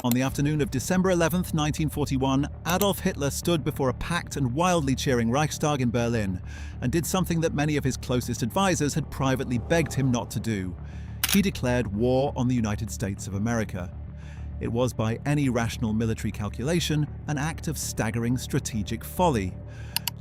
On the afternoon of December 11th, 1941, Adolf Hitler stood before a packed and wildly cheering Reichstag in Berlin and did something that many of his closest advisors had privately begged him not to do. He declared war on the United States of America. It was, by any rational military calculation, an act of staggering strategic folly.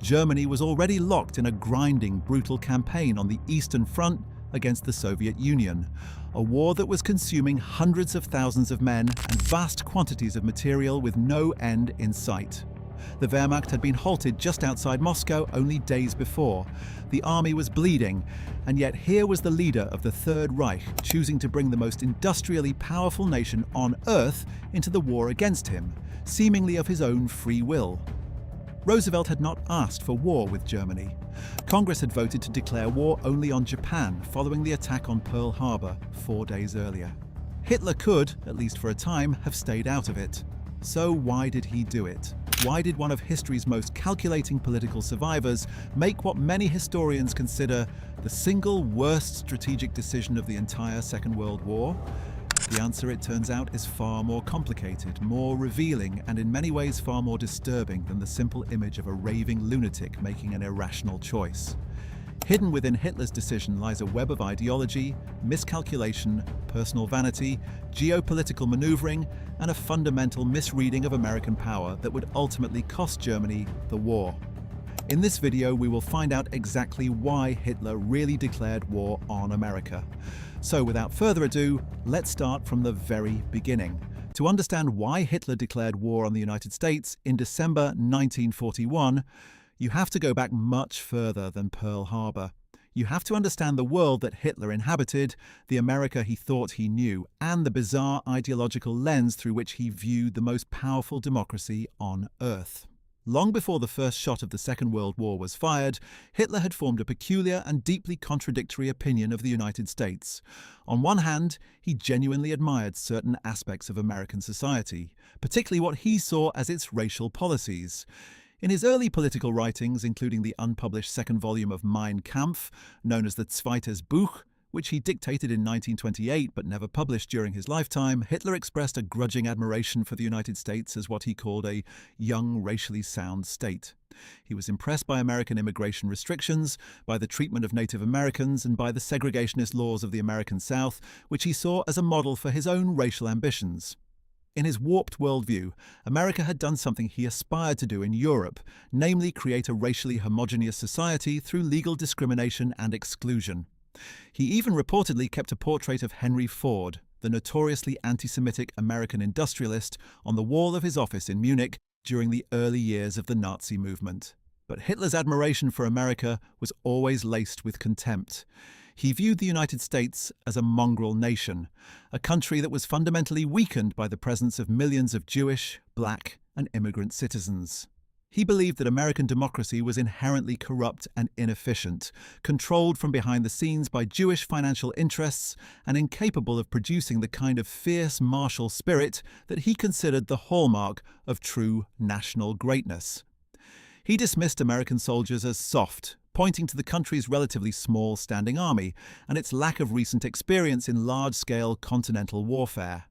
Germany was already locked in a grinding, brutal campaign on the Eastern Front against the Soviet Union, a war that was consuming hundreds of thousands of men and vast quantities of material with no end in sight. The Wehrmacht had been halted just outside Moscow only days before. The army was bleeding, and yet here was the leader of the Third Reich choosing to bring the most industrially powerful nation on earth into the war against him, seemingly of his own free will. Roosevelt had not asked for war with Germany. Congress had voted to declare war only on Japan following the attack on Pearl Harbor 4 days earlier. Hitler could, at least for a time, have stayed out of it. So why did he do it? Why did one of history's most calculating political survivors make what many historians consider the single worst strategic decision of the entire Second World War? The answer, it turns out, is far more complicated, more revealing, and in many ways far more disturbing than the simple image of a raving lunatic making an irrational choice. Hidden within Hitler's decision lies a web of ideology, miscalculation, personal vanity, geopolitical maneuvering, and a fundamental misreading of American power that would ultimately cost Germany the war. In this video, we will find out exactly why Hitler really declared war on America. So without further ado, let's start from the very beginning. To understand why Hitler declared war on the United States in December 1941, you have to go back much further than Pearl Harbor. You have to understand the world that Hitler inhabited, the America he thought he knew, and the bizarre ideological lens through which he viewed the most powerful democracy on Earth. Long before the first shot of the Second World War was fired, Hitler had formed a peculiar and deeply contradictory opinion of the United States. On one hand, he genuinely admired certain aspects of American society, particularly what he saw as its racial policies. In his early political writings, including the unpublished second volume of Mein Kampf, known as the Zweites Buch, which he dictated in 1928 but never published during his lifetime, Hitler expressed a grudging admiration for the United States as what he called a young, racially sound state. He was impressed by American immigration restrictions, by the treatment of Native Americans, and by the segregationist laws of the American South, which he saw as a model for his own racial ambitions. In his warped worldview, America had done something he aspired to do in Europe, namely create a racially homogeneous society through legal discrimination and exclusion. He even reportedly kept a portrait of Henry Ford, the notoriously anti-Semitic American industrialist, on the wall of his office in Munich during the early years of the Nazi movement. But Hitler's admiration for America was always laced with contempt. He viewed the United States as a mongrel nation, a country that was fundamentally weakened by the presence of millions of Jewish, black, and immigrant citizens. He believed that American democracy was inherently corrupt and inefficient, controlled from behind the scenes by Jewish financial interests, and incapable of producing the kind of fierce martial spirit that he considered the hallmark of true national greatness. He dismissed American soldiers as soft, pointing to the country's relatively small standing army and its lack of recent experience in large-scale continental warfare.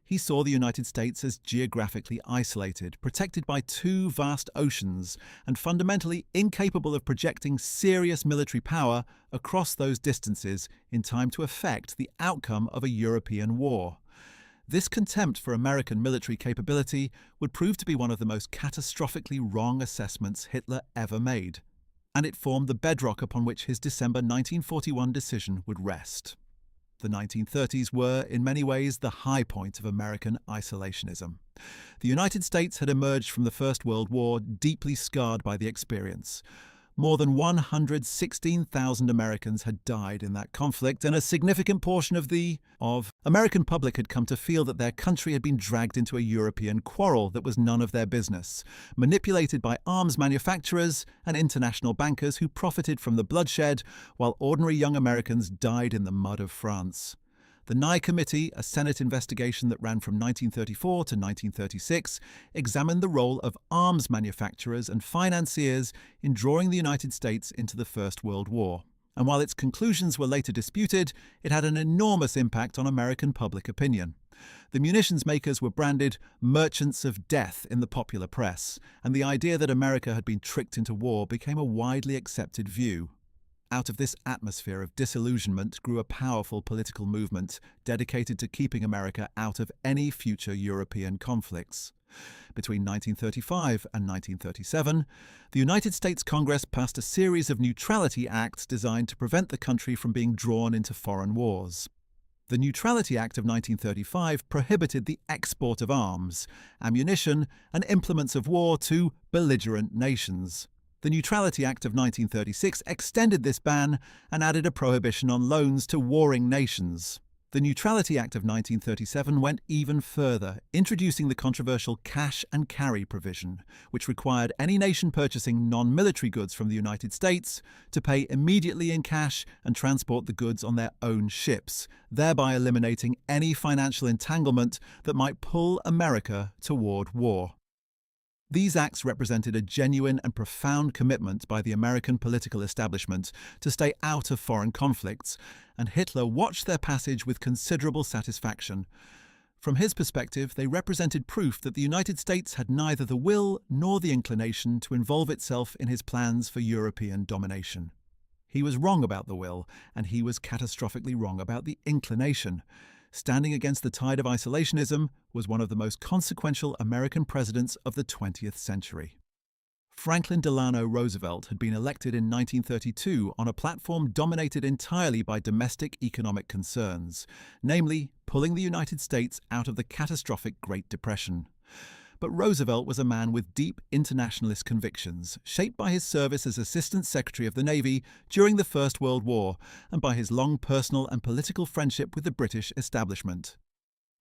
He saw the United States as geographically isolated, protected by 2 vast oceans, and fundamentally incapable of projecting serious military power across those distances in time to affect the outcome of a European war. This contempt for American military capability would prove to be one of the most catastrophically wrong assessments Hitler ever made, and it formed the bedrock upon which his December 1941 decision would rest. The 1930s were, in many ways, the high point of American isolationism. The United States had emerged from the First World War deeply scarred by the experience. More than 116,000 Americans had died in that conflict, and a significant portion of the American public had come to feel that their country had been dragged into a European quarrel that was none of their business, manipulated by arms manufacturers and international bankers who profited from the bloodshed, while ordinary young Americans died in the mud of France. The Nye Committee, a Senate investigation that ran from 1934 to 1936, examined the role of arms manufacturers and financiers in drawing the United States into the First World War. And while its conclusions were later disputed, it had an enormous impact on American public opinion. The munitions makers were branded merchants of death in the popular press, and the idea that America had been tricked into war became a widely accepted view. Out of this atmosphere of disillusionment grew a powerful political movement dedicated to keeping America out of any future European conflicts. Between 1935 and 1937, the United States Congress passed a series of neutrality acts designed to prevent the country from being drawn into foreign wars. The Neutrality Act of 1935 prohibited the export of arms, ammunition, and implements of war to belligerent nations. The Neutrality Act of 1936 extended this ban and added a prohibition on loans to warring nations. The Neutrality Act of 1937 went even further, introducing the controversial cash and carry provision, which required any nation purchasing non-military goods from the United States to pay immediately in cash and transport the goods on their own ships, thereby eliminating any financial entanglement that might pull America toward war. These acts represented a genuine and profound commitment by the American political establishment to stay out of foreign conflicts, and Hitler watched their passage with considerable satisfaction. From his perspective, they represented proof that the United States had neither the will nor the inclination to involve itself in his plans for European domination. He was wrong about the will, and he was catastrophically wrong about the inclination. Standing against the tide of isolationism was one of the most consequential American presidents of the 20th century. Franklin Delano Roosevelt had been elected in 1932 on a platform dominated entirely by domestic economic concerns, namely pulling the United States out of the catastrophic Great Depression. But Roosevelt was a man with deep internationalist convictions, shaped by his service as Assistant Secretary of the Navy during the First World War and by his long personal and political friendship with the British establishment.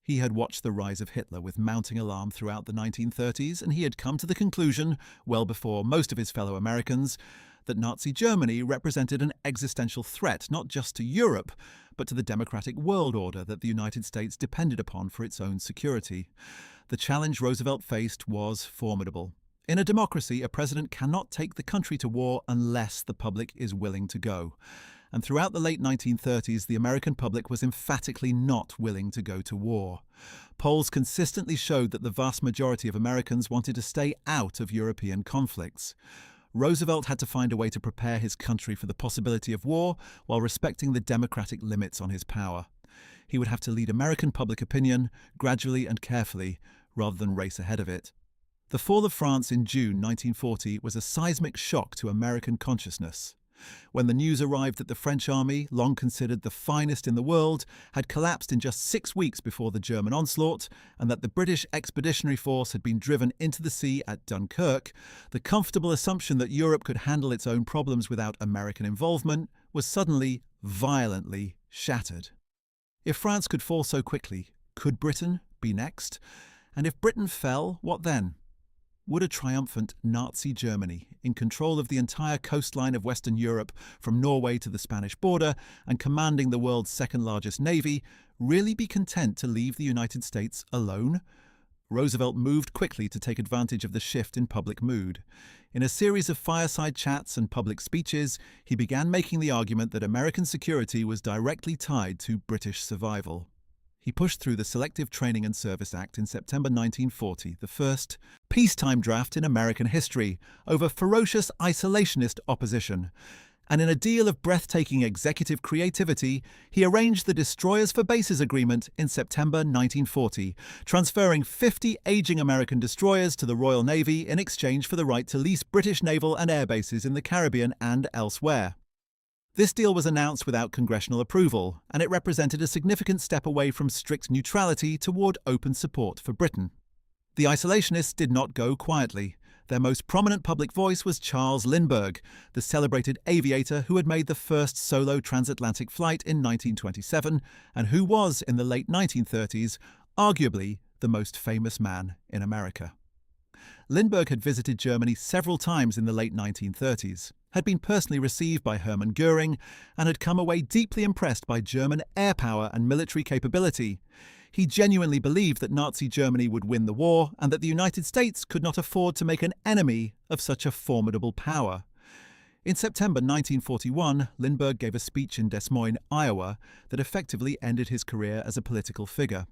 He had watched the rise of Hitler with mounting alarm throughout the 1930s, and he had come to the conclusion, well before most of his fellow Americans, that Nazi Germany represented an existential threat not just to Europe, but to the democratic world order that the United States depended upon for its own security. The challenge Roosevelt faced was formidable. In a democracy, a president cannot take the country to war unless the public is willing to go. And throughout the late 1930s, the American public was emphatically not willing to go to war. Polls consistently showed that the vast majority of Americans wanted to stay out of European conflicts. Roosevelt had to find a way to prepare his country for the possibility of war while respecting the democratic limits on his power. He would have to lead American public opinion gradually and carefully, rather than race ahead of it. The fall of France in June 1940 was a seismic shock to American consciousness. When the news arrived that the French army, long considered the finest in the world, had collapsed in just 6 weeks before the German onslaught, and that the British Expeditionary Force had been driven into the sea at Dunkirk, the comfortable assumption that Europe could handle its own problems without American involvement was suddenly, violently shattered. If France could fall so quickly, could Britain be next? And if Britain fell, what then? Would a triumphant Nazi Germany, in control of the entire coastline of Western Europe from Norway to the Spanish border and commanding the world's second-largest navy, really be content to leave the United States alone? Roosevelt moved quickly to take advantage of the shift in public mood. In a series of fireside chats and public speeches, he began making the argument that American security was directly tied to British survival. He pushed through the Selective Training and Service Act in September 1940, the first peacetime draft in American history, over ferocious isolationist opposition. And in a deal of breathtaking executive creativity, he arranged the Destroyers for Bases Agreement in September 1940, transferring 50 aging American destroyers to the Royal Navy in exchange for the right to lease British naval and air bases in the Caribbean and elsewhere. This deal was announced without congressional approval, and it represented a significant step away from strict neutrality toward open support for Britain. The isolationists did not go quietly. Their most prominent public voice was Charles Lindbergh, the celebrated aviator who had made the first solo transatlantic flight in 1927 and who was, in the late 1930s, arguably the most famous man in America. Lindbergh had visited Germany several times in the late 1930s, had been personally received by Hermann Göring, and had come away deeply impressed by German air power and military capability. He genuinely believed that Nazi Germany would win the war and that the United States could not afford to make an enemy of such a formidable power. In September 1941, Lindbergh gave a speech in Des Moines, Iowa, that effectively ended his career as a political figure.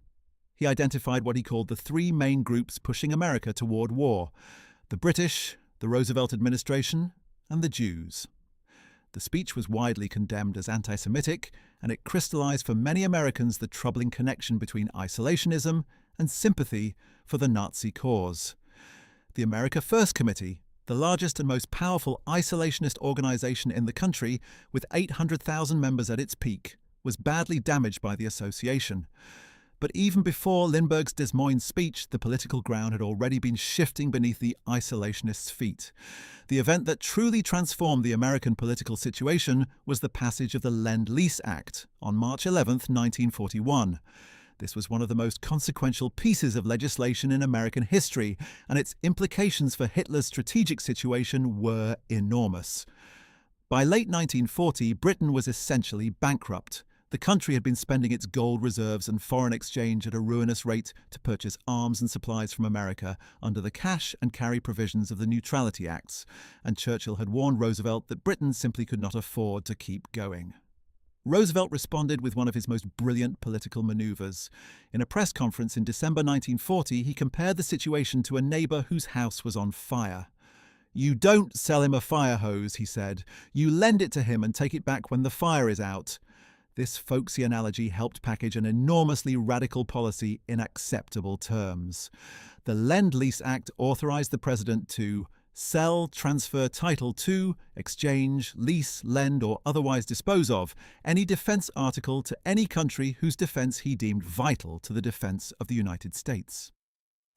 he identified what he called the three main groups pushing America toward war: the British, the Roosevelt administration, and the Jews. The speech was widely condemned as anti-Semitic, and it crystallized for many Americans the troubling connection between isolationism and sympathy for the Nazi cause. The America First Committee, the largest and most powerful isolationist organization in the country, with 800,000 members at its peak, was badly damaged by the association. But even before Lindbergh's Des Moines speech, the political ground had already been shifting beneath the isolationists' feet. The event that truly transformed the American political situation was the passage of the Lend-Lease Act on March 11, 1941. This was one of the most consequential pieces of legislation in American history, and its implications for Hitler's strategic situation were enormous. By late 1940, Britain was essentially bankrupt. The country had been spending its gold reserves and foreign exchange at a ruinous rate to purchase arms and supplies from America under the cash and carry provisions of the Neutrality Acts, and Churchill had warned Roosevelt that Britain simply could not afford to keep going. Roosevelt responded with one of his most brilliant political maneuvers. In a press conference in December 1940, he compared the situation to a neighbor whose house was on fire. "You don't sell him a fire hose," he said. "You lend it to him and take it back when the fire is out." This folksy analogy helped package an enormously radical policy in acceptable terms. The Lend-Lease Act authorized the president to sell, transfer title to, exchange, lease, lend, or otherwise dispose of any defense article to any country whose defense he deemed vital to the defense of the United States.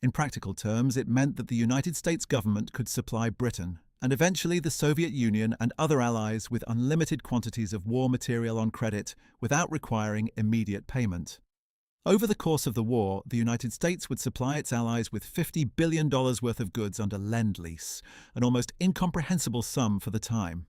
In practical terms, it meant that the United States government could supply Britain, and eventually the Soviet Union and other allies, with unlimited quantities of war material on credit without requiring immediate payment. Over the course of the war, the United States would supply its allies with $50 billion worth of goods under Lend-Lease, an almost incomprehensible sum for the time.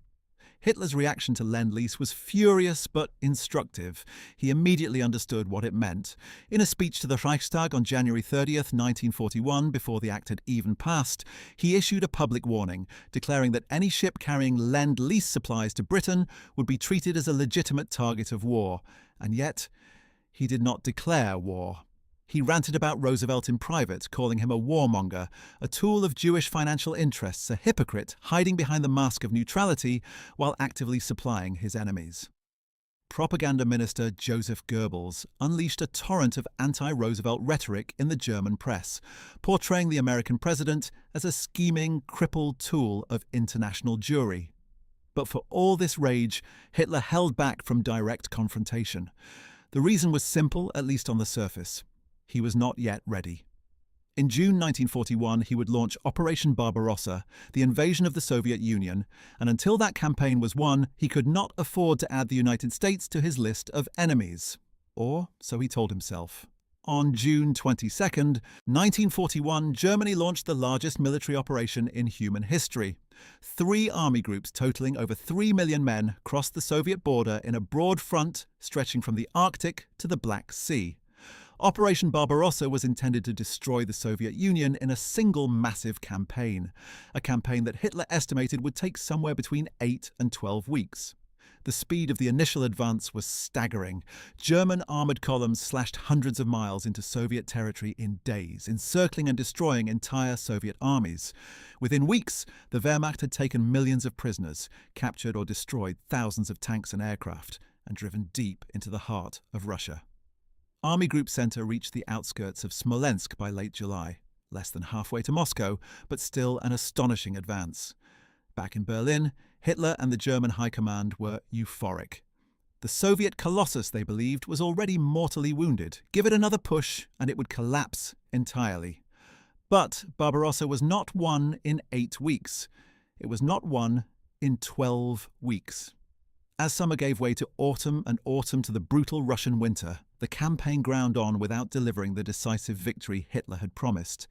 Hitler's reaction to Lend-Lease was furious but instructive. He immediately understood what it meant. In a speech to the Reichstag on January 30, 1941, before the act had even passed, he issued a public warning, declaring that any ship carrying Lend-Lease supplies to Britain would be treated as a legitimate target of war. And yet, he did not declare war. He ranted about Roosevelt in private, calling him a warmonger, a tool of Jewish financial interests, a hypocrite hiding behind the mask of neutrality while actively supplying his enemies. Propaganda Minister Joseph Goebbels unleashed a torrent of anti-Roosevelt rhetoric in the German press, portraying the American president as a scheming, crippled tool of international Jewry. But for all this rage, Hitler held back from direct confrontation. The reason was simple, at least on the surface. He was not yet ready. In June 1941, he would launch Operation Barbarossa, the invasion of the Soviet Union, and until that campaign was won, he could not afford to add the United States to his list of enemies. Or so he told himself. On June 22, 1941, Germany launched the largest military operation in human history. 3 army groups totaling over 3 million men crossed the Soviet border in a broad front stretching from the Arctic to the Black Sea. Operation Barbarossa was intended to destroy the Soviet Union in a single massive campaign, a campaign that Hitler estimated would take somewhere between 8 and 12 weeks. The speed of the initial advance was staggering. German armoured columns slashed hundreds of miles into Soviet territory in days, encircling and destroying entire Soviet armies. Within weeks, the Wehrmacht had taken millions of prisoners, captured or destroyed thousands of tanks and aircraft, and driven deep into the heart of Russia. Army Group Center reached the outskirts of Smolensk by late July, less than halfway to Moscow, but still an astonishing advance. Back in Berlin, Hitler and the German High Command were euphoric. The Soviet colossus, they believed, was already mortally wounded. Give it another push, and it would collapse entirely. But Barbarossa was not won in 8 weeks. It was not won in 12 weeks. As summer gave way to autumn and autumn to the brutal Russian winter, the campaign ground on without delivering the decisive victory Hitler had promised.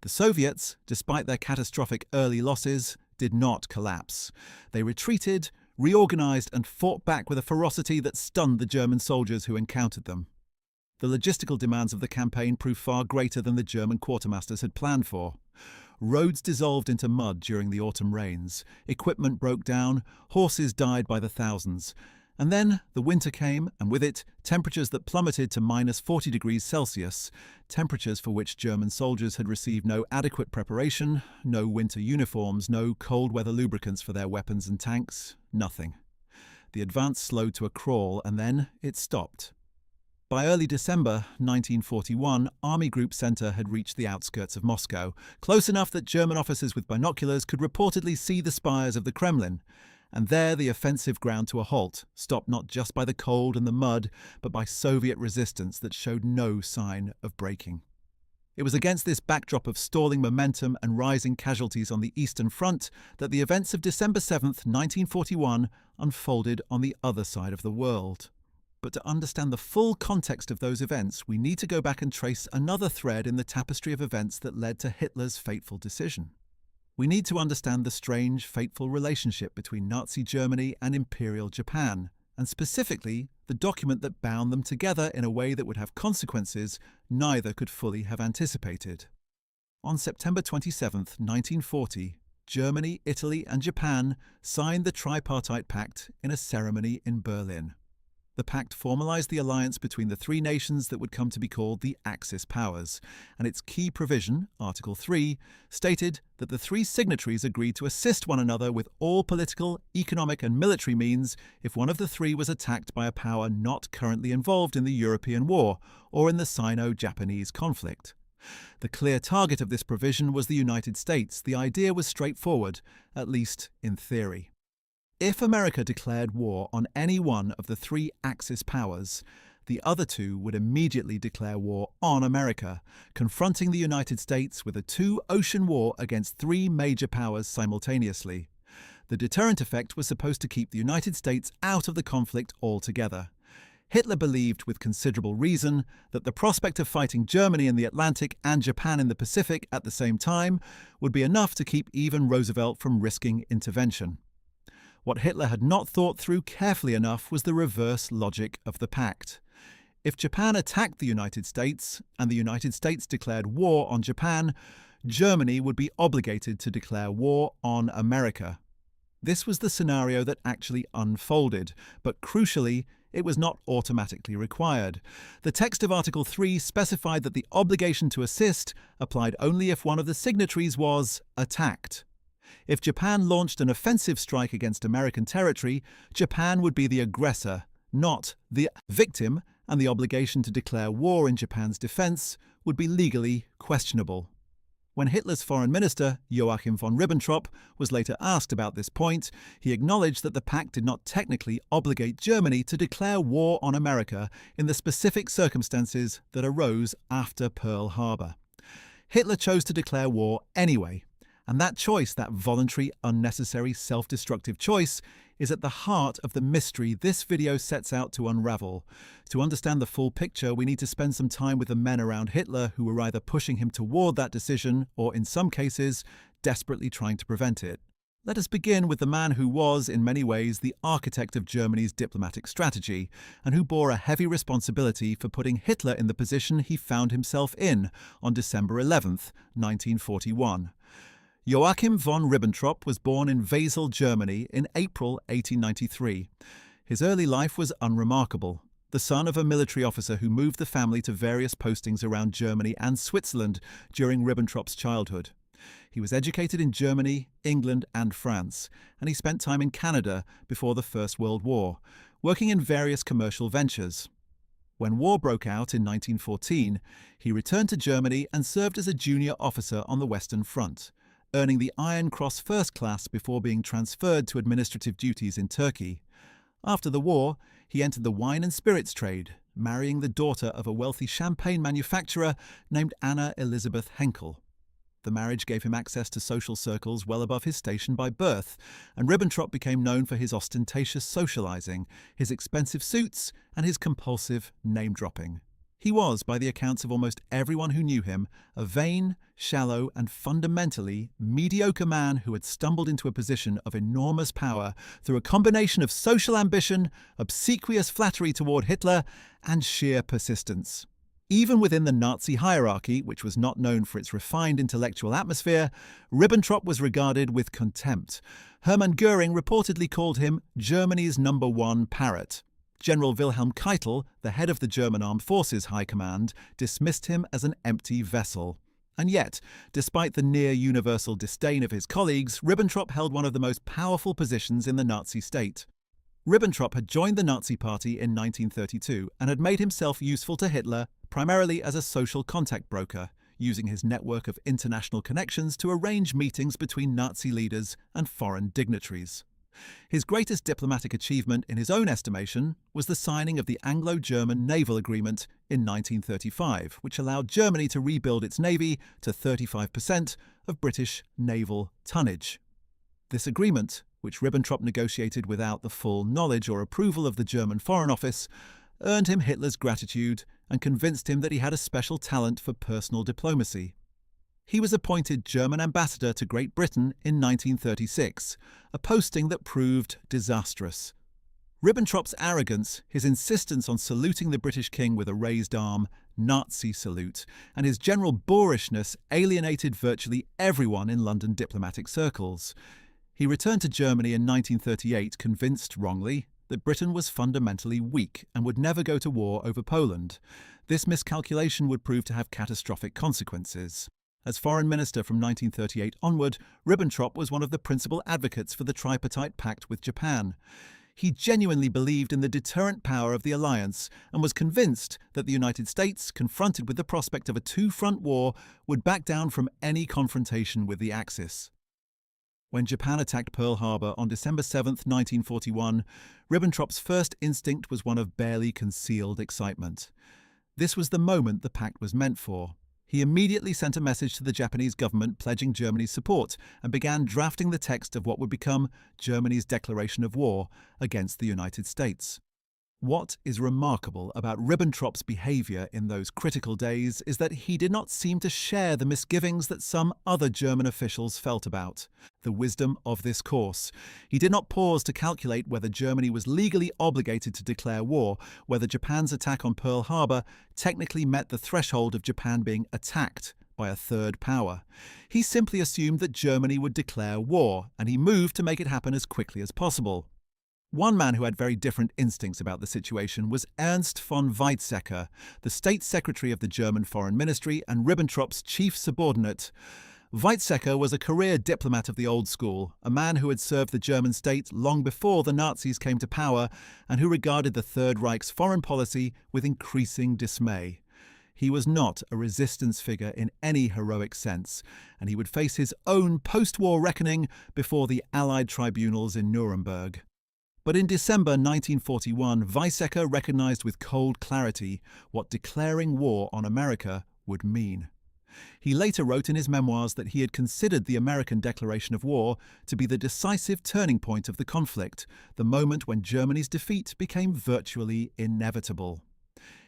The Soviets, despite their catastrophic early losses, did not collapse. They retreated, reorganized, and fought back with a ferocity that stunned the German soldiers who encountered them. The logistical demands of the campaign proved far greater than the German quartermasters had planned for. Roads dissolved into mud during the autumn rains, equipment broke down, horses died by the thousands, And then the winter came, and with it, temperatures that plummeted to -40 degrees Celsius, temperatures for which German soldiers had received no adequate preparation, no winter uniforms, no cold-weather lubricants for their weapons and tanks, nothing. The advance slowed to a crawl, and then it stopped. By early December 1941, Army Group Center had reached the outskirts of Moscow, close enough that German officers with binoculars could reportedly see the spires of the Kremlin. And there the offensive ground to a halt, stopped not just by the cold and the mud, but by Soviet resistance that showed no sign of breaking. It was against this backdrop of stalling momentum and rising casualties on the Eastern Front that the events of December 7th, 1941 unfolded on the other side of the world. But to understand the full context of those events, we need to go back and trace another thread in the tapestry of events that led to Hitler's fateful decision. We need to understand the strange, fateful relationship between Nazi Germany and Imperial Japan, and specifically the document that bound them together in a way that would have consequences neither could fully have anticipated. On September 27, 1940, Germany, Italy, and Japan signed the Tripartite Pact in a ceremony in Berlin. The pact formalized the alliance between the three nations that would come to be called the Axis powers, and its key provision, Article 3, stated that the three signatories agreed to assist one another with all political, economic, and military means if one of the three was attacked by a power not currently involved in the European War or in the Sino-Japanese conflict. The clear target of this provision was the United States. The idea was straightforward, at least in theory. If America declared war on any one of the three Axis powers, the other two would immediately declare war on America, confronting the United States with a two-ocean war against three major powers simultaneously. The deterrent effect was supposed to keep the United States out of the conflict altogether. Hitler believed, with considerable reason, that the prospect of fighting Germany in the Atlantic and Japan in the Pacific at the same time would be enough to keep even Roosevelt from risking intervention. What Hitler had not thought through carefully enough was the reverse logic of the pact. If Japan attacked the United States, and the United States declared war on Japan, Germany would be obligated to declare war on America. This was the scenario that actually unfolded, but crucially, it was not automatically required. The text of Article 3 specified that the obligation to assist applied only if one of the signatories was attacked. If Japan launched an offensive strike against American territory, Japan would be the aggressor, not the victim, and the obligation to declare war in Japan's defense would be legally questionable. When Hitler's foreign minister, Joachim von Ribbentrop, was later asked about this point, he acknowledged that the pact did not technically obligate Germany to declare war on America in the specific circumstances that arose after Pearl Harbor. Hitler chose to declare war anyway. And that choice, that voluntary, unnecessary, self-destructive choice, is at the heart of the mystery this video sets out to unravel. To understand the full picture, we need to spend some time with the men around Hitler who were either pushing him toward that decision or, in some cases, desperately trying to prevent it. Let us begin with the man who was, in many ways, the architect of Germany's diplomatic strategy, and who bore a heavy responsibility for putting Hitler in the position he found himself in on December 11th, 1941. Joachim von Ribbentrop was born in Wesel, Germany in April 1893. His early life was unremarkable. The son of a military officer who moved the family to various postings around Germany and Switzerland during Ribbentrop's childhood. He was educated in Germany, England, and France, and he spent time in Canada before the First World War, working in various commercial ventures. When war broke out in 1914, he returned to Germany and served as a junior officer on the Western Front, earning the Iron Cross First Class before being transferred to administrative duties in Turkey. After the war, he entered the wine and spirits trade, marrying the daughter of a wealthy champagne manufacturer named Anna Elisabeth Henkel. The marriage gave him access to social circles well above his station by birth, and Ribbentrop became known for his ostentatious socializing, his expensive suits, and his compulsive name-dropping. He was, by the accounts of almost everyone who knew him, a vain, shallow, and fundamentally mediocre man who had stumbled into a position of enormous power through a combination of social ambition, obsequious flattery toward Hitler, and sheer persistence. Even within the Nazi hierarchy, which was not known for its refined intellectual atmosphere, Ribbentrop was regarded with contempt. Hermann Göring reportedly called him Germany's #1 parrot. General Wilhelm Keitel, the head of the German Armed Forces High Command, dismissed him as an empty vessel. And yet, despite the near-universal disdain of his colleagues, Ribbentrop held one of the most powerful positions in the Nazi state. Ribbentrop had joined the Nazi Party in 1932 and had made himself useful to Hitler primarily as a social contact broker, using his network of international connections to arrange meetings between Nazi leaders and foreign dignitaries. His greatest diplomatic achievement, in his own estimation, was the signing of the Anglo-German Naval Agreement in 1935, which allowed Germany to rebuild its navy to 35% of British naval tonnage. This agreement, which Ribbentrop negotiated without the full knowledge or approval of the German Foreign Office, earned him Hitler's gratitude and convinced him that he had a special talent for personal diplomacy. He was appointed German ambassador to Great Britain in 1936, a posting that proved disastrous. Ribbentrop's arrogance, his insistence on saluting the British king with a raised arm, Nazi salute, and his general boorishness alienated virtually everyone in London diplomatic circles. He returned to Germany in 1938 convinced, wrongly, that Britain was fundamentally weak and would never go to war over Poland. This miscalculation would prove to have catastrophic consequences. As foreign minister from 1938 onward, Ribbentrop was one of the principal advocates for the tripartite pact with Japan. He genuinely believed in the deterrent power of the alliance and was convinced that the United States, confronted with the prospect of a two-front war, would back down from any confrontation with the Axis. When Japan attacked Pearl Harbor on December 7, 1941, Ribbentrop's first instinct was one of barely concealed excitement. This was the moment the pact was meant for. He immediately sent a message to the Japanese government pledging Germany's support and began drafting the text of what would become Germany's declaration of war against the United States. What is remarkable about Ribbentrop's behavior in those critical days is that he did not seem to share the misgivings that some other German officials felt about the wisdom of this course. He did not pause to calculate whether Germany was legally obligated to declare war, whether Japan's attack on Pearl Harbor technically met the threshold of Japan being attacked by a third power. He simply assumed that Germany would declare war, and he moved to make it happen as quickly as possible. One man who had very different instincts about the situation was Ernst von Weizsäcker, the State Secretary of the German Foreign Ministry and Ribbentrop's chief subordinate. Weizsäcker was a career diplomat of the old school, a man who had served the German state long before the Nazis came to power and who regarded the Third Reich's foreign policy with increasing dismay. He was not a resistance figure in any heroic sense, and he would face his own post-war reckoning before the Allied tribunals in Nuremberg. But in December 1941, Weizsäcker recognized with cold clarity what declaring war on America would mean. He later wrote in his memoirs that he had considered the American declaration of war to be the decisive turning point of the conflict, the moment when Germany's defeat became virtually inevitable.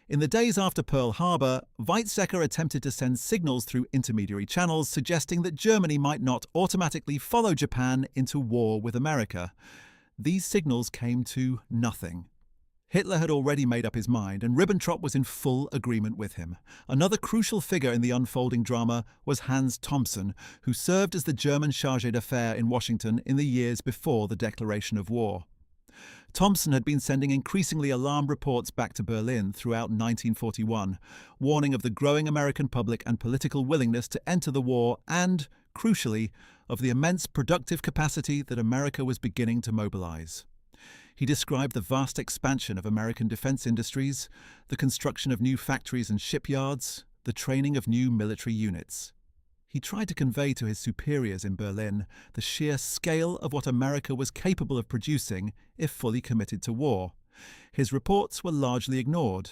In the days after Pearl Harbor, Weizsäcker attempted to send signals through intermediary channels suggesting that Germany might not automatically follow Japan into war with America. These signals came to nothing. Hitler had already made up his mind, and Ribbentrop was in full agreement with him. Another crucial figure in the unfolding drama was Hans Thomsen, who served as the German chargé d'affaires in Washington in the years before the declaration of war. Thomsen had been sending increasingly alarmed reports back to Berlin throughout 1941, warning of the growing American public and political willingness to enter the war and, crucially, of the immense productive capacity that America was beginning to mobilize. He described the vast expansion of American defense industries, the construction of new factories and shipyards, the training of new military units. He tried to convey to his superiors in Berlin the sheer scale of what America was capable of producing if fully committed to war. His reports were largely ignored.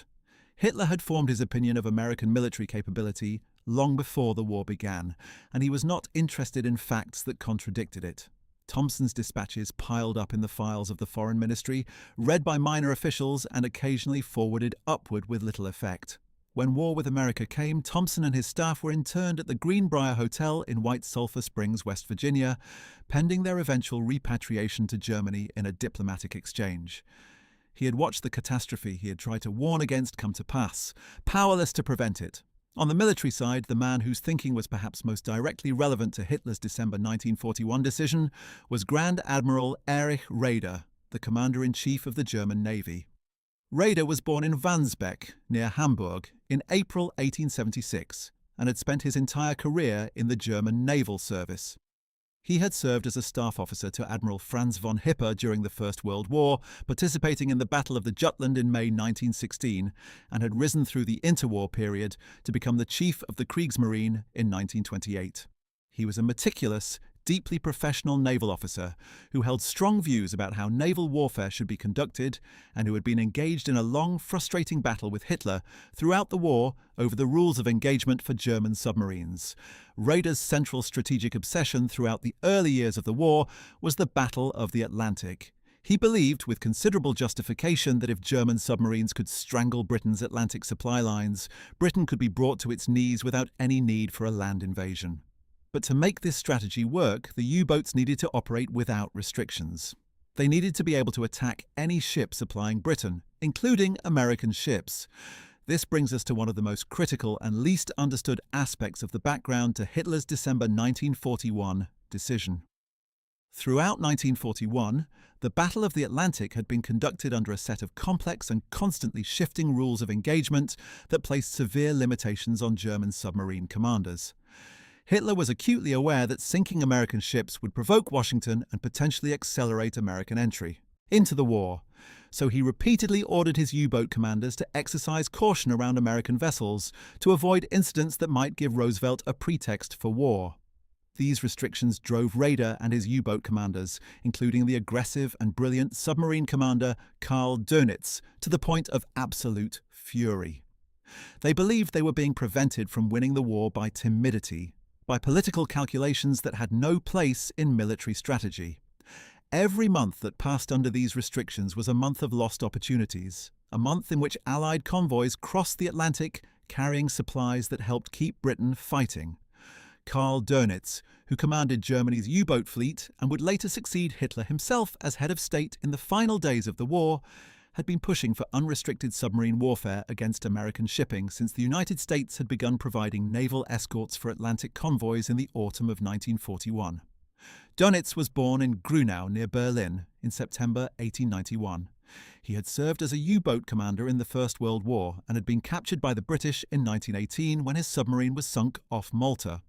Hitler had formed his opinion of American military capability long before the war began, and he was not interested in facts that contradicted it. Thomsen's dispatches piled up in the files of the Foreign Ministry, read by minor officials and occasionally forwarded upward with little effect. When war with America came, Thomsen and his staff were interned at the Greenbrier Hotel in White Sulphur Springs, West Virginia, pending their eventual repatriation to Germany in a diplomatic exchange. He had watched the catastrophe he had tried to warn against come to pass, powerless to prevent it. On the military side, the man whose thinking was perhaps most directly relevant to Hitler's December 1941 decision was Grand Admiral Erich Raeder, the Commander-in-Chief of the German Navy. Raeder was born in Wandsbek, near Hamburg, in April 1876, and had spent his entire career in the German naval service. He had served as a staff officer to Admiral Franz von Hipper during the First World War, participating in the Battle of the Jutland in May 1916, and had risen through the interwar period to become the Chief of the Kriegsmarine in 1928. He was a meticulous, deeply professional naval officer who held strong views about how naval warfare should be conducted and who had been engaged in a long, frustrating battle with Hitler throughout the war over the rules of engagement for German submarines. Raeder's central strategic obsession throughout the early years of the war was the Battle of the Atlantic. He believed, with considerable justification, that if German submarines could strangle Britain's Atlantic supply lines, Britain could be brought to its knees without any need for a land invasion. But to make this strategy work, the U-boats needed to operate without restrictions. They needed to be able to attack any ship supplying Britain, including American ships. This brings us to one of the most critical and least understood aspects of the background to Hitler's December 1941 decision. Throughout 1941, the Battle of the Atlantic had been conducted under a set of complex and constantly shifting rules of engagement that placed severe limitations on German submarine commanders. Hitler was acutely aware that sinking American ships would provoke Washington and potentially accelerate American entry into the war, so he repeatedly ordered his U-boat commanders to exercise caution around American vessels to avoid incidents that might give Roosevelt a pretext for war. These restrictions drove Raeder and his U-boat commanders, including the aggressive and brilliant submarine commander Karl Dönitz, to the point of absolute fury. They believed they were being prevented from winning the war by timidity, by political calculations that had no place in military strategy. Every month that passed under these restrictions was a month of lost opportunities, a month in which Allied convoys crossed the Atlantic carrying supplies that helped keep Britain fighting. Karl Dönitz, who commanded Germany's U-boat fleet and would later succeed Hitler himself as head of state in the final days of the war, had been pushing for unrestricted submarine warfare against American shipping since the United States had begun providing naval escorts for Atlantic convoys in the autumn of 1941. Dönitz was born in Grünau near Berlin in September 1891. He had served as a U-boat commander in the First World War and had been captured by the British in 1918 when his submarine was sunk off Malta.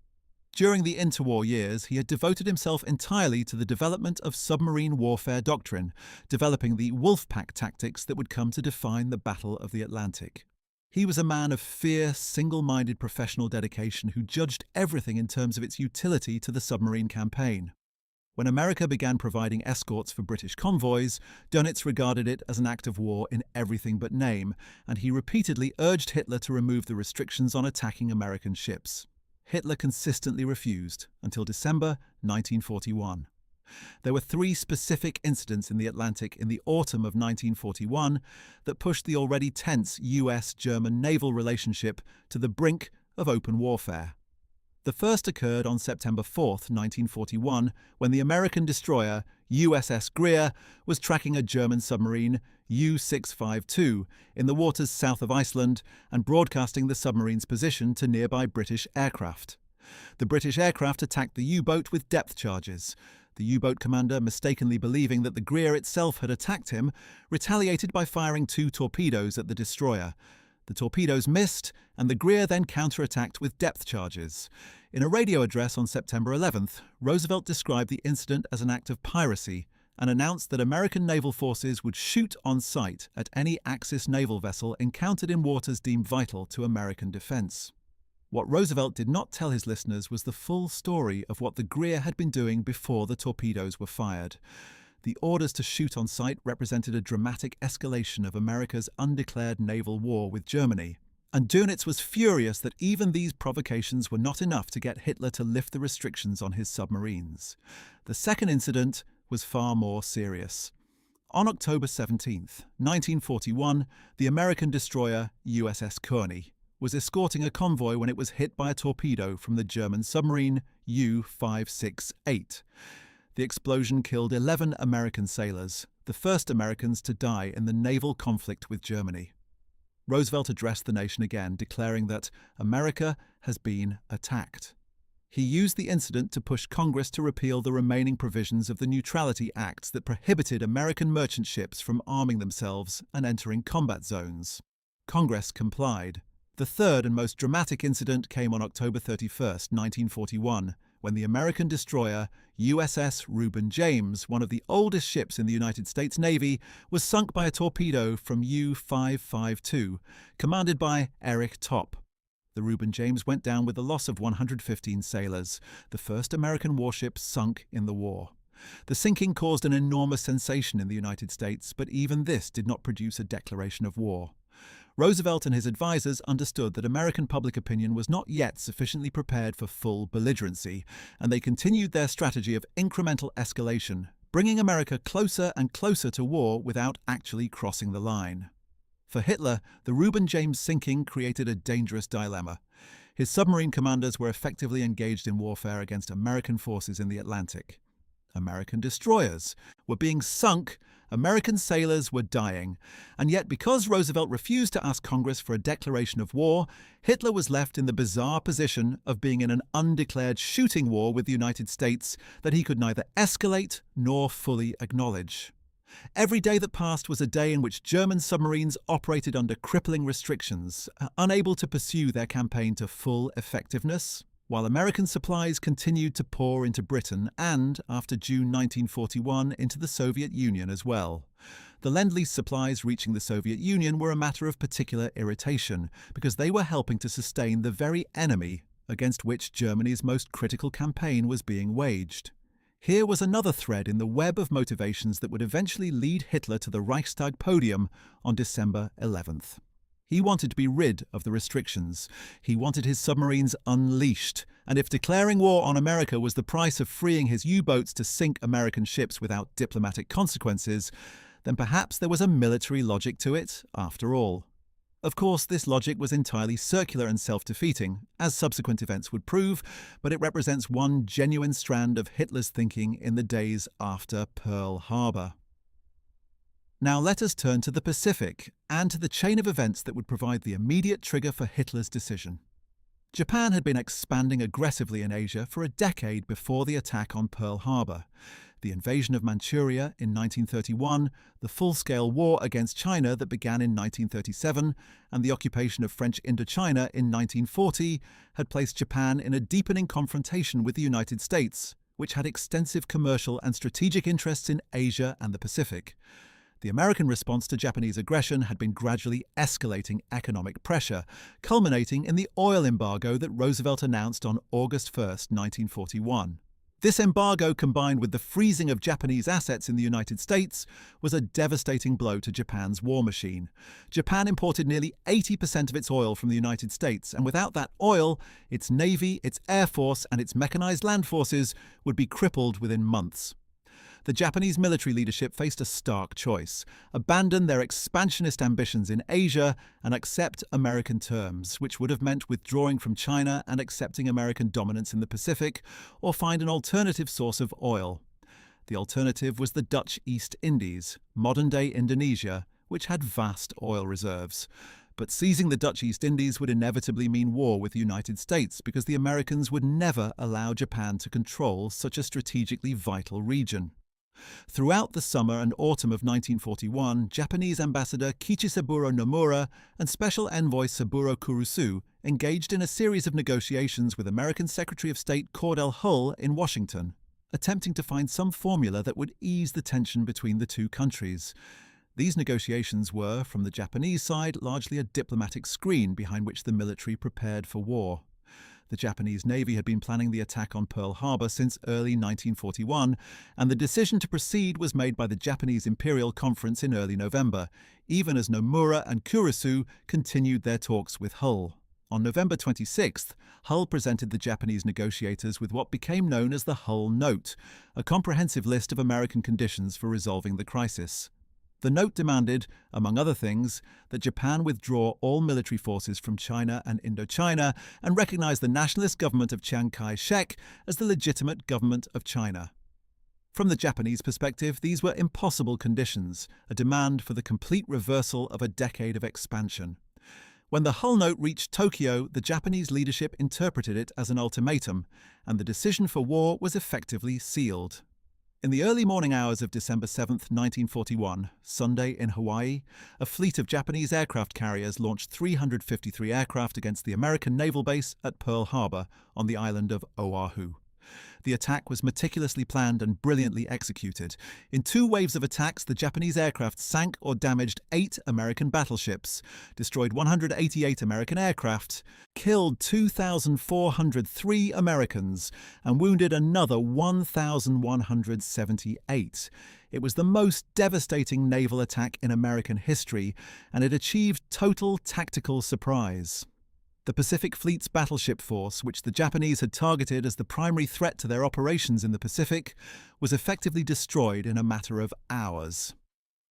During the interwar years, he had devoted himself entirely to the development of submarine warfare doctrine, developing the Wolfpack tactics that would come to define the Battle of the Atlantic. He was a man of fierce, single-minded professional dedication who judged everything in terms of its utility to the submarine campaign. When America began providing escorts for British convoys, Dönitz regarded it as an act of war in everything but name, and he repeatedly urged Hitler to remove the restrictions on attacking American ships. Hitler consistently refused until December 1941. There were 3 specific incidents in the Atlantic in the autumn of 1941 that pushed the already tense US-German naval relationship to the brink of open warfare. The first occurred on September 4, 1941, when the American destroyer USS Greer was tracking a German submarine, U-652, in the waters south of Iceland and broadcasting the submarine's position to nearby British aircraft. The British aircraft attacked the U-boat with depth charges. The U-boat commander, mistakenly believing that the Greer itself had attacked him, retaliated by firing 2 torpedoes at the destroyer. The torpedoes missed, and the Greer then counterattacked with depth charges. In a radio address on September 11th, Roosevelt described the incident as an act of piracy and announced that American naval forces would shoot on sight at any Axis naval vessel encountered in waters deemed vital to American defense. What Roosevelt did not tell his listeners was the full story of what the Greer had been doing before the torpedoes were fired. The orders to shoot on sight represented a dramatic escalation of America's undeclared naval war with Germany, and Dönitz was furious that even these provocations were not enough to get Hitler to lift the restrictions on his submarines. The second incident was far more serious. On October 17, 1941, the American destroyer USS Kearney was escorting a convoy when it was hit by a torpedo from the German submarine U-568. The explosion killed 11 American sailors. the first Americans to die in the naval conflict with Germany. Roosevelt addressed the nation again, declaring that America has been attacked. He used the incident to push Congress to repeal the remaining provisions of the Neutrality Acts that prohibited American merchant ships from arming themselves and entering combat zones. Congress complied. The third and most dramatic incident came on October 31, 1941, when the American destroyer USS Reuben James, one of the oldest ships in the United States Navy, was sunk by a torpedo from U-552, commanded by Eric Topp. The Reuben James went down with the loss of 115 sailors, the first American warship sunk in the war. The sinking caused an enormous sensation in the United States, but even this did not produce a declaration of war. Roosevelt and his advisers understood that American public opinion was not yet sufficiently prepared for full belligerency, and they continued their strategy of incremental escalation, bringing America closer and closer to war without actually crossing the line. For Hitler, the Reuben James sinking created a dangerous dilemma. His submarine commanders were effectively engaged in warfare against American forces in the Atlantic. American destroyers were being sunk, American sailors were dying, and yet because Roosevelt refused to ask Congress for a declaration of war, Hitler was left in the bizarre position of being in an undeclared shooting war with the United States that he could neither escalate nor fully acknowledge. Every day that passed was a day in which German submarines operated under crippling restrictions, unable to pursue their campaign to full effectiveness, while American supplies continued to pour into Britain and, after June 1941, into the Soviet Union as well. The Lend-Lease supplies reaching the Soviet Union were a matter of particular irritation, because they were helping to sustain the very enemy against which Germany's most critical campaign was being waged. Here was another thread in the web of motivations that would eventually lead Hitler to the Reichstag podium on December 11th. He wanted to be rid of the restrictions. He wanted his submarines unleashed. And if declaring war on America was the price of freeing his U-boats to sink American ships without diplomatic consequences, then perhaps there was a military logic to it, after all. Of course, this logic was entirely circular and self-defeating, as subsequent events would prove, but it represents one genuine strand of Hitler's thinking in the days after Pearl Harbor. Now let us turn to the Pacific and to the chain of events that would provide the immediate trigger for Hitler's decision. Japan had been expanding aggressively in Asia for a decade before the attack on Pearl Harbor. The invasion of Manchuria in 1931, the full-scale war against China that began in 1937, and the occupation of French Indochina in 1940 had placed Japan in a deepening confrontation with the United States, which had extensive commercial and strategic interests in Asia and the Pacific. The American response to Japanese aggression had been gradually escalating economic pressure, culminating in the oil embargo that Roosevelt announced on August 1, 1941. This embargo, combined with the freezing of Japanese assets in the United States, was a devastating blow to Japan's war machine. Japan imported nearly 80% of its oil from the United States, and without that oil, its navy, its air force, and its mechanized land forces would be crippled within months. The Japanese military leadership faced a stark choice: abandon their expansionist ambitions in Asia and accept American terms, which would have meant withdrawing from China and accepting American dominance in the Pacific, or find an alternative source of oil. The alternative was the Dutch East Indies, modern-day Indonesia, which had vast oil reserves. But seizing the Dutch East Indies would inevitably mean war with the United States, because the Americans would never allow Japan to control such a strategically vital region. Throughout the summer and autumn of 1941, Japanese Ambassador Kichisaburo Nomura and Special Envoy Saburo Kurusu engaged in a series of negotiations with American Secretary of State Cordell Hull in Washington, attempting to find some formula that would ease the tension between the two countries. These negotiations were, from the Japanese side, largely a diplomatic screen behind which the military prepared for war. The Japanese Navy had been planning the attack on Pearl Harbor since early 1941, and the decision to proceed was made by the Japanese Imperial Conference in early November, even as Nomura and Kurusu continued their talks with Hull. On November 26th, Hull presented the Japanese negotiators with what became known as the Hull Note, a comprehensive list of American conditions for resolving the crisis. The note demanded, among other things, that Japan withdraw all military forces from China and Indochina and recognize the nationalist government of Chiang Kai-shek as the legitimate government of China. From the Japanese perspective, these were impossible conditions, a demand for the complete reversal of a decade of expansion. When the hull note reached Tokyo, the Japanese leadership interpreted it as an ultimatum, and the decision for war was effectively sealed. In the early morning hours of December 7, 1941, Sunday in Hawaii, a fleet of Japanese aircraft carriers launched 353 aircraft against the American naval base at Pearl Harbor on the island of Oahu. The attack was meticulously planned and brilliantly executed. In 2 waves of attacks, the Japanese aircraft sank or damaged 8 American battleships, destroyed 188 American aircraft, killed 2,403 Americans, and wounded another 1,178. It was the most devastating naval attack in American history, and it achieved total tactical surprise. The Pacific Fleet's battleship force, which the Japanese had targeted as the primary threat to their operations in the Pacific, was effectively destroyed in a matter of hours.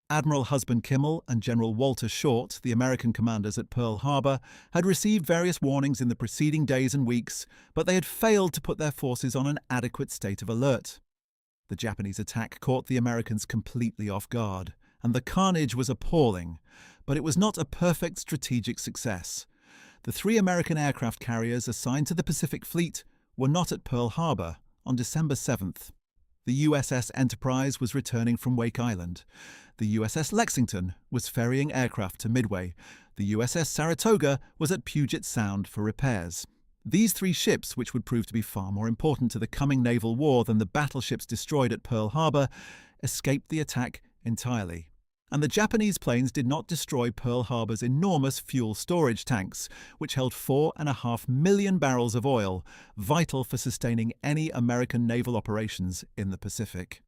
Admiral Husband Kimmel and General Walter Short, the American commanders at Pearl Harbor, had received various warnings in the preceding days and weeks, but they had failed to put their forces on an adequate state of alert. The Japanese attack caught the Americans completely off guard, and the carnage was appalling, but it was not a perfect strategic success. The 3 American aircraft carriers assigned to the Pacific Fleet were not at Pearl Harbor on December 7th. The USS Enterprise was returning from Wake Island. The USS Lexington was ferrying aircraft to Midway. The USS Saratoga was at Puget Sound for repairs. These 3 ships, which would prove to be far more important to the coming naval war than the battleships destroyed at Pearl Harbor, escaped the attack entirely. And the Japanese planes did not destroy Pearl Harbor's enormous fuel storage tanks, which held 4.5 million barrels of oil, vital for sustaining any American naval operations in the Pacific.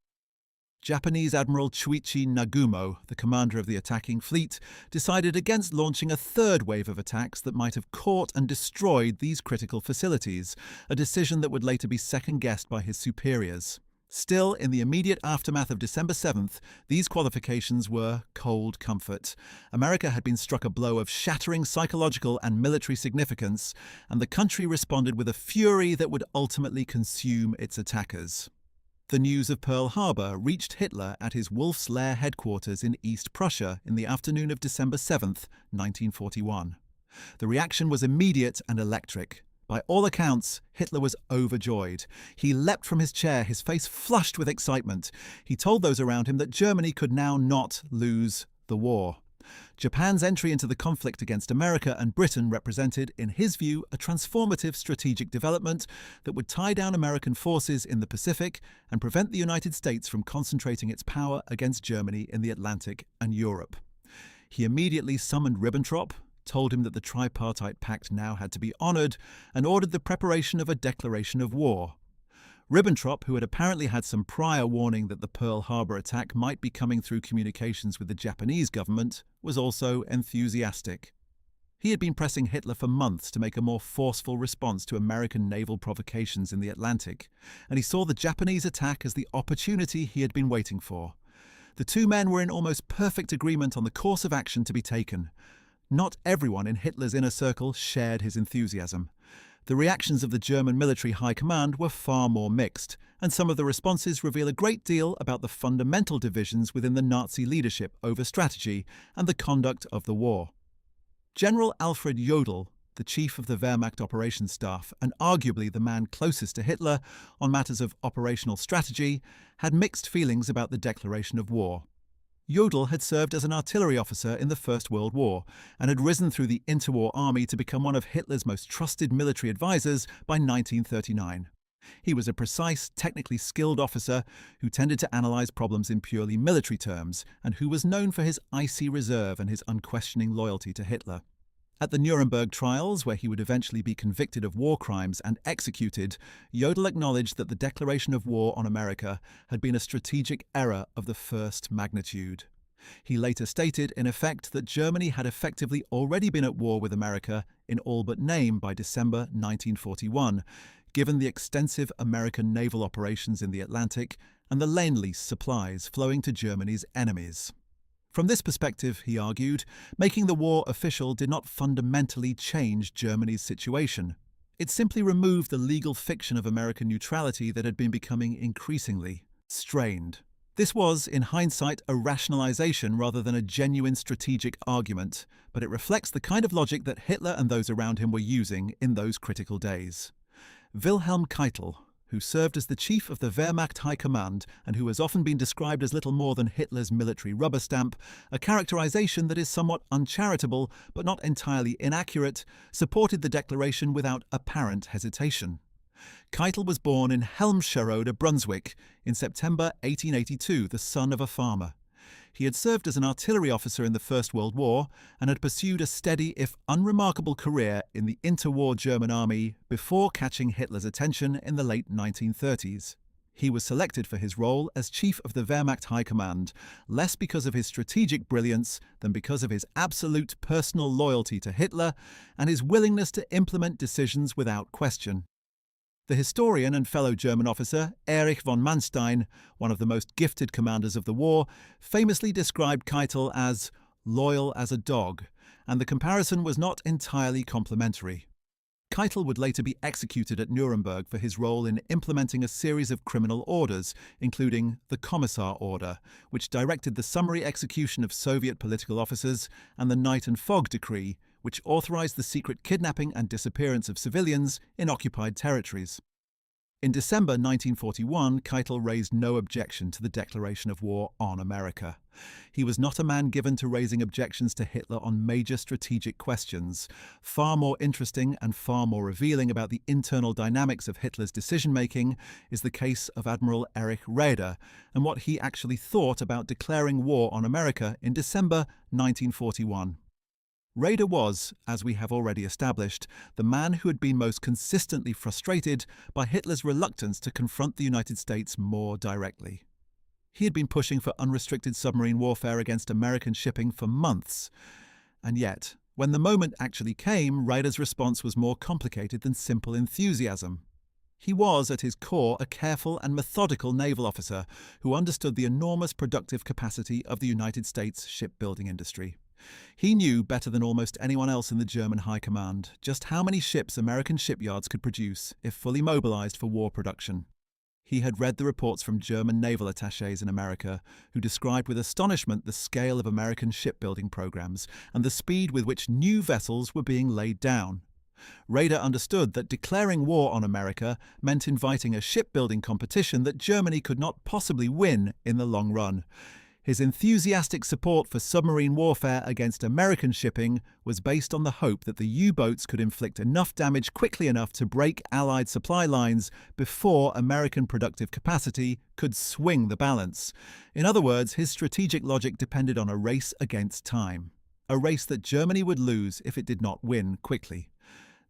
Japanese Admiral Chuichi Nagumo, the commander of the attacking fleet, decided against launching a 3rd wave of attacks that might have caught and destroyed these critical facilities, a decision that would later be second-guessed by his superiors. Still, in the immediate aftermath of December 7th, these qualifications were cold comfort. America had been struck a blow of shattering psychological and military significance, and the country responded with a fury that would ultimately consume its attackers. The news of Pearl Harbor reached Hitler at his Wolf's Lair headquarters in East Prussia in the afternoon of December 7th, 1941. The reaction was immediate and electric. By all accounts, Hitler was overjoyed. He leapt from his chair, his face flushed with excitement. He told those around him that Germany could now not lose the war. Japan's entry into the conflict against America and Britain represented, in his view, a transformative strategic development that would tie down American forces in the Pacific and prevent the United States from concentrating its power against Germany in the Atlantic and Europe. He immediately summoned Ribbentrop, told him that the tripartite pact now had to be honoured, and ordered the preparation of a declaration of war. Ribbentrop, who had apparently had some prior warning that the Pearl Harbor attack might be coming through communications with the Japanese government, was also enthusiastic. He had been pressing Hitler for months to make a more forceful response to American naval provocations in the Atlantic, and he saw the Japanese attack as the opportunity he had been waiting for. The 2 men were in almost perfect agreement on the course of action to be taken. Not everyone in Hitler's inner circle shared his enthusiasm. The reactions of the German military high command were far more mixed, and some of the responses reveal a great deal about the fundamental divisions within the Nazi leadership over strategy and the conduct of the war. General Alfred Jodl, the chief of the Wehrmacht operations staff and arguably the man closest to Hitler on matters of operational strategy, had mixed feelings about the declaration of war. Jodl had served as an artillery officer in the First World War and had risen through the interwar army to become one of Hitler's most trusted military advisors by 1939. He was a precise, technically skilled officer who tended to analyze problems in purely military terms and who was known for his icy reserve and his unquestioning loyalty to Hitler. At the Nuremberg trials, where he would eventually be convicted of war crimes and executed, Jodl acknowledged that the declaration of war on America had been a strategic error of the first magnitude. He later stated, in effect, that Germany had effectively already been at war with America in all but name by December 1941, given the extensive American naval operations in the Atlantic and the Lend-Lease supplies flowing to Germany's enemies. From this perspective, he argued, making the war official did not fundamentally change Germany's situation. It simply removed the legal fiction of American neutrality that had been becoming increasingly strained. This was, in hindsight, a rationalization rather than a genuine strategic argument, but it reflects the kind of logic that Hitler and those around him were using in those critical days. Wilhelm Keitel, who served as the chief of the Wehrmacht High Command and who has often been described as little more than Hitler's military rubber stamp, a characterization that is somewhat uncharitable but not entirely inaccurate, supported the declaration without apparent hesitation. Keitel was born in Helmscherode, Brunswick, in September 1882, the son of a farmer. He had served as an artillery officer in the First World War and had pursued a steady, if unremarkable, career in the interwar German army before catching Hitler's attention in the late 1930s. He was selected for his role as chief of the Wehrmacht High Command, less because of his strategic brilliance than because of his absolute personal loyalty to Hitler and his willingness to implement decisions without question. The historian and fellow German officer Erich von Manstein, one of the most gifted commanders of the war, famously described Keitel as loyal as a dog, and the comparison was not entirely complimentary. Keitel would later be executed at Nuremberg for his role in implementing a series of criminal orders, including the Commissar Order, which directed the summary execution of Soviet political officers, and the Night and Fog Decree, which authorized the secret kidnapping and disappearance of civilians in occupied territories. In December 1941, Keitel raised no objection to the declaration of war on America. He was not a man given to raising objections to Hitler on major strategic questions. Far more interesting and far more revealing about the internal dynamics of Hitler's decision-making is the case of Admiral Erich Raeder and what he actually thought about declaring war on America in December 1941. Raeder was, as we have already established, the man who had been most consistently frustrated by Hitler's reluctance to confront the United States more directly. He had been pushing for unrestricted submarine warfare against American shipping for months. And yet, when the moment actually came, Raeder's response was more complicated than simple enthusiasm. He was, at his core, a careful and methodical naval officer who understood the enormous productive capacity of the United States shipbuilding industry. He knew better than almost anyone else in the German High Command just how many ships American shipyards could produce if fully mobilized for war production. He had read the reports from German naval attachés in America, who described with astonishment the scale of American shipbuilding programs and the speed with which new vessels were being laid down. Raeder understood that declaring war on America meant inviting a shipbuilding competition that Germany could not possibly win in the long run. His enthusiastic support for submarine warfare against American shipping was based on the hope that the U-boats could inflict enough damage quickly enough to break Allied supply lines before American productive capacity could swing the balance. In other words, his strategic logic depended on a race against time, a race that Germany would lose if it did not win quickly.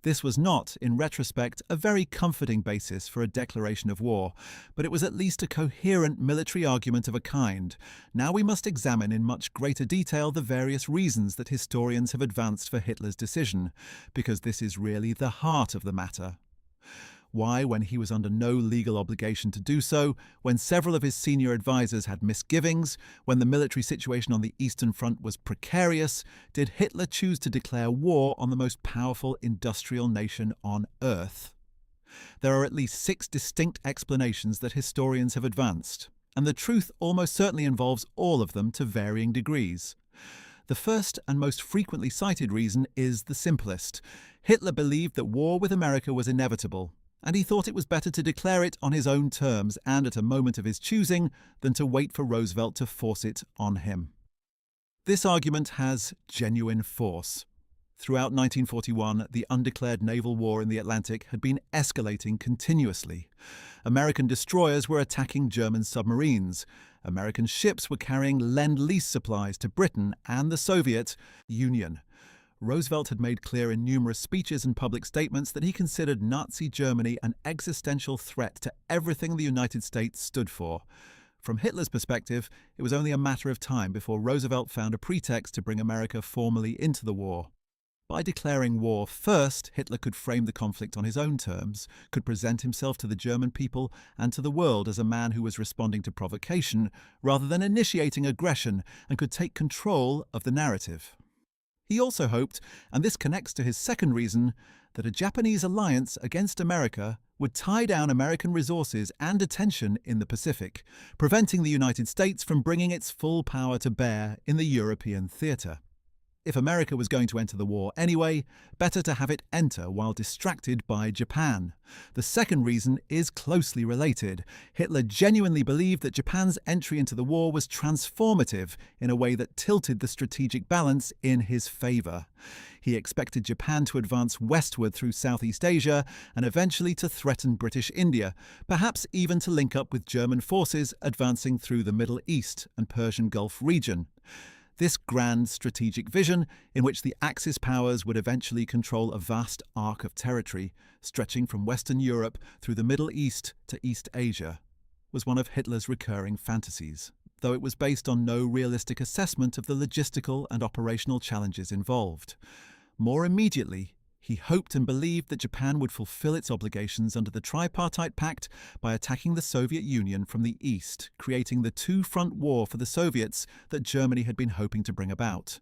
This was not, in retrospect, a very comforting basis for a declaration of war, but it was at least a coherent military argument of a kind. Now we must examine in much greater detail the various reasons that historians have advanced for Hitler's decision, because this is really the heart of the matter. Why, when he was under no legal obligation to do so, when several of his senior advisors had misgivings, when the military situation on the Eastern Front was precarious, did Hitler choose to declare war on the most powerful industrial nation on Earth? There are at least 6 distinct explanations that historians have advanced, and the truth almost certainly involves all of them to varying degrees. The first and most frequently cited reason is the simplest. Hitler believed that war with America was inevitable, and he thought it was better to declare it on his own terms and at a moment of his choosing than to wait for Roosevelt to force it on him. This argument has genuine force. Throughout 1941, the undeclared naval war in the Atlantic had been escalating continuously. American destroyers were attacking German submarines. American ships were carrying Lend-Lease supplies to Britain and the Soviet Union. Roosevelt had made clear in numerous speeches and public statements that he considered Nazi Germany an existential threat to everything the United States stood for. From Hitler's perspective, it was only a matter of time before Roosevelt found a pretext to bring America formally into the war. By declaring war first, Hitler could frame the conflict on his own terms, could present himself to the German people and to the world as a man who was responding to provocation rather than initiating aggression, and could take control of the narrative. He also hoped, and this connects to his second reason, that a Japanese alliance against America would tie down American resources and attention in the Pacific, preventing the United States from bringing its full power to bear in the European theatre. If America was going to enter the war anyway, better to have it enter while distracted by Japan. The second reason is closely related. Hitler genuinely believed that Japan's entry into the war was transformative in a way that tilted the strategic balance in his favour. He expected Japan to advance westward through Southeast Asia and eventually to threaten British India, perhaps even to link up with German forces advancing through the Middle East and Persian Gulf region. This grand strategic vision, in which the Axis powers would eventually control a vast arc of territory stretching from Western Europe through the Middle East to East Asia, was one of Hitler's recurring fantasies, though it was based on no realistic assessment of the logistical and operational challenges involved. More immediately, he hoped and believed that Japan would fulfill its obligations under the Tripartite Pact by attacking the Soviet Union from the east, creating the two-front war for the Soviets that Germany had been hoping to bring about.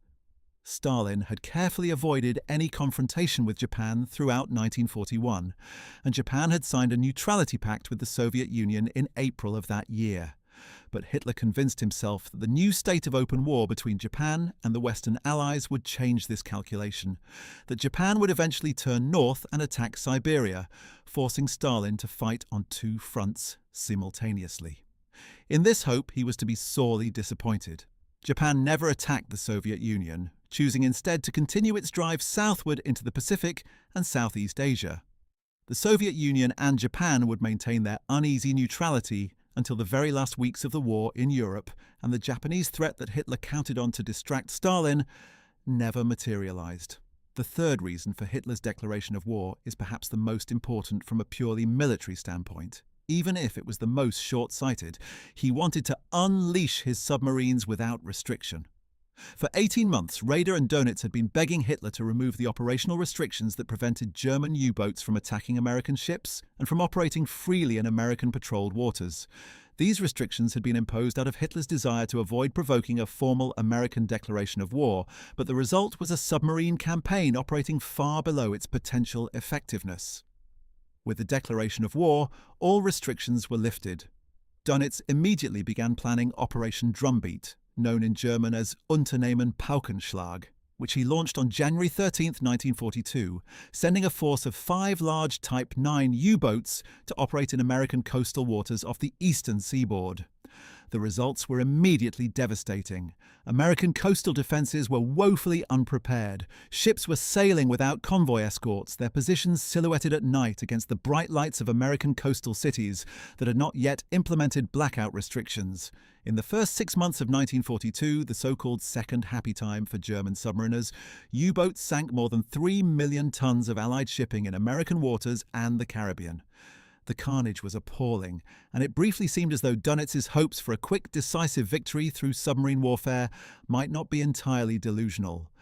Stalin had carefully avoided any confrontation with Japan throughout 1941, and Japan had signed a neutrality pact with the Soviet Union in April of that year. But Hitler convinced himself that the new state of open war between Japan and the Western Allies would change this calculation, that Japan would eventually turn north and attack Siberia, forcing Stalin to fight on two fronts simultaneously. In this hope, he was to be sorely disappointed. Japan never attacked the Soviet Union, choosing instead to continue its drive southward into the Pacific and Southeast Asia. The Soviet Union and Japan would maintain their uneasy neutrality until the very last weeks of the war in Europe, and the Japanese threat that Hitler counted on to distract Stalin never materialized. The third reason for Hitler's declaration of war is perhaps the most important from a purely military standpoint. Even if it was the most short-sighted, he wanted to unleash his submarines without restriction. For 18 months, Raeder and Dönitz had been begging Hitler to remove the operational restrictions that prevented German U-boats from attacking American ships and from operating freely in American-patrolled waters. These restrictions had been imposed out of Hitler's desire to avoid provoking a formal American declaration of war, but the result was a submarine campaign operating far below its potential effectiveness. With the declaration of war, all restrictions were lifted. Dönitz immediately began planning Operation Drumbeat, known in German as Unternehmen Paukenschlag, which he launched on January 13, 1942, sending a force of 5 large Type 9 U-boats to operate in American coastal waters off the eastern seaboard. The results were immediately devastating. American coastal defenses were woefully unprepared. Ships were sailing without convoy escorts, their positions silhouetted at night against the bright lights of American coastal cities that had not yet implemented blackout restrictions. In the first 6 months of 1942, the so-called second happy time for German submariners, U-boats sank more than 3 million tons of Allied shipping in American waters and the Caribbean. The carnage was appalling, and it briefly seemed as though Dönitz's hopes for a quick, decisive victory through submarine warfare might not be entirely delusional.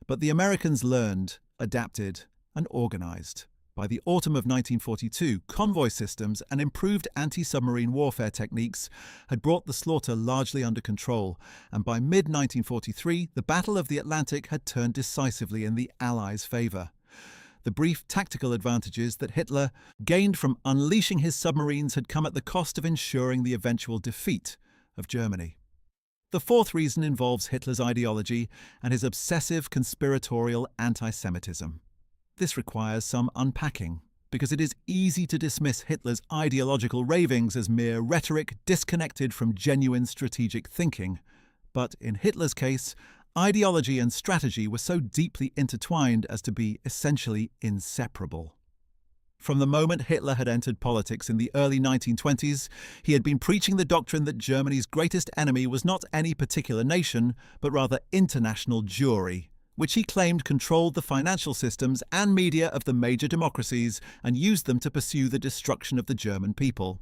But the Americans learned, adapted, and organized. By the autumn of 1942, convoy systems and improved anti-submarine warfare techniques had brought the slaughter largely under control, and by mid-1943, the Battle of the Atlantic had turned decisively in the Allies' favor. The brief tactical advantages that Hitler gained from unleashing his submarines had come at the cost of ensuring the eventual defeat of Germany. The fourth reason involves Hitler's ideology and his obsessive conspiratorial anti-Semitism. This requires some unpacking, because it is easy to dismiss Hitler's ideological ravings as mere rhetoric disconnected from genuine strategic thinking. But in Hitler's case, ideology and strategy were so deeply intertwined as to be essentially inseparable. From the moment Hitler had entered politics in the early 1920s, he had been preaching the doctrine that Germany's greatest enemy was not any particular nation, but rather international Jewry, which he claimed controlled the financial systems and media of the major democracies and used them to pursue the destruction of the German people.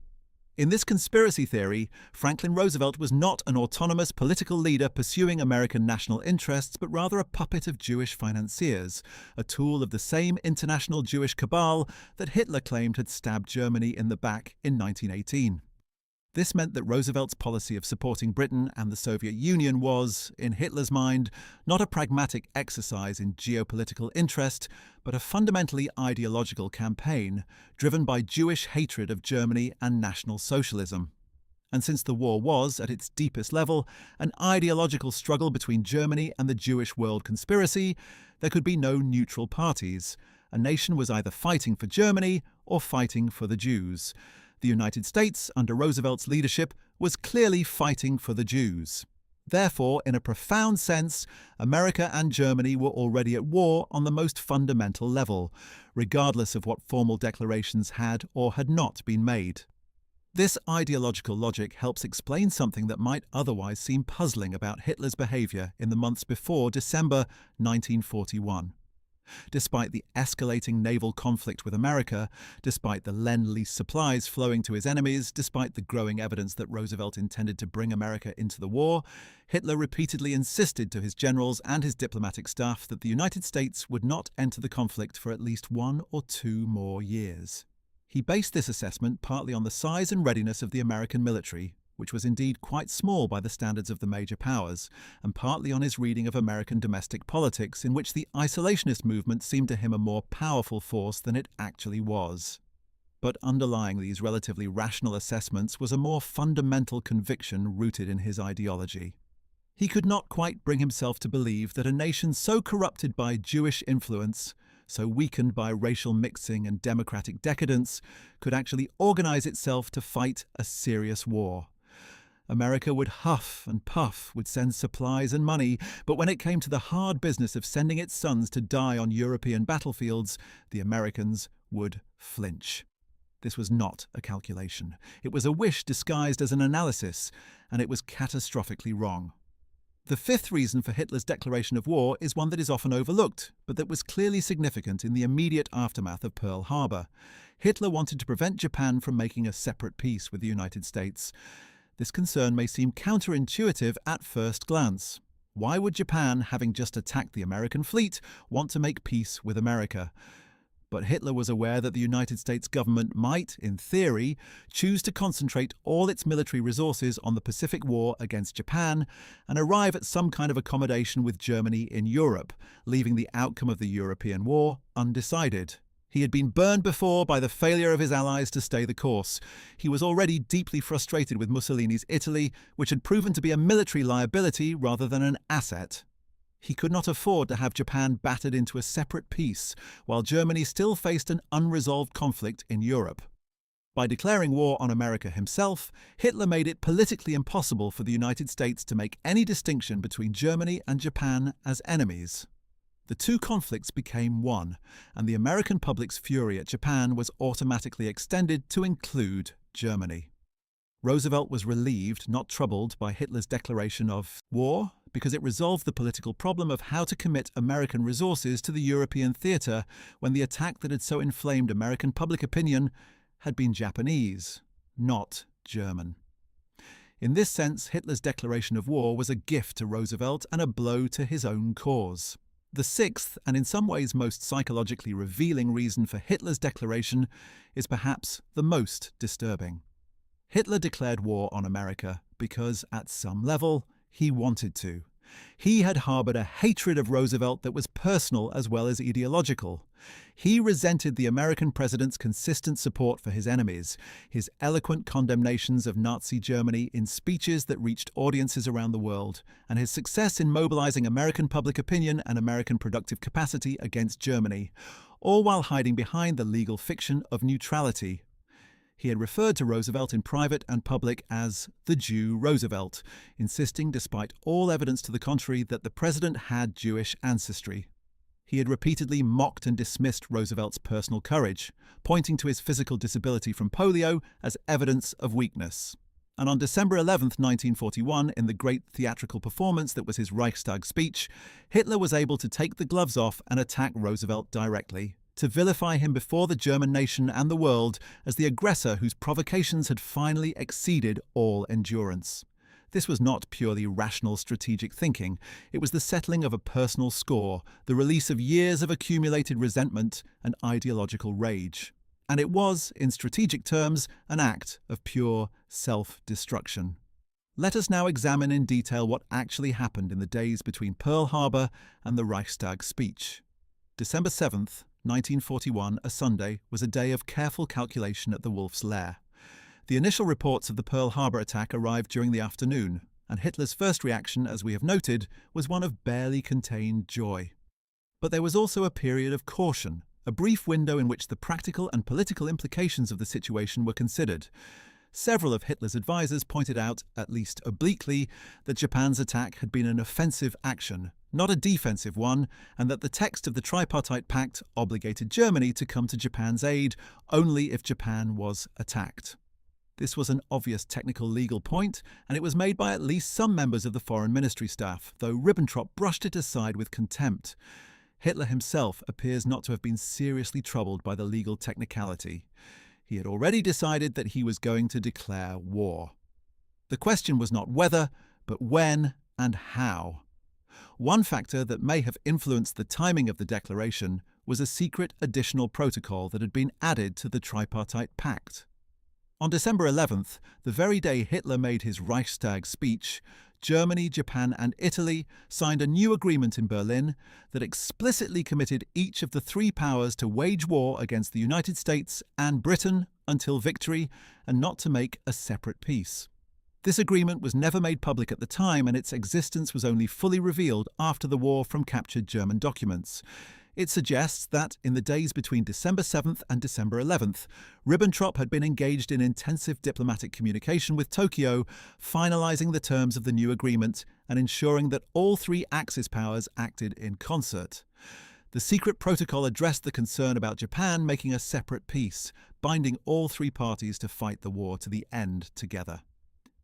In this conspiracy theory, Franklin Roosevelt was not an autonomous political leader pursuing American national interests, but rather a puppet of Jewish financiers, a tool of the same international Jewish cabal that Hitler claimed had stabbed Germany in the back in 1918. This meant that Roosevelt's policy of supporting Britain and the Soviet Union was, in Hitler's mind, not a pragmatic exercise in geopolitical interest, but a fundamentally ideological campaign driven by Jewish hatred of Germany and National Socialism. And since the war was, at its deepest level, an ideological struggle between Germany and the Jewish world conspiracy, there could be no neutral parties. A nation was either fighting for Germany or fighting for the Jews. The United States, under Roosevelt's leadership, was clearly fighting for the Jews. Therefore, in a profound sense, America and Germany were already at war on the most fundamental level, regardless of what formal declarations had or had not been made. This ideological logic helps explain something that might otherwise seem puzzling about Hitler's behavior in the months before December 1941. Despite the escalating naval conflict with America, despite the Lend-Lease supplies flowing to his enemies, despite the growing evidence that Roosevelt intended to bring America into the war, Hitler repeatedly insisted to his generals and his diplomatic staff that the United States would not enter the conflict for at least 1 or 2 more years. He based this assessment partly on the size and readiness of the American military, which was indeed quite small by the standards of the major powers, and partly on his reading of American domestic politics, in which the isolationist movement seemed to him a more powerful force than it actually was. But underlying these relatively rational assessments was a more fundamental conviction rooted in his ideology. He could not quite bring himself to believe that a nation so corrupted by Jewish influence, so weakened by racial mixing and democratic decadence, could actually organize itself to fight a serious war. America would huff and puff, would send supplies and money, but when it came to the hard business of sending its sons to die on European battlefields, the Americans would flinch. This was not a calculation. It was a wish disguised as an analysis, and it was catastrophically wrong. The fifth reason for Hitler's declaration of war is one that is often overlooked, but that was clearly significant in the immediate aftermath of Pearl Harbor. Hitler wanted to prevent Japan from making a separate peace with the United States. This concern may seem counterintuitive at first glance. Why would Japan, having just attacked the American fleet, want to make peace with America? But Hitler was aware that the United States government might, in theory, choose to concentrate all its military resources on the Pacific War against Japan and arrive at some kind of accommodation with Germany in Europe, leaving the outcome of the European War undecided. He had been burned before by the failure of his allies to stay the course. He was already deeply frustrated with Mussolini's Italy, which had proven to be a military liability rather than an asset. He could not afford to have Japan battered into a separate peace, while Germany still faced an unresolved conflict in Europe. By declaring war on America himself, Hitler made it politically impossible for the United States to make any distinction between Germany and Japan as enemies. The two conflicts became one, and the American public's fury at Japan was automatically extended to include Germany. Roosevelt was relieved, not troubled, by Hitler's declaration of war, because it resolved the political problem of how to commit American resources to the European theatre when the attack that had so inflamed American public opinion had been Japanese, not German. In this sense, Hitler's declaration of war was a gift to Roosevelt and a blow to his own cause. The sixth, and in some ways most psychologically revealing reason for Hitler's declaration is perhaps the most disturbing. Hitler declared war on America because, at some level, he wanted to. He had harbored a hatred of Roosevelt that was personal as well as ideological. He resented the American president's consistent support for his enemies, his eloquent condemnations of Nazi Germany in speeches that reached audiences around the world, and his success in mobilizing American public opinion and American productive capacity against Germany, all while hiding behind the legal fiction of neutrality. He had referred to Roosevelt in private and public as the Jew Roosevelt, insisting, despite all evidence to the contrary, that the president had Jewish ancestry. He had repeatedly mocked and dismissed Roosevelt's personal courage, pointing to his physical disability from polio as evidence of weakness. And on December 11, 1941, in the great theatrical performance that was his Reichstag speech, Hitler was able to take the gloves off and attack Roosevelt directly, to vilify him before the German nation and the world as the aggressor whose provocations had finally exceeded all endurance. This was not purely rational strategic thinking. It was the settling of a personal score, the release of years of accumulated resentment and ideological rage. and it was, in strategic terms, an act of pure self-destruction. Let us now examine in detail what actually happened in the days between Pearl Harbor and the Reichstag speech. December 7th, 1941, a Sunday, was a day of careful calculation at the Wolf's Lair. The initial reports of the Pearl Harbor attack arrived during the afternoon, and Hitler's first reaction, as we have noted, was one of barely contained joy. But there was also a period of caution, a brief window in which the practical and political implications of the situation were considered. Several of Hitler's advisers pointed out, at least obliquely, that Japan's attack had been an offensive action, not a defensive one, and that the text of the Tripartite Pact obligated Germany to come to Japan's aid only if Japan was attacked. This was an obvious technical legal point, and it was made by at least some members of the Foreign Ministry staff, though Ribbentrop brushed it aside with contempt. Hitler himself appears not to have been seriously troubled by the legal technicality. He had already decided that he was going to declare war. The question was not whether, but when and how. One factor that may have influenced the timing of the declaration was a secret additional protocol that had been added to the Tripartite Pact. On December 11th, the very day Hitler made his Reichstag speech, Germany, Japan and Italy signed a new agreement in Berlin that explicitly committed each of the three powers to wage war against the United States and Britain until victory, and not to make a separate peace. This agreement was never made public at the time, and its existence was only fully revealed after the war from captured German documents. It suggests that, in the days between December 7th and December 11th, Ribbentrop had been engaged in intensive diplomatic communication with Tokyo, finalizing the terms of the new agreement and ensuring that all three Axis powers acted in concert. The secret protocol addressed the concern about Japan making a separate peace, binding all three parties to fight the war to the end together.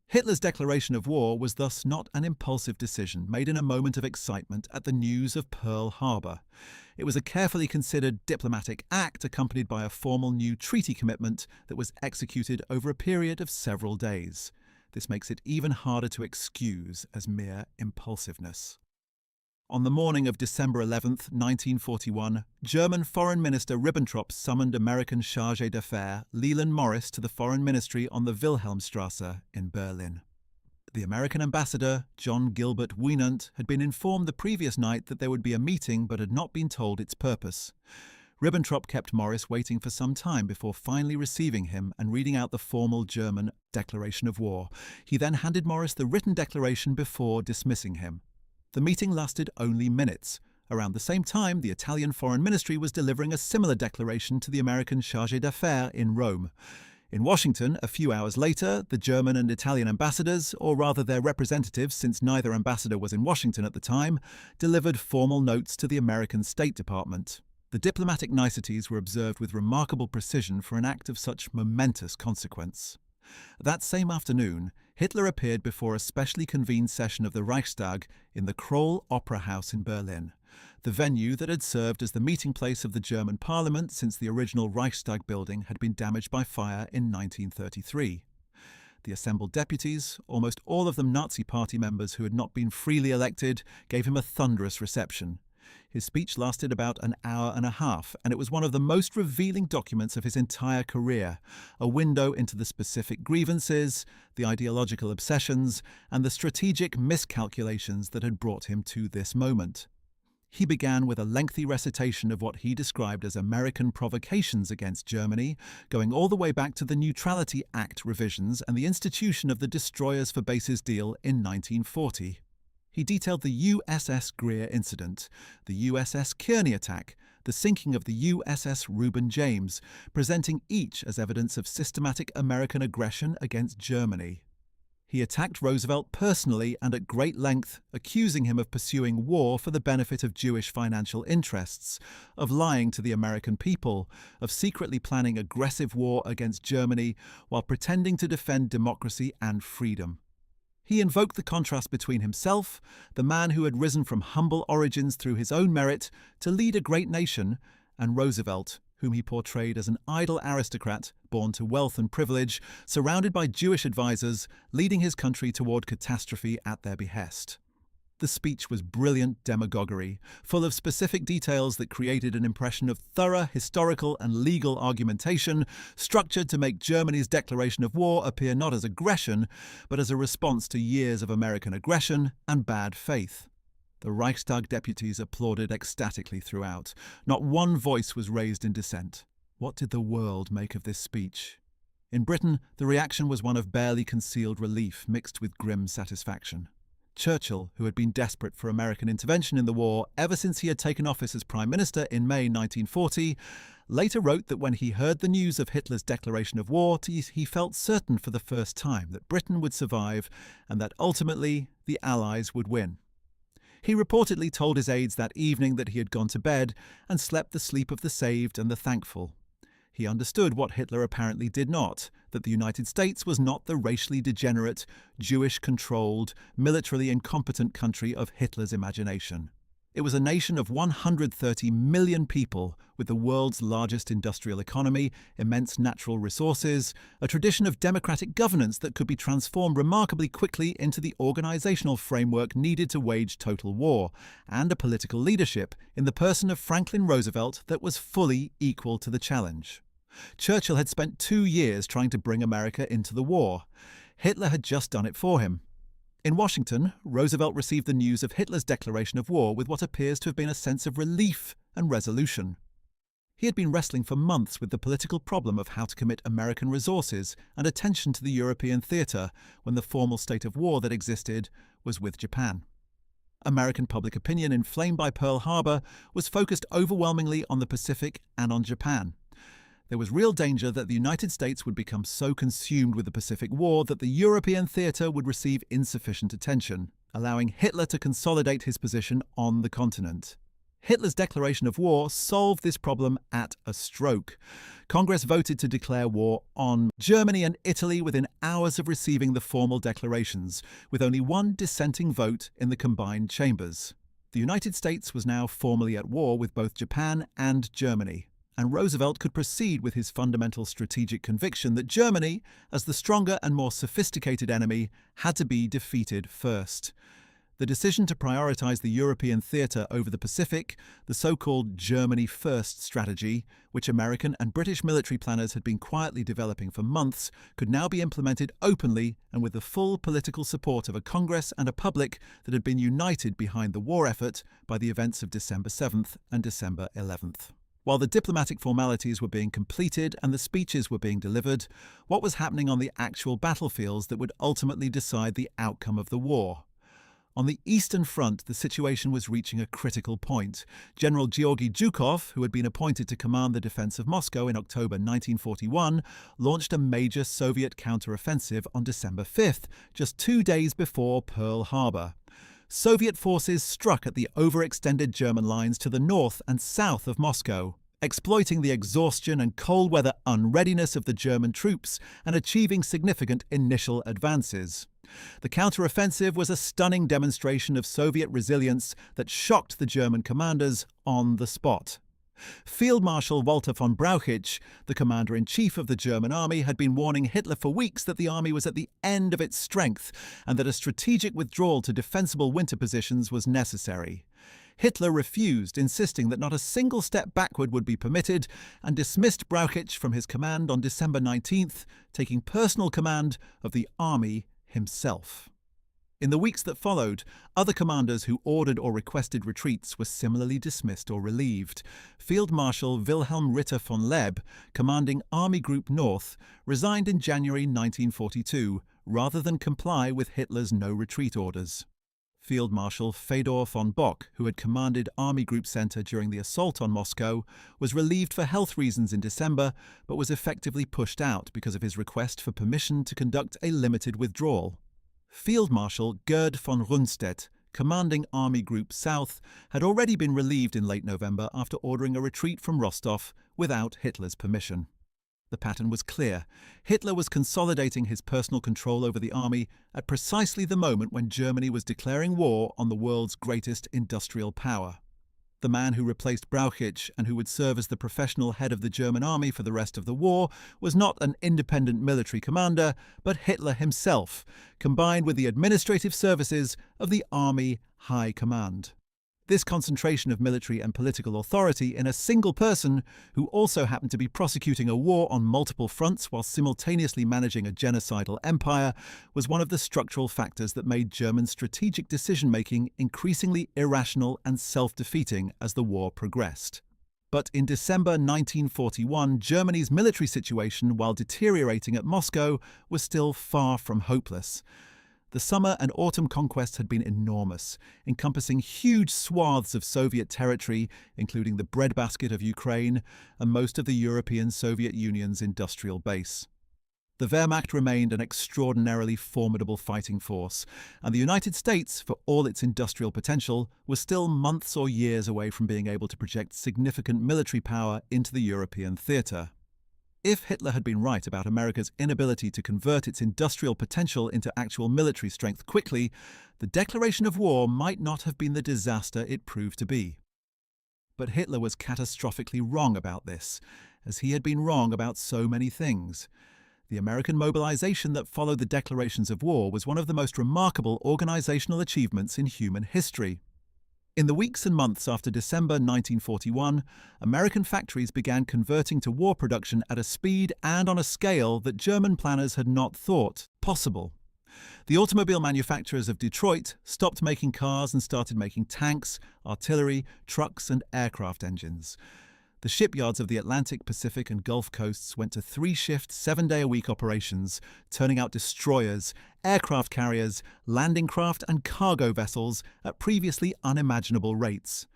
Hitler's declaration of war was thus not an impulsive decision made in a moment of excitement at the news of Pearl Harbor. It was a carefully considered diplomatic act accompanied by a formal new treaty commitment that was executed over a period of several days. This makes it even harder to excuse as mere impulsiveness. On the morning of December 11, 1941, German Foreign Minister Ribbentrop summoned American chargé d'affaires Leland Morris to the Foreign Ministry on the Wilhelmstrasse in Berlin. The American ambassador, John Gilbert Wienand, had been informed the previous night that there would be a meeting but had not been told its purpose. Ribbentrop kept Morris waiting for some time before finally receiving him and reading out the formal German declaration of war. He then handed Morris the written declaration before dismissing him. The meeting lasted only minutes. Around the same time, the Italian Foreign Ministry was delivering a similar declaration to the American chargé d'affaires in Rome. In Washington, a few hours later, the German and Italian ambassadors, or rather their representatives since neither ambassador was in Washington at the time, delivered formal notes to the American State Department. The diplomatic niceties were observed with remarkable precision for an act of such momentous consequence. That same afternoon, Hitler appeared before a specially convened session of the Reichstag in the Kroll Opera House in Berlin, the venue that had served as the meeting place of the German parliament since the original Reichstag building had been damaged by fire in 1933. The assembled deputies, almost all of them Nazi Party members who had not been freely elected, gave him a thunderous reception. His speech lasted about an hour and a half, and it was one of the most revealing documents of his entire career, a window into the specific grievances, the ideological obsessions, and the strategic miscalculations that had brought him to this moment. He began with a lengthy recitation of what he described as American provocations against Germany, going all the way back to the Neutrality Act revisions and the institution of the Destroyers for Bases deal in 1940. He detailed the USS Greer incident, the USS Kearney attack, the sinking of the USS Reuben James, presenting each as evidence of systematic American aggression against Germany. He attacked Roosevelt personally and at great length, accusing him of pursuing war for the benefit of Jewish financial interests, of lying to the American people, of secretly planning aggressive war against Germany while pretending to defend democracy and freedom. He invoked the contrast between himself, the man who had risen from humble origins through his own merit to lead a great nation, and Roosevelt, whom he portrayed as an idle aristocrat born to wealth and privilege, surrounded by Jewish advisors, leading his country toward catastrophe at their behest. The speech was brilliant demagoguery, full of specific details that created an impression of thorough historical and legal argumentation, structured to make Germany's declaration of war appear not as aggression, but as a response to years of American aggression and bad faith. The Reichstag deputies applauded ecstatically throughout. Not one voice was raised in dissent. What did the world make of this speech? In Britain, the reaction was one of barely concealed relief mixed with grim satisfaction. Churchill, who had been desperate for American intervention in the war ever since he had taken office as Prime Minister in May 1940, later wrote that when he heard the news of Hitler's declaration of war, he felt certain for the first time that Britain would survive and that ultimately the Allies would win. He reportedly told his aides that evening that he had gone to bed and slept the sleep of the saved and the thankful. He understood what Hitler apparently did not, that the United States was not the racially degenerate, Jewish-controlled, militarily incompetent country of Hitler's imagination. It was a nation of 130 million people with the world's largest industrial economy, immense natural resources, a tradition of democratic governance that could be transformed remarkably quickly into the organizational framework needed to wage total war, and a political leadership in the person of Franklin Roosevelt that was fully equal to the challenge. Churchill had spent 2 years trying to bring America into the war. Hitler had just done it for him. In Washington, Roosevelt received the news of Hitler's declaration of war with what appears to have been a sense of relief and resolution. He had been wrestling for months with the political problem of how to commit American resources and attention to the European theatre when the formal state of war that existed was with Japan. American public opinion, inflamed by Pearl Harbor, was focused overwhelmingly on the Pacific and on Japan. There was real danger that the United States would become so consumed with the Pacific War that the European theatre would receive insufficient attention, allowing Hitler to consolidate his position on the continent. Hitler's declaration of war solved this problem at a stroke. Congress voted to declare war on Germany and Italy within hours of receiving the formal declarations, with only one dissenting vote in the combined chambers. The United States was now formally at war with both Japan and Germany, and Roosevelt could proceed with his fundamental strategic conviction that Germany, as the stronger and more sophisticated enemy, had to be defeated first. The decision to prioritize the European theatre over the Pacific, the so-called Germany First strategy, which American and British military planners had been quietly developing for months, could now be implemented openly and with the full political support of a Congress and a public that had been united behind the war effort by the events of December 7th and December 11th. While the diplomatic formalities were being completed and the speeches were being delivered, what was happening on the actual battlefields that would ultimately decide the outcome of the war? On the Eastern Front, the situation was reaching a critical point. General Georgy Zhukov, who had been appointed to command the defense of Moscow in October 1941, launched a major Soviet counteroffensive on December 5th, just 2 days before Pearl Harbor. Soviet forces struck at the overextended German lines to the north and south of Moscow, exploiting the exhaustion and cold weather unreadiness of the German troops and achieving significant initial advances. The counteroffensive was a stunning demonstration of Soviet resilience that shocked the German commanders on the spot. Field Marshal Walter von Brauchitsch, the commander-in-chief of the German army, had been warning Hitler for weeks that the army was at the end of its strength and that a strategic withdrawal to defensible winter positions was necessary. Hitler refused, insisting that not a single step backward would be permitted, and dismissed Brauchitsch from his command on December 19th, taking personal command of the army himself. In the weeks that followed, other commanders who ordered or requested retreats were similarly dismissed or relieved. Field Marshal Wilhelm Ritter von Leb, commanding Army Group North, resigned in January 1942, rather than comply with Hitler's no-retreat orders. Field Marshal Fedor von Bock, who had commanded Army Group Center during the assault on Moscow, was relieved for health reasons in December, but was effectively pushed out because of his request for permission to conduct a limited withdrawal. Field Marshal Gerd von Rundstedt, commanding Army Group South, had already been relieved in late November after ordering a retreat from Rostov without Hitler's permission. The pattern was clear. Hitler was consolidating his personal control over the army at precisely the moment when Germany was declaring war on the world's greatest industrial power. The man who replaced Brauchitsch and who would serve as the professional head of the German army for the rest of the war was not an independent military commander, but Hitler himself, combined with the administrative services of the Army High Command. This concentration of military and political authority in a single person, who also happened to be prosecuting a war on multiple fronts while simultaneously managing a genocidal empire, was one of the structural factors that made German strategic decision-making increasingly irrational and self-defeating as the war progressed. But in December 1941, Germany's military situation, while deteriorating at Moscow, was still far from hopeless. The summer and autumn conquests had been enormous, encompassing huge swaths of Soviet territory, including the breadbasket of Ukraine and most of the European Soviet Union's industrial base. The Wehrmacht remained an extraordinarily formidable fighting force, and the United States, for all its industrial potential, was still months or years away from being able to project significant military power into the European theatre. If Hitler had been right about America's inability to convert its industrial potential into actual military strength quickly, the declaration of war might not have been the disaster it proved to be. But Hitler was catastrophically wrong about this, as he had been wrong about so many things. The American mobilization that followed the declarations of war was one of the most remarkable organizational achievements in human history. In the weeks and months after December 1941, American factories began converting to war production at a speed and on a scale that German planners had not thought possible. The automobile manufacturers of Detroit stopped making cars and started making tanks, artillery, trucks, and aircraft engines. The shipyards of the Atlantic, Pacific, and Gulf coasts went to 3-shift, 7-day-a-week operations, turning out destroyers, aircraft carriers, landing craft, and cargo vessels at previously unimaginable rates.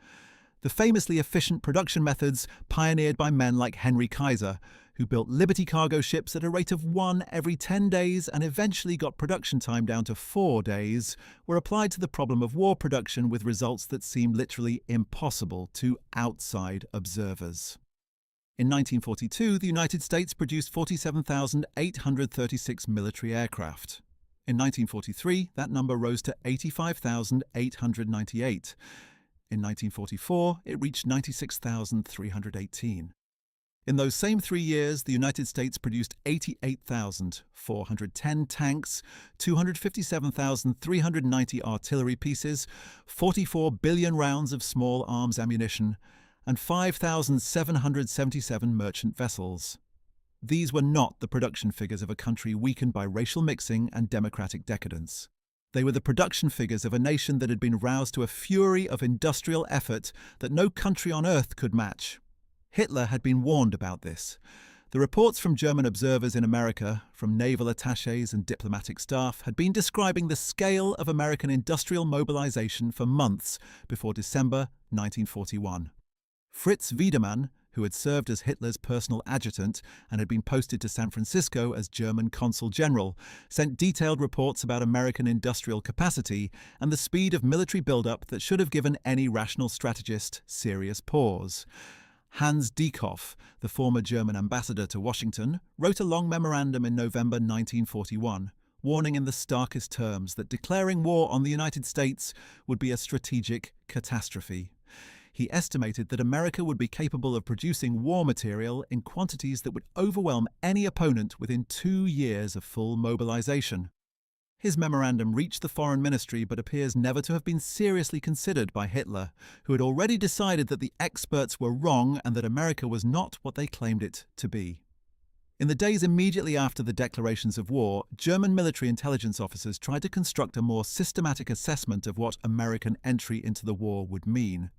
The famously efficient production methods pioneered by men like Henry Kaiser, who built Liberty cargo ships at a rate of 1 every 10 days and eventually got production time down to 4 days, were applied to the problem of war production with results that seemed literally impossible to outside observers. In 1942, the United States produced 47,836 military aircraft. In 1943, that number rose to 85,898. In 1944, it reached 96,318. In those same 3 years, the United States produced 88,410 tanks, 257,390 artillery pieces, 44 billion rounds of small arms ammunition, and 5,777 merchant vessels. These were not the production figures of a country weakened by racial mixing and democratic decadence. They were the production figures of a nation that had been roused to a fury of industrial effort that no country on earth could match. Hitler had been warned about this. The reports from German observers in America, from naval attachés and diplomatic staff, had been describing the scale of American industrial mobilization for months before December 1941. Fritz Wiedemann, who had served as Hitler's personal adjutant and had been posted to San Francisco as German consul general, sent detailed reports about American industrial capacity and the speed of military buildup that should have given any rational strategist serious pause. Hans Dieckhoff, the former German ambassador to Washington, wrote a long memorandum in November 1941, warning in the starkest terms that declaring war on the United States would be a strategic catastrophe. He estimated that America would be capable of producing war material in quantities that would overwhelm any opponent within 2 years of full mobilization. His memorandum reached the Foreign Ministry but appears never to have been seriously considered by Hitler, who had already decided that the experts were wrong and that America was not what they claimed it to be. In the days immediately after the declarations of war, German military intelligence officers tried to construct a more systematic assessment of what American entry into the war would mean.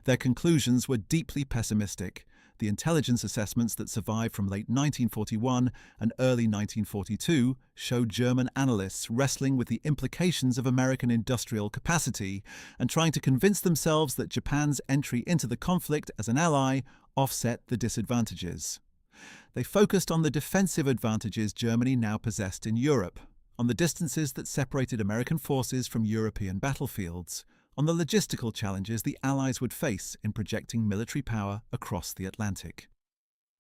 Their conclusions were deeply pessimistic. The intelligence assessments that survived from late 1941 and early 1942 showed German analysts wrestling with the implications of American industrial capacity and trying to convince themselves that Japan's entry into the conflict as an ally offset the disadvantages. They focused on the defensive advantages Germany now possessed in Europe, on the distances that separated American forces from European battlefields, on the logistical challenges the Allies would face in projecting military power across the Atlantic.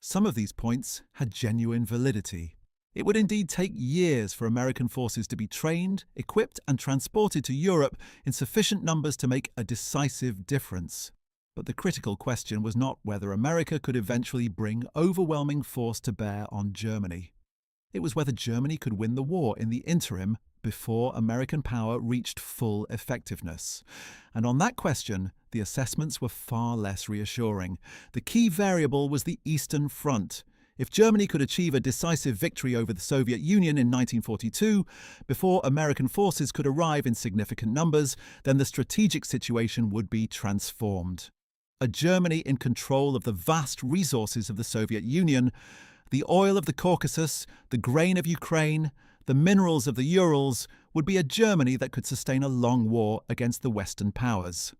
Some of these points had genuine validity. It would indeed take years for American forces to be trained, equipped, and transported to Europe in sufficient numbers to make a decisive difference. But the critical question was not whether America could eventually bring overwhelming force to bear on Germany. It was whether Germany could win the war in the interim before American power reached full effectiveness. And on that question, the assessments were far less reassuring. The key variable was the Eastern Front. If Germany could achieve a decisive victory over the Soviet Union in 1942, before American forces could arrive in significant numbers, then the strategic situation would be transformed. A Germany in control of the vast resources of the Soviet Union, the oil of the Caucasus, the grain of Ukraine, the minerals of the Urals, would be a Germany that could sustain a long war against the Western powers.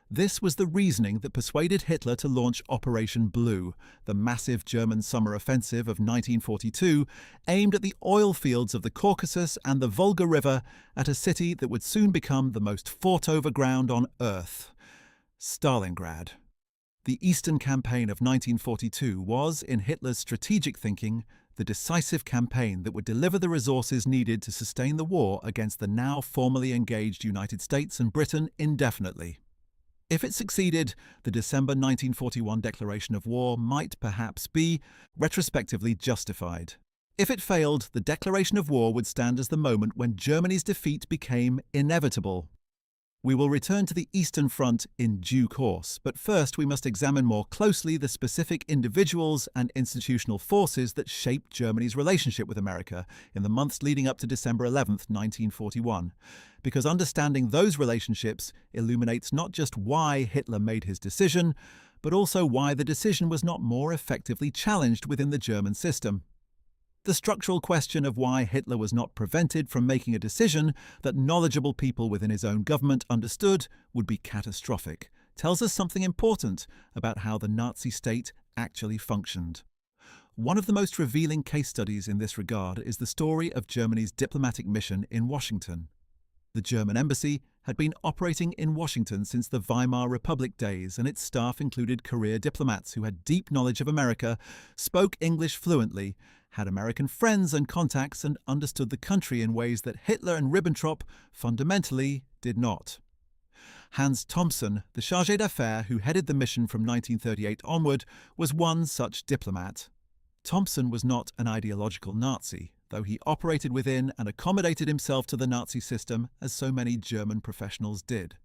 This was the reasoning that persuaded Hitler to launch Operation Blue, the massive German summer offensive of 1942, aimed at the oil fields of the Caucasus and the Volga River at a city that would soon become the most fought-over ground on Earth: Stalingrad. The Eastern Campaign of 1942 was, in Hitler's strategic thinking, the decisive campaign that would deliver the resources needed to sustain the war against the now formally engaged United States and Britain indefinitely. If it succeeded, the December 1941 declaration of war might perhaps be retrospectively justified. If it failed, the declaration of war would stand as the moment when Germany's defeat became inevitable. We will return to the Eastern Front in due course, but first we must examine more closely the specific individuals and institutional forces that shaped Germany's relationship with America in the months leading up to December 11, 1941, because understanding those relationships illuminates not just why Hitler made his decision, but also why the decision was not more effectively challenged within the German system. The structural question of why Hitler was not prevented from making a decision that knowledgeable people within his own government understood would be catastrophic tells us something important about how the Nazi state actually functioned. One of the most revealing case studies in this regard is the story of Germany's diplomatic mission in Washington. The German embassy had been operating in Washington since the Weimar Republic days, and its staff included career diplomats who had deep knowledge of America, spoke English fluently, had American friends and contacts, and understood the country in ways that Hitler and Ribbentrop fundamentally did not. Hans Thomsen, the chargé d'affaires who headed the mission from 1938 onward, was one such diplomat. Thomsen was not an ideological Nazi, though he operated within and accommodated himself to the Nazi system as so many German professionals did.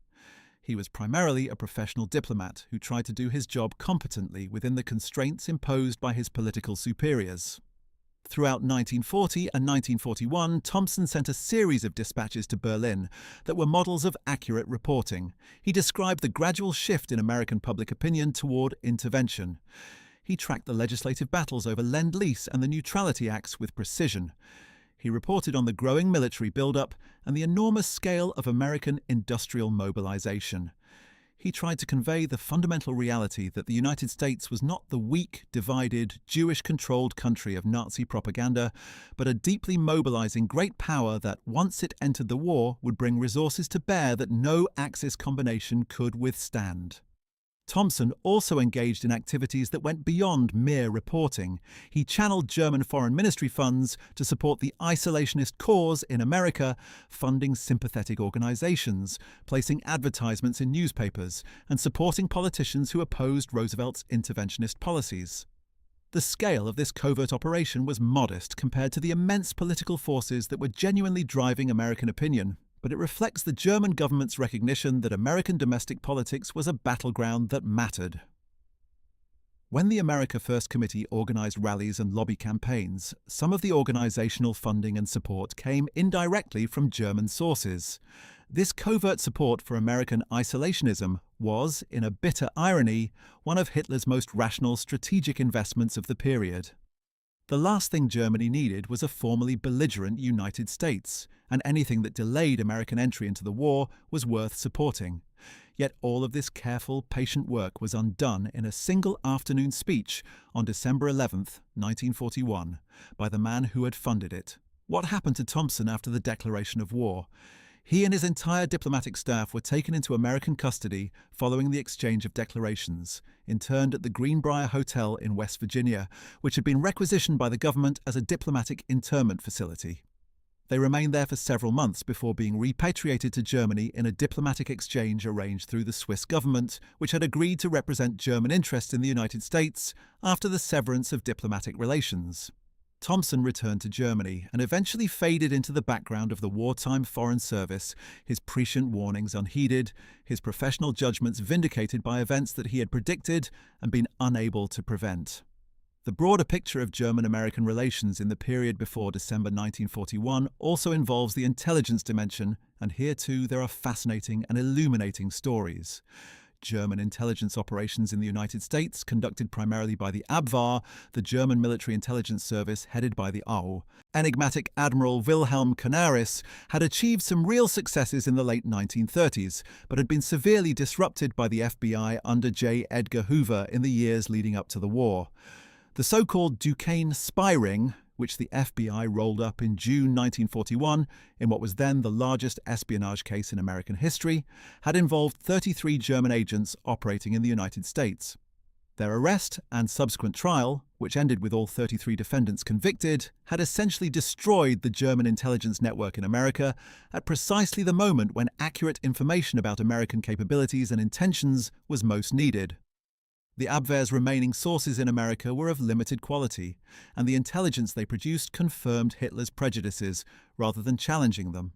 He was primarily a professional diplomat who tried to do his job competently within the constraints imposed by his political superiors. Throughout 1940 and 1941, Thomsen sent a series of dispatches to Berlin that were models of accurate reporting. He described the gradual shift in American public opinion toward intervention. He tracked the legislative battles over Lend-Lease and the Neutrality Acts with precision. He reported on the growing military buildup and the enormous scale of American industrial mobilization. He tried to convey the fundamental reality that the United States was not the weak, divided, Jewish-controlled country of Nazi propaganda, but a deeply mobilizing great power that, once it entered the war, would bring resources to bear that no Axis combination could withstand. Thomsen also engaged in activities that went beyond mere reporting. He channeled German foreign ministry funds to support the isolationist cause in America, funding sympathetic organizations, placing advertisements in newspapers, and supporting politicians who opposed Roosevelt's interventionist policies. The scale of this covert operation was modest compared to the immense political forces that were genuinely driving American opinion, but it reflects the German government's recognition that American domestic politics was a battleground that mattered. When the America First Committee organized rallies and lobby campaigns, some of the organizational funding and support came indirectly from German sources. This covert support for American isolationism was, in a bitter irony, one of Hitler's most rational strategic investments of the period. The last thing Germany needed was a formally belligerent United States, and anything that delayed American entry into the war was worth supporting. Yet all of this careful, patient work was undone in a single afternoon speech on December 11, 1941, by the man who had funded it. What happened to Thomsen after the declaration of war? He and his entire diplomatic staff were taken into American custody following the exchange of declarations, interned at the Greenbrier Hotel in West Virginia, which had been requisitioned by the government as a diplomatic internment facility. They remained there for several months before being repatriated to Germany in a diplomatic exchange arranged through the Swiss government, which had agreed to represent German interests in the United States after the severance of diplomatic relations. Thomson returned to Germany and eventually faded into the background of the wartime Foreign Service, his prescient warnings unheeded, his professional judgments vindicated by events that he had predicted and been unable to prevent. The broader picture of German-American relations in the period before December 1941 also involves the intelligence dimension, and here too there are fascinating and illuminating stories. German intelligence operations in the United States, conducted primarily by the Abwehr, the German military intelligence service headed by the AU, enigmatic Admiral Wilhelm Canaris, had achieved some real successes in the late 1930s, but had been severely disrupted by the FBI under J. Edgar Hoover in the years leading up to the war. The so-called Duquesne spy ring, which the FBI rolled up in June 1941 in what was then the largest espionage case in American history, had involved 33 German agents operating in the United States. Their arrest and subsequent trial, which ended with all 33 defendants convicted, had essentially destroyed the German intelligence network in America at precisely the moment when accurate information about American capabilities and intentions was most needed. The Abwehr's remaining sources in America were of limited quality, and the intelligence they produced confirmed Hitler's prejudices rather than challenging them.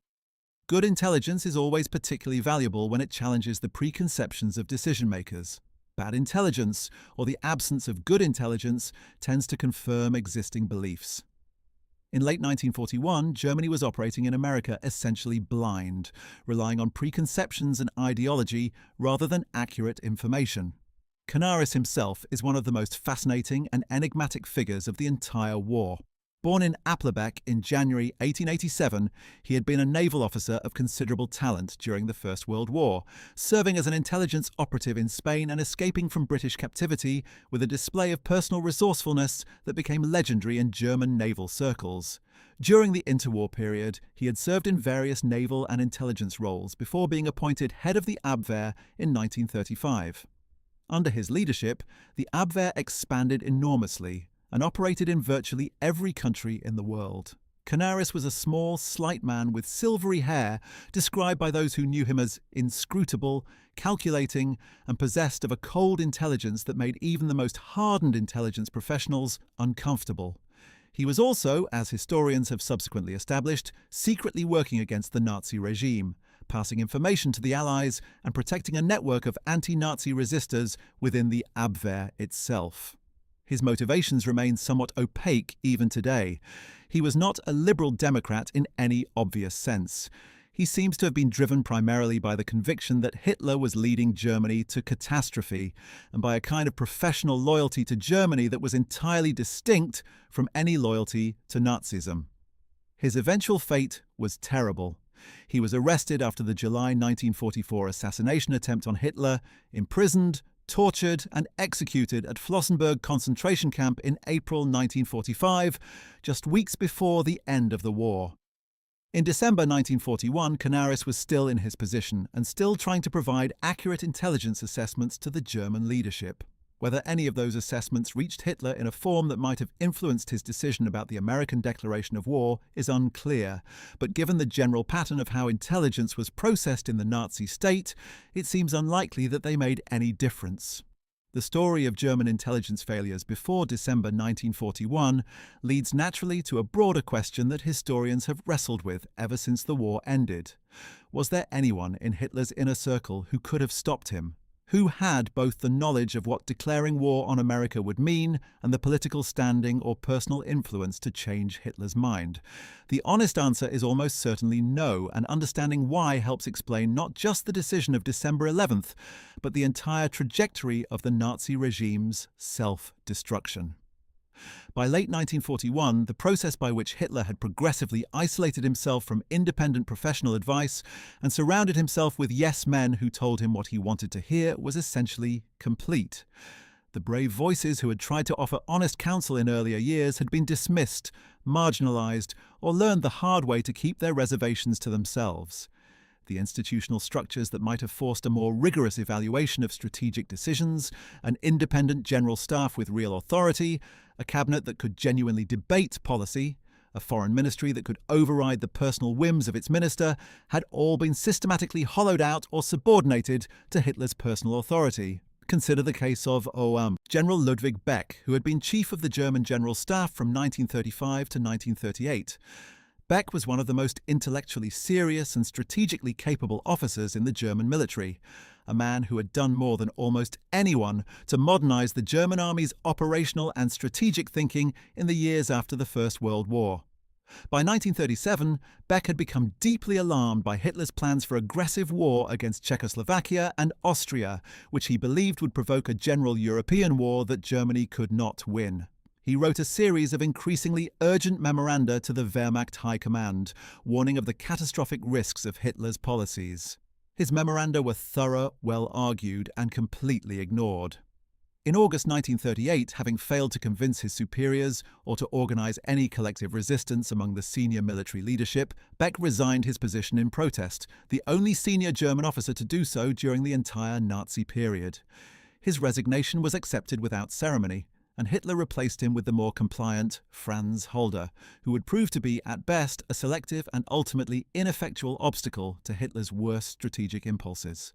Good intelligence is always particularly valuable when it challenges the preconceptions of decision-makers. Bad intelligence, or the absence of good intelligence, tends to confirm existing beliefs. In late 1941, Germany was operating in America essentially blind, relying on preconceptions and ideology rather than accurate information. Canaris himself is one of the most fascinating and enigmatic figures of the entire war. Born in Applerbeck in January 1887, he had been a naval officer of considerable talent during the First World War, serving as an intelligence operative in Spain and escaping from British captivity with a display of personal resourcefulness that became legendary in German naval circles. During the interwar period, he had served in various naval and intelligence roles before being appointed head of the Abwehr in 1935. Under his leadership, the Abwehr expanded enormously and operated in virtually every country in the world. Canaris was a small, slight man with silvery hair, described by those who knew him as inscrutable, calculating, and possessed of a cold intelligence that made even the most hardened intelligence professionals uncomfortable. He was also, as historians have subsequently established, secretly working against the Nazi regime, passing information to the Allies and protecting a network of anti-Nazi resistors within the Abwehr itself. His motivations remain somewhat opaque even today. He was not a liberal Democrat in any obvious sense. He seems to have been driven primarily by the conviction that Hitler was leading Germany to catastrophe, and by a kind of professional loyalty to Germany that was entirely distinct from any loyalty to Nazism. His eventual fate was terrible. He was arrested after the July 1944 assassination attempt on Hitler, imprisoned, tortured, and executed at Flossenbürg concentration camp in April 1945, just weeks before the end of the war. In December 1941, Canaris was still in his position and still trying to provide accurate intelligence assessments to the German leadership. Whether any of those assessments reached Hitler in a form that might have influenced his decision about the American declaration of war is unclear, but given the general pattern of how intelligence was processed in the Nazi state, it seems unlikely that they made any difference. The story of German intelligence failures before December 1941 leads naturally to a broader question that historians have wrestled with ever since the war ended. Was there anyone in Hitler's inner circle who could have stopped him? Who had both the knowledge of what declaring war on America would mean and the political standing or personal influence to change Hitler's mind? The honest answer is almost certainly no, and understanding why helps explain not just the decision of December 11th, but the entire trajectory of the Nazi regime's self-destruction. By late 1941, the process by which Hitler had progressively isolated himself from independent professional advice and surrounded himself with yes-men who told him what he wanted to hear was essentially complete. The brave voices who had tried to offer honest counsel in earlier years had been dismissed, marginalized, or learned the hard way to keep their reservations to themselves. The institutional structures that might have forced a more rigorous evaluation of strategic decisions, an independent general staff with real authority, a cabinet that could genuinely debate policy, a foreign ministry that could override the personal whims of its minister, had all been systematically hollowed out or subordinated to Hitler's personal authority. Consider the case of General Ludwig Beck, who had been chief of the German General Staff from 1935 to 1938. Beck was one of the most intellectually serious and strategically capable officers in the German military, a man who had done more than almost anyone to modernize the German army's operational and strategic thinking in the years after the First World War. By 1937, Beck had become deeply alarmed by Hitler's plans for aggressive war against Czechoslovakia and Austria, which he believed would provoke a general European war that Germany could not win. He wrote a series of increasingly urgent memoranda to the Wehrmacht High Command, warning of the catastrophic risks of Hitler's policies. His memoranda were thorough, well-argued, and completely ignored. In August 1938, having failed to convince his superiors or to organize any collective resistance among the senior military leadership, Beck resigned his position in protest, the only senior German officer to do so during the entire Nazi period. His resignation was accepted without ceremony, and Hitler replaced him with the more compliant Franz Halder, who would prove to be, at best, a selective and ultimately ineffectual obstacle to Hitler's worst strategic impulses.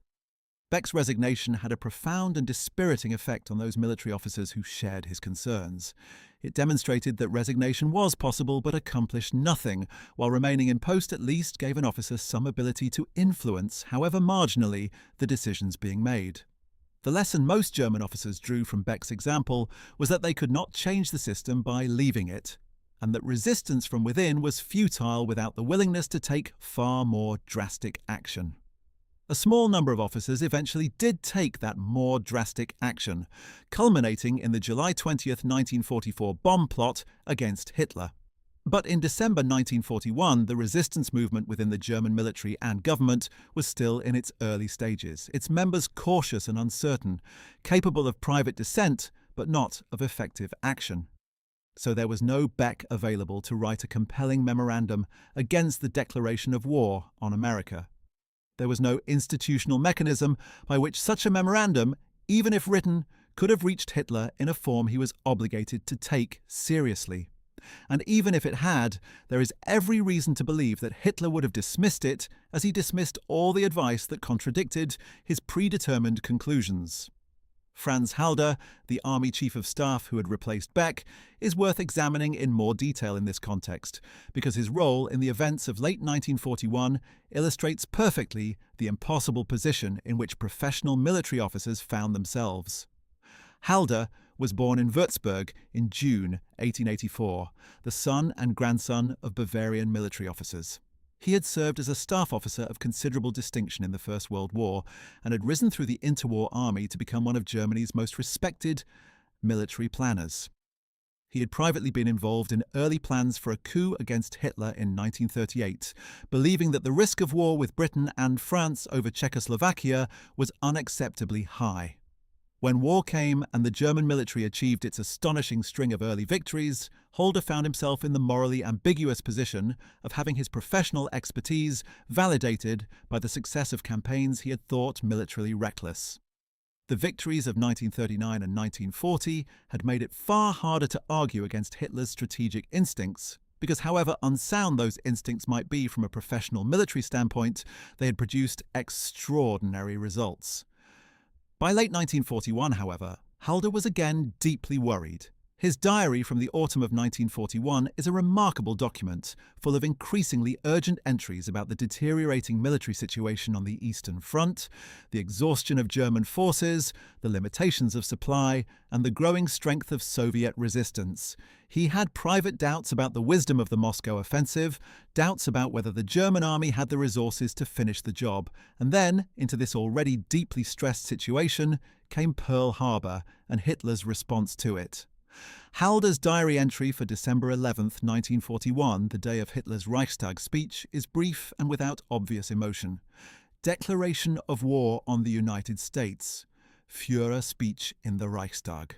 Beck's resignation had a profound and dispiriting effect on those military officers who shared his concerns. It demonstrated that resignation was possible but accomplished nothing, while remaining in post at least gave an officer some ability to influence, however marginally, the decisions being made. The lesson most German officers drew from Beck's example was that they could not change the system by leaving it, and that resistance from within was futile without the willingness to take far more drastic action. A small number of officers eventually did take that more drastic action, culminating in the July 20, 1944 bomb plot against Hitler. But in December 1941, the resistance movement within the German military and government was still in its early stages, its members cautious and uncertain, capable of private dissent, but not of effective action. So there was no Beck available to write a compelling memorandum against the declaration of war on America. There was no institutional mechanism by which such a memorandum, even if written, could have reached Hitler in a form he was obligated to take seriously. And even if it had, there is every reason to believe that Hitler would have dismissed it as he dismissed all the advice that contradicted his predetermined conclusions. Franz Halder, the Army Chief of Staff who had replaced Beck, is worth examining in more detail in this context, because his role in the events of late 1941 illustrates perfectly the impossible position in which professional military officers found themselves. Halder was born in Würzburg in June 1884, the son and grandson of Bavarian military officers. He had served as a staff officer of considerable distinction in the First World War and had risen through the interwar army to become one of Germany's most respected military planners. He had privately been involved in early plans for a coup against Hitler in 1938, believing that the risk of war with Britain and France over Czechoslovakia was unacceptably high. When war came and the German military achieved its astonishing string of early victories, Halder found himself in the morally ambiguous position of having his professional expertise validated by the success of campaigns he had thought militarily reckless. The victories of 1939 and 1940 had made it far harder to argue against Hitler's strategic instincts, because however unsound those instincts might be from a professional military standpoint, they had produced extraordinary results. By late 1941, however, Halder was again deeply worried. His diary from the autumn of 1941 is a remarkable document, full of increasingly urgent entries about the deteriorating military situation on the Eastern Front, the exhaustion of German forces, the limitations of supply, and the growing strength of Soviet resistance. He had private doubts about the wisdom of the Moscow offensive, doubts about whether the German army had the resources to finish the job, and then, into this already deeply stressed situation, came Pearl Harbor and Hitler's response to it. Halder's diary entry for December 11, 1941, the day of Hitler's Reichstag speech, is brief and without obvious emotion. Declaration of war on the United States. Führer speech in the Reichstag.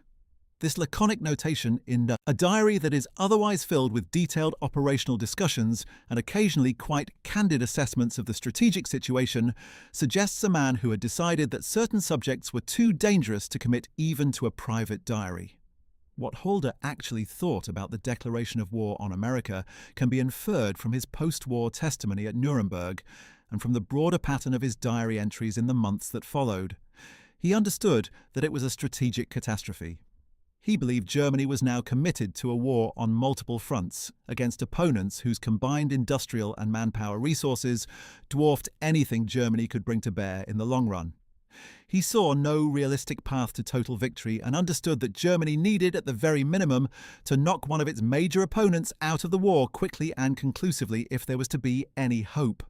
This laconic notation in a diary that is otherwise filled with detailed operational discussions and occasionally quite candid assessments of the strategic situation suggests a man who had decided that certain subjects were too dangerous to commit even to a private diary. What Halder actually thought about the declaration of war on America can be inferred from his post-war testimony at Nuremberg and from the broader pattern of his diary entries in the months that followed. He understood that it was a strategic catastrophe. He believed Germany was now committed to a war on multiple fronts against opponents whose combined industrial and manpower resources dwarfed anything Germany could bring to bear in the long run. He saw no realistic path to total victory and understood that Germany needed, at the very minimum, to knock one of its major opponents out of the war quickly and conclusively if there was to be any hope.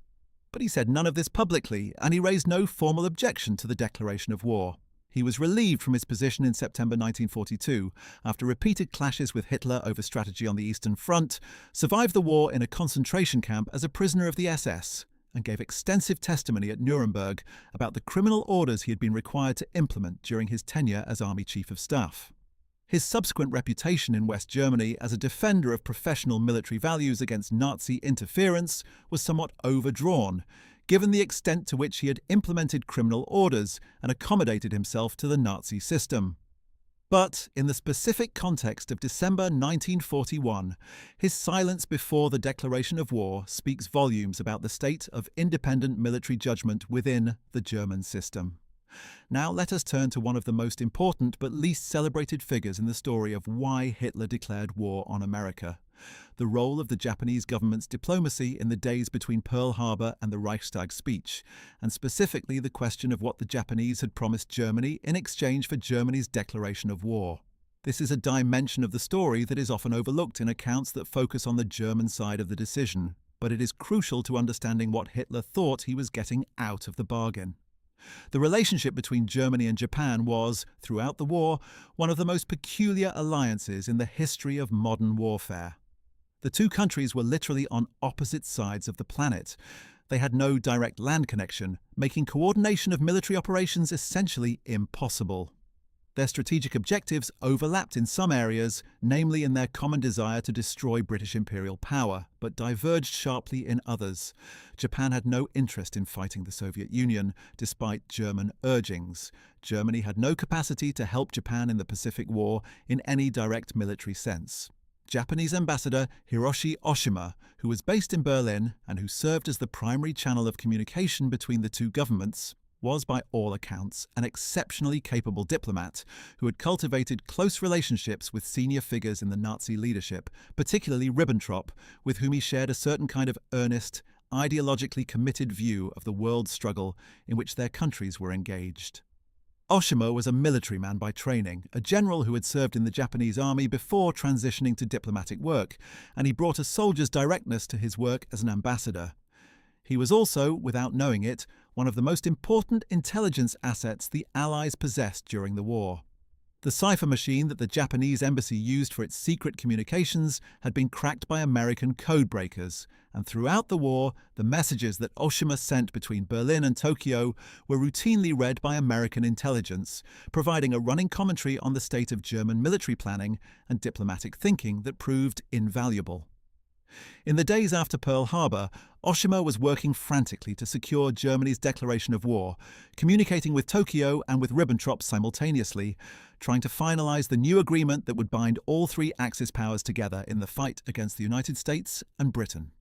But he said none of this publicly, and he raised no formal objection to the declaration of war. He was relieved from his position in September 1942 after repeated clashes with Hitler over strategy on the Eastern Front, survived the war in a concentration camp as a prisoner of the SS, and gave extensive testimony at Nuremberg about the criminal orders he had been required to implement during his tenure as Army Chief of Staff. His subsequent reputation in West Germany as a defender of professional military values against Nazi interference was somewhat overdrawn, given the extent to which he had implemented criminal orders and accommodated himself to the Nazi system. But in the specific context of December 1941, his silence before the declaration of war speaks volumes about the state of independent military judgment within the German system. Now let us turn to one of the most important but least celebrated figures in the story of why Hitler declared war on America: the role of the Japanese government's diplomacy in the days between Pearl Harbor and the Reichstag speech, and specifically the question of what the Japanese had promised Germany in exchange for Germany's declaration of war. This is a dimension of the story that is often overlooked in accounts that focus on the German side of the decision, but it is crucial to understanding what Hitler thought he was getting out of the bargain. The relationship between Germany and Japan was, throughout the war, one of the most peculiar alliances in the history of modern warfare. The two countries were literally on opposite sides of the planet. They had no direct land connection, making coordination of military operations essentially impossible. Their strategic objectives overlapped in some areas, namely in their common desire to destroy British imperial power, but diverged sharply in others. Japan had no interest in fighting the Soviet Union, despite German urgings. Germany had no capacity to help Japan in the Pacific War in any direct military sense. Japanese ambassador Hiroshi Oshima, who was based in Berlin and who served as the primary channel of communication between the two governments, was by all accounts an exceptionally capable diplomat who had cultivated close relationships with senior figures in the Nazi leadership, particularly Ribbentrop, with whom he shared a certain kind of earnest, ideologically committed view of the world struggle in which their countries were engaged. Oshima was a military man by training, a general who had served in the Japanese army before transitioning to diplomatic work, and he brought a soldier's directness to his work as an ambassador. He was also, without knowing it, one of the most important intelligence assets the Allies possessed during the war. The cipher machine that the Japanese embassy used for its secret communications had been cracked by American codebreakers, and throughout the war, the messages that Oshima sent between Berlin and Tokyo were routinely read by American intelligence, providing a running commentary on the state of German military planning and diplomatic thinking that proved invaluable. In the days after Pearl Harbor, Oshima was working frantically to secure Germany's declaration of war, communicating with Tokyo and with Ribbentrop simultaneously, trying to finalize the new agreement that would bind all three Axis powers together in the fight against the United States and Britain.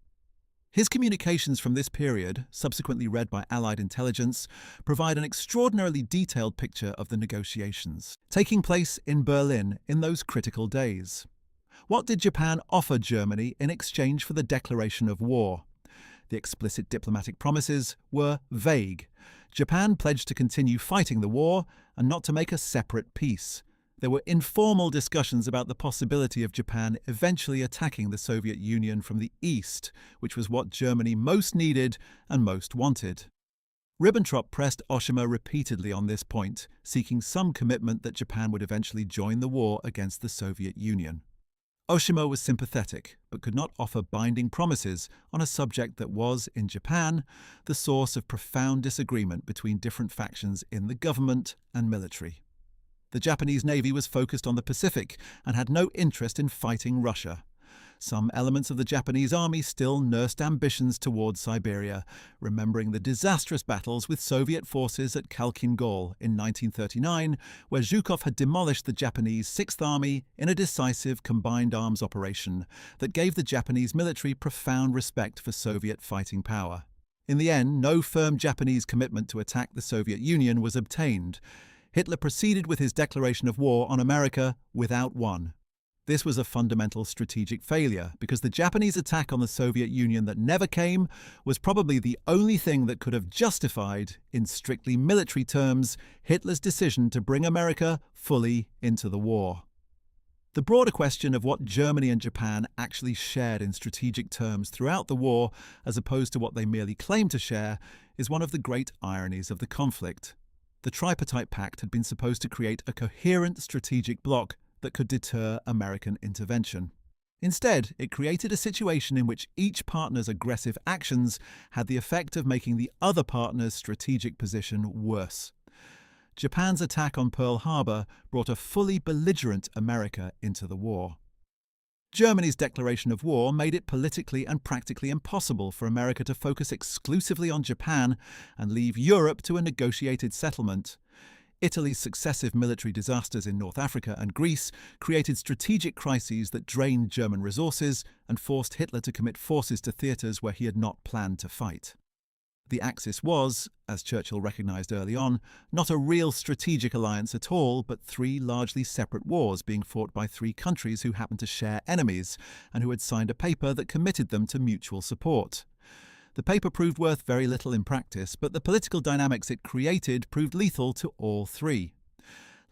His communications from this period, subsequently read by Allied intelligence, provide an extraordinarily detailed picture of the negotiations taking place in Berlin in those critical days. What did Japan offer Germany in exchange for the declaration of war? The explicit diplomatic promises were vague. Japan pledged to continue fighting the war and not to make a separate peace. There were informal discussions about the possibility of Japan eventually attacking the Soviet Union from the east, which was what Germany most needed and most wanted. Ribbentrop pressed Oshima repeatedly on this point, seeking some commitment that Japan would eventually join the war against the Soviet Union. Oshima was sympathetic, but could not offer binding promises on a subject that was, in Japan, the source of profound disagreement between different factions in the government and military. The Japanese Navy was focused on the Pacific and had no interest in fighting Russia. Some elements of the Japanese army still nursed ambitions towards Siberia, remembering the disastrous battles with Soviet forces at Khalkhin Gol in 1939, where Zhukov had demolished the Japanese Sixth Army in a decisive combined arms operation that gave the Japanese military profound respect for Soviet fighting power. In the end, no firm Japanese commitment to attack the Soviet Union was obtained. Hitler proceeded with his declaration of war on America without one. This was a fundamental strategic failure, because the Japanese attack on the Soviet Union that never came was probably the only thing that could have justified, in strictly military terms, Hitler's decision to bring America fully into the war. The broader question of what Germany and Japan actually shared in strategic terms throughout the war, as opposed to what they merely claimed to share, is one of the great ironies of the conflict. The Tripartite Pact had been supposed to create a coherent strategic bloc that could deter American intervention. Instead, it created a situation in which each partner's aggressive actions had the effect of making the other partner's strategic position worse. Japan's attack on Pearl Harbor brought a fully belligerent America into the war. Germany's declaration of war made it politically and practically impossible for America to focus exclusively on Japan and leave Europe to a negotiated settlement. Italy's successive military disasters in North Africa and Greece created strategic crises that drained German resources and forced Hitler to commit forces to theatres where he had not planned to fight. The Axis was, as Churchill recognised early on, not a real strategic alliance at all, but three largely separate wars being fought by three countries who happened to share enemies and who had signed a paper that committed them to mutual support. The paper proved worth very little in practice, but the political dynamics it created proved lethal to all three.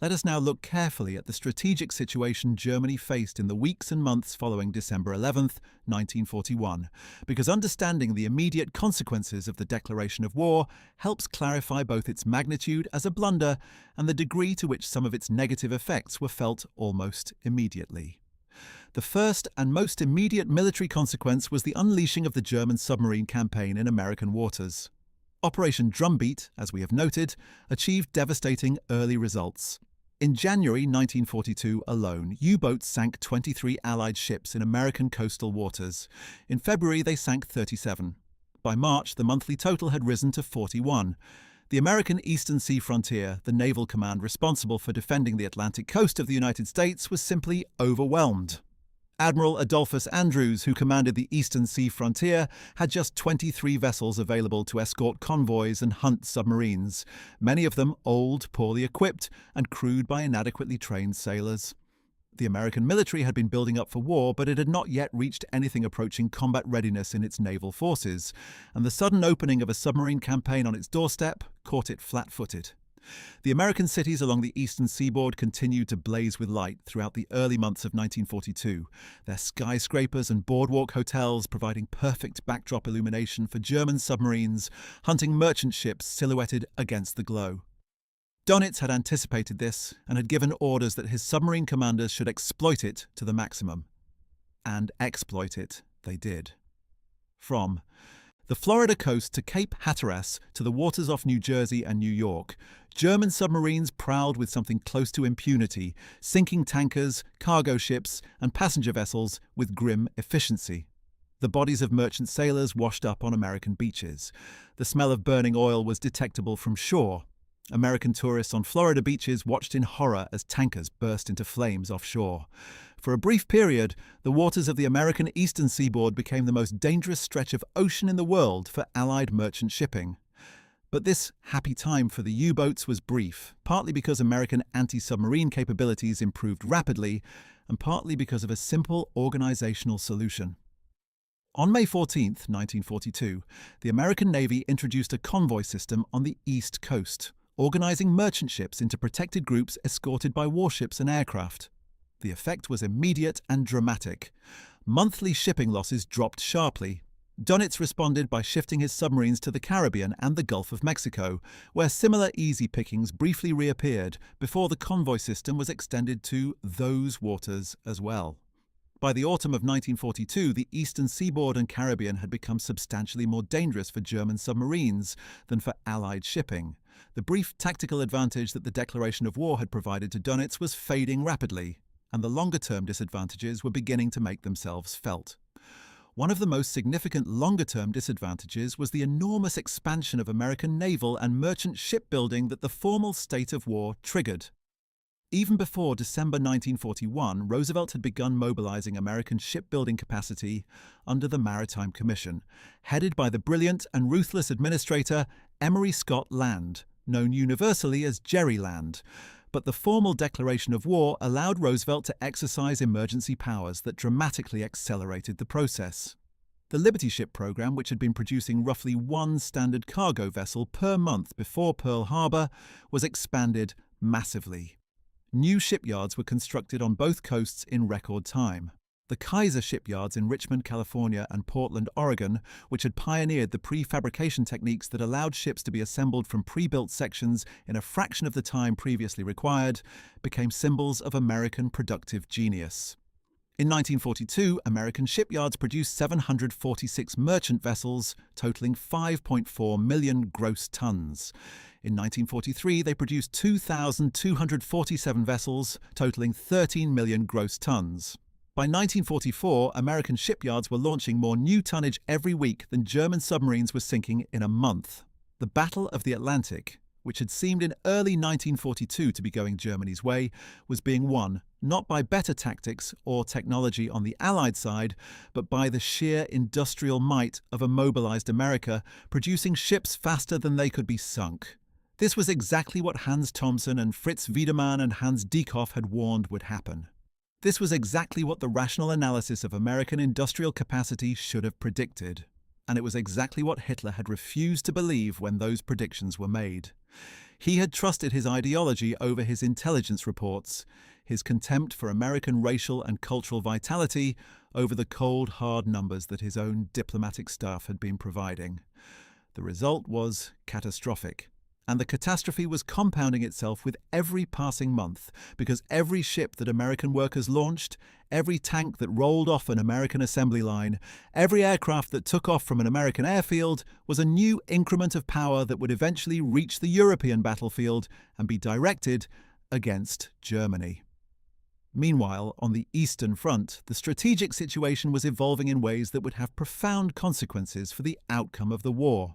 Let us now look carefully at the strategic situation Germany faced in the weeks and months following December 11th, 1941, because understanding the immediate consequences of the declaration of war helps clarify both its magnitude as a blunder and the degree to which some of its negative effects were felt almost immediately. The first and most immediate military consequence was the unleashing of the German submarine campaign in American waters. Operation Drumbeat, as we have noted, achieved devastating early results. In January 1942 alone, U-boats sank 23 Allied ships in American coastal waters. In February, they sank 37. By March, the monthly total had risen to 41. The American Eastern Sea Frontier, the naval command responsible for defending the Atlantic coast of the United States, was simply overwhelmed. Admiral Adolphus Andrews, who commanded the Eastern Sea Frontier, had just 23 vessels available to escort convoys and hunt submarines, many of them old, poorly equipped, and crewed by inadequately trained sailors. The American military had been building up for war, but it had not yet reached anything approaching combat readiness in its naval forces, and the sudden opening of a submarine campaign on its doorstep caught it flat-footed. The American cities along the eastern seaboard continued to blaze with light throughout the early months of 1942, their skyscrapers and boardwalk hotels providing perfect backdrop illumination for German submarines hunting merchant ships silhouetted against the glow. Dönitz had anticipated this and had given orders that his submarine commanders should exploit it to the maximum. And exploit it they did. From the Florida coast to Cape Hatteras to the waters off New Jersey and New York, German submarines prowled with something close to impunity, sinking tankers, cargo ships, and passenger vessels with grim efficiency. The bodies of merchant sailors washed up on American beaches. The smell of burning oil was detectable from shore. American tourists on Florida beaches watched in horror as tankers burst into flames offshore. For a brief period, the waters of the American eastern seaboard became the most dangerous stretch of ocean in the world for Allied merchant shipping. But this happy time for the U-boats was brief, partly because American anti-submarine capabilities improved rapidly, and partly because of a simple organizational solution. On May 14, 1942, the American Navy introduced a convoy system on the East Coast, organizing merchant ships into protected groups escorted by warships and aircraft. The effect was immediate and dramatic. Monthly shipping losses dropped sharply. Dönitz responded by shifting his submarines to the Caribbean and the Gulf of Mexico, where similar easy pickings briefly reappeared before the convoy system was extended to those waters as well. By the autumn of 1942, the eastern seaboard and Caribbean had become substantially more dangerous for German submarines than for Allied shipping. The brief tactical advantage that the declaration of war had provided to Dönitz was fading rapidly. and the longer-term disadvantages were beginning to make themselves felt. One of the most significant longer-term disadvantages was the enormous expansion of American naval and merchant shipbuilding that the formal state of war triggered. Even before December 1941, Roosevelt had begun mobilizing American shipbuilding capacity under the Maritime Commission, headed by the brilliant and ruthless administrator Emory Scott Land, known universally as Jerry Land. But the formal declaration of war allowed Roosevelt to exercise emergency powers that dramatically accelerated the process. The Liberty Ship program, which had been producing roughly one standard cargo vessel per month before Pearl Harbor, was expanded massively. New shipyards were constructed on both coasts in record time. The Kaiser shipyards in Richmond, California and Portland, Oregon, which had pioneered the prefabrication techniques that allowed ships to be assembled from pre-built sections in a fraction of the time previously required, became symbols of American productive genius. In 1942, American shipyards produced 746 merchant vessels, totaling 5.4 million gross tons. In 1943, they produced 2,247 vessels, totaling 13 million gross tons. By 1944, American shipyards were launching more new tonnage every week than German submarines were sinking in a month. The Battle of the Atlantic, which had seemed in early 1942 to be going Germany's way, was being won not by better tactics or technology on the Allied side, but by the sheer industrial might of a mobilized America, producing ships faster than they could be sunk. This was exactly what Hans Thomsen and Fritz Wiedemann and Hans Dieckhoff had warned would happen. This was exactly what the rational analysis of American industrial capacity should have predicted. And it was exactly what Hitler had refused to believe when those predictions were made. He had trusted his ideology over his intelligence reports, his contempt for American racial and cultural vitality over the cold, hard numbers that his own diplomatic staff had been providing. The result was catastrophic. And the catastrophe was compounding itself with every passing month, because every ship that American workers launched, every tank that rolled off an American assembly line, every aircraft that took off from an American airfield was a new increment of power that would eventually reach the European battlefield and be directed against Germany. Meanwhile, on the Eastern Front, the strategic situation was evolving in ways that would have profound consequences for the outcome of the war.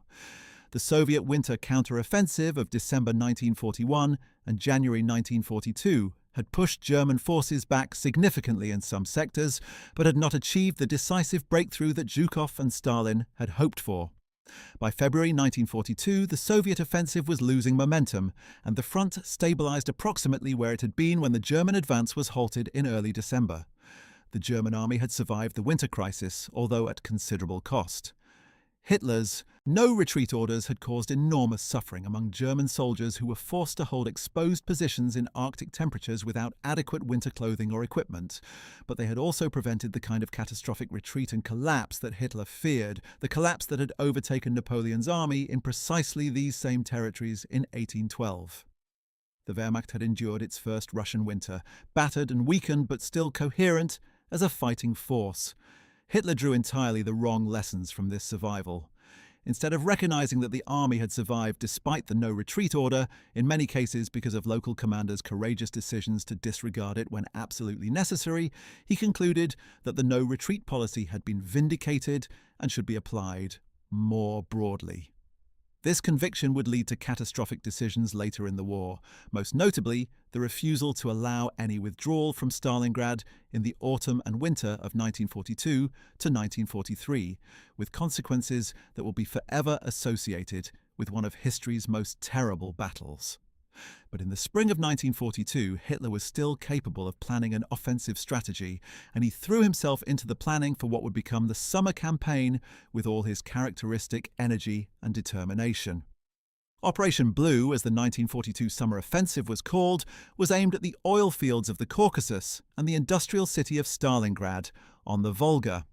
The Soviet winter counter-offensive of December 1941 and January 1942 had pushed German forces back significantly in some sectors, but had not achieved the decisive breakthrough that Zhukov and Stalin had hoped for. By February 1942, the Soviet offensive was losing momentum, and the front stabilized approximately where it had been when the German advance was halted in early December. The German army had survived the winter crisis, although at considerable cost. Hitler's no-retreat orders had caused enormous suffering among German soldiers who were forced to hold exposed positions in Arctic temperatures without adequate winter clothing or equipment. But they had also prevented the kind of catastrophic retreat and collapse that Hitler feared, the collapse that had overtaken Napoleon's army in precisely these same territories in 1812. The Wehrmacht had endured its first Russian winter, battered and weakened but still coherent as a fighting force. Hitler drew entirely the wrong lessons from this survival. Instead of recognizing that the army had survived despite the no-retreat order, in many cases because of local commanders' courageous decisions to disregard it when absolutely necessary, he concluded that the no-retreat policy had been vindicated and should be applied more broadly. This conviction would lead to catastrophic decisions later in the war, most notably the refusal to allow any withdrawal from Stalingrad in the autumn and winter of 1942 to 1943, with consequences that will be forever associated with one of history's most terrible battles. But in the spring of 1942, Hitler was still capable of planning an offensive strategy, and he threw himself into the planning for what would become the summer campaign with all his characteristic energy and determination. Operation Blue, as the 1942 summer offensive was called, was aimed at the oil fields of the Caucasus and the industrial city of Stalingrad on the Volga.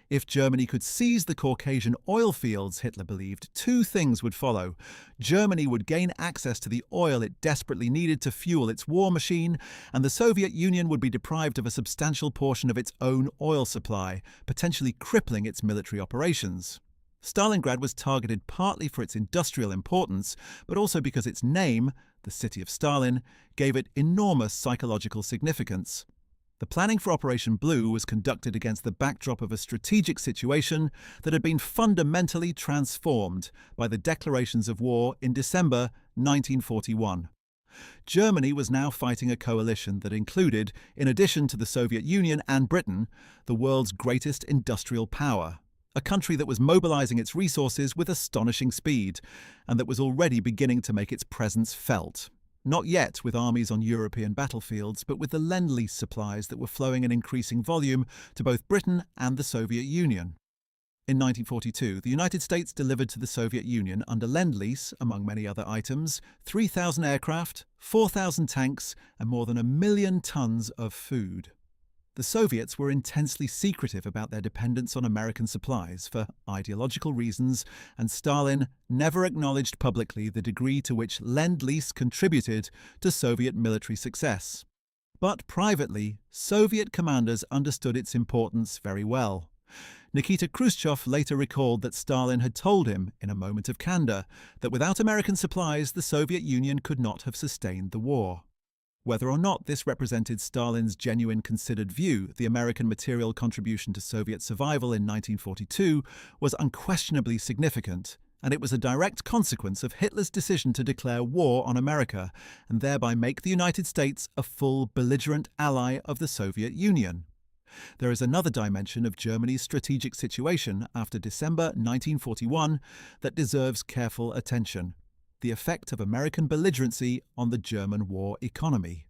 If Germany could seize the Caucasian oil fields, Hitler believed, two things would follow. Germany would gain access to the oil it desperately needed to fuel its war machine, and the Soviet Union would be deprived of a substantial portion of its own oil supply, potentially crippling its military operations. Stalingrad was targeted partly for its industrial importance, but also because its name, the City of Stalin, gave it enormous psychological significance. The planning for Operation Blue was conducted against the backdrop of a strategic situation that had been fundamentally transformed by the declarations of war in December 1941. Germany was now fighting a coalition that included, in addition to the Soviet Union and Britain, the world's greatest industrial power, a country that was mobilizing its resources with astonishing speed, and that was already beginning to make its presence felt. Not yet with armies on European battlefields, but with the Lend-Lease supplies that were flowing in increasing volume to both Britain and the Soviet Union. In 1942, the United States delivered to the Soviet Union under Lend-Lease, among many other items, 3,000 aircraft, 4,000 tanks, and more than 1 million tons of food. The Soviets were intensely secretive about their dependence on American supplies for ideological reasons, and Stalin never acknowledged publicly the degree to which Lend-Lease contributed to Soviet military success. But privately, Soviet commanders understood its importance very well. Nikita Khrushchev later recalled that Stalin had told him, in a moment of candor, that without American supplies the Soviet Union could not have sustained the war. Whether or not this represented Stalin's genuine considered view, the American material contribution to Soviet survival in 1942 was unquestionably significant, and it was a direct consequence of Hitler's decision to declare war on America and thereby make the United States a full belligerent ally of the Soviet Union. There is another dimension of Germany's strategic situation after December 1941 that deserves careful attention: the effect of American belligerency on the German war economy.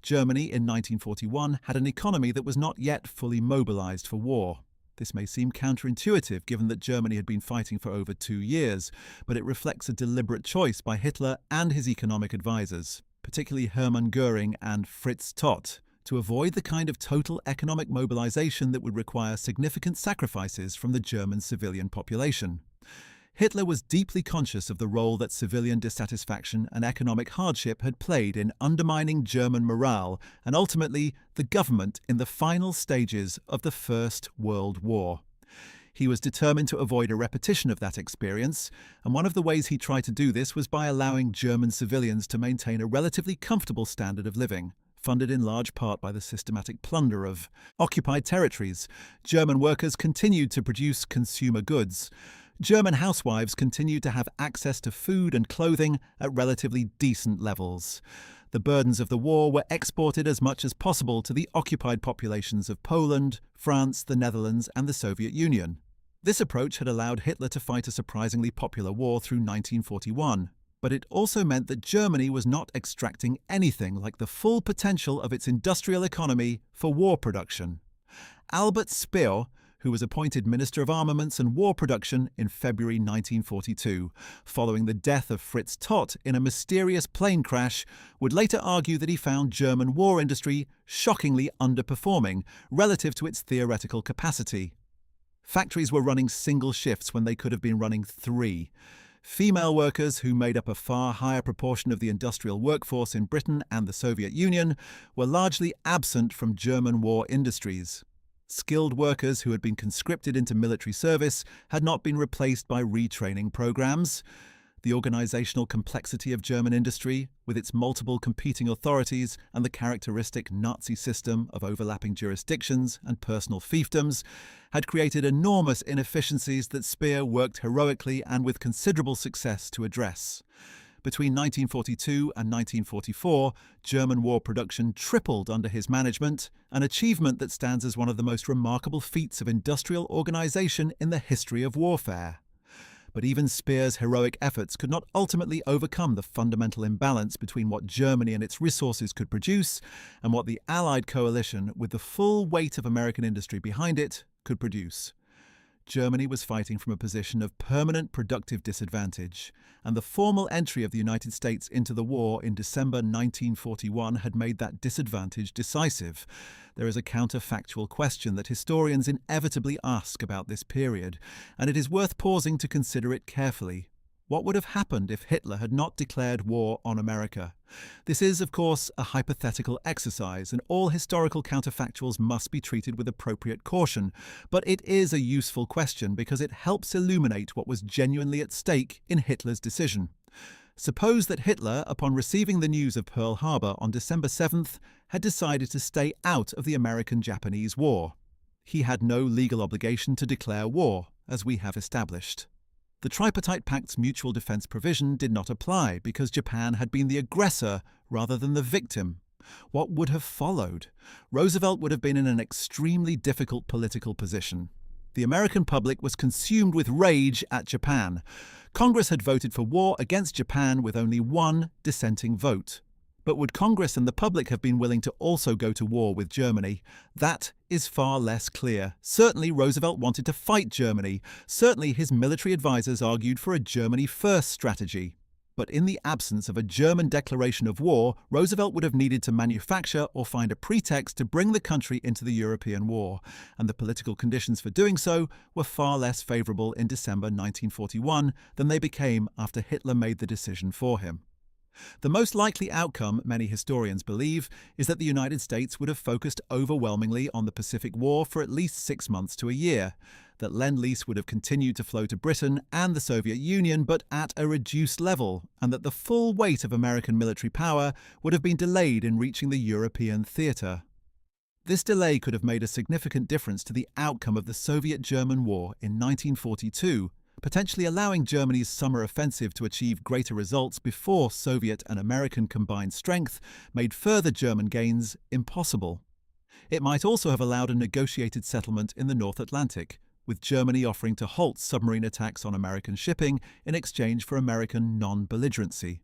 Germany in 1941 had an economy that was not yet fully mobilized for war. This may seem counterintuitive given that Germany had been fighting for over 2 years, but it reflects a deliberate choice by Hitler and his economic advisors, particularly Hermann Göring and Fritz Todt, to avoid the kind of total economic mobilization that would require significant sacrifices from the German civilian population. Hitler was deeply conscious of the role that civilian dissatisfaction and economic hardship had played in undermining German morale and ultimately the government in the final stages of the First World War. He was determined to avoid a repetition of that experience, and one of the ways he tried to do this was by allowing German civilians to maintain a relatively comfortable standard of living, funded in large part by the systematic plunder of occupied territories. German workers continued to produce consumer goods. German housewives continued to have access to food and clothing at relatively decent levels. The burdens of the war were exported as much as possible to the occupied populations of Poland, France, the Netherlands, and the Soviet Union. This approach had allowed Hitler to fight a surprisingly popular war through 1941, but it also meant that Germany was not extracting anything like the full potential of its industrial economy for war production. Albert Speer, who was appointed Minister of Armaments and War Production in February 1942, following the death of Fritz Todt in a mysterious plane crash, would later argue that he found German war industry shockingly underperforming relative to its theoretical capacity. Factories were running single shifts when they could have been running 3. Female workers, who made up a far higher proportion of the industrial workforce in Britain and the Soviet Union, were largely absent from German war industries. Skilled workers who had been conscripted into military service had not been replaced by retraining programs. The organizational complexity of German industry, with its multiple competing authorities and the characteristic Nazi system of overlapping jurisdictions and personal fiefdoms, had created enormous inefficiencies that Speer worked heroically and with considerable success to address. Between 1942 and 1944, German war production tripled under his management, an achievement that stands as one of the most remarkable feats of industrial organization in the history of warfare. But even Speer's heroic efforts could not ultimately overcome the fundamental imbalance between what Germany and its resources could produce and what the Allied coalition, with the full weight of American industry behind it, could produce. Germany was fighting from a position of permanent productive disadvantage, and the formal entry of the United States into the war in December 1941 had made that disadvantage decisive. There is a counterfactual question that historians inevitably ask about this period, and it is worth pausing to consider it carefully. What would have happened if Hitler had not declared war on America? This is, of course, a hypothetical exercise, and all historical counterfactuals must be treated with appropriate caution, but it is a useful question because it helps illuminate what was genuinely at stake in Hitler's decision. Suppose that Hitler, upon receiving the news of Pearl Harbor on December 7th, had decided to stay out of the American-Japanese War. He had no legal obligation to declare war, as we have established. The Tripartite Pact's mutual defense provision did not apply because Japan had been the aggressor rather than the victim. What would have followed? Roosevelt would have been in an extremely difficult political position. The American public was consumed with rage at Japan. Congress had voted for war against Japan with only one dissenting vote. But would Congress and the public have been willing to also go to war with Germany? That is far less clear. Certainly Roosevelt wanted to fight Germany. Certainly his military advisors argued for a Germany-first strategy. But in the absence of a German declaration of war, Roosevelt would have needed to manufacture or find a pretext to bring the country into the European war, and the political conditions for doing so were far less favorable in December 1941 than they became after Hitler made the decision for him. The most likely outcome, many historians believe, is that the United States would have focused overwhelmingly on the Pacific War for at least 6 months to a year, that Lend-Lease would have continued to flow to Britain and the Soviet Union but at a reduced level, and that the full weight of American military power would have been delayed in reaching the European theatre. This delay could have made a significant difference to the outcome of the Soviet-German War in 1942, potentially allowing Germany's summer offensive to achieve greater results before Soviet and American combined strength made further German gains impossible. It might also have allowed a negotiated settlement in the North Atlantic, with Germany offering to halt submarine attacks on American shipping in exchange for American non-belligerency.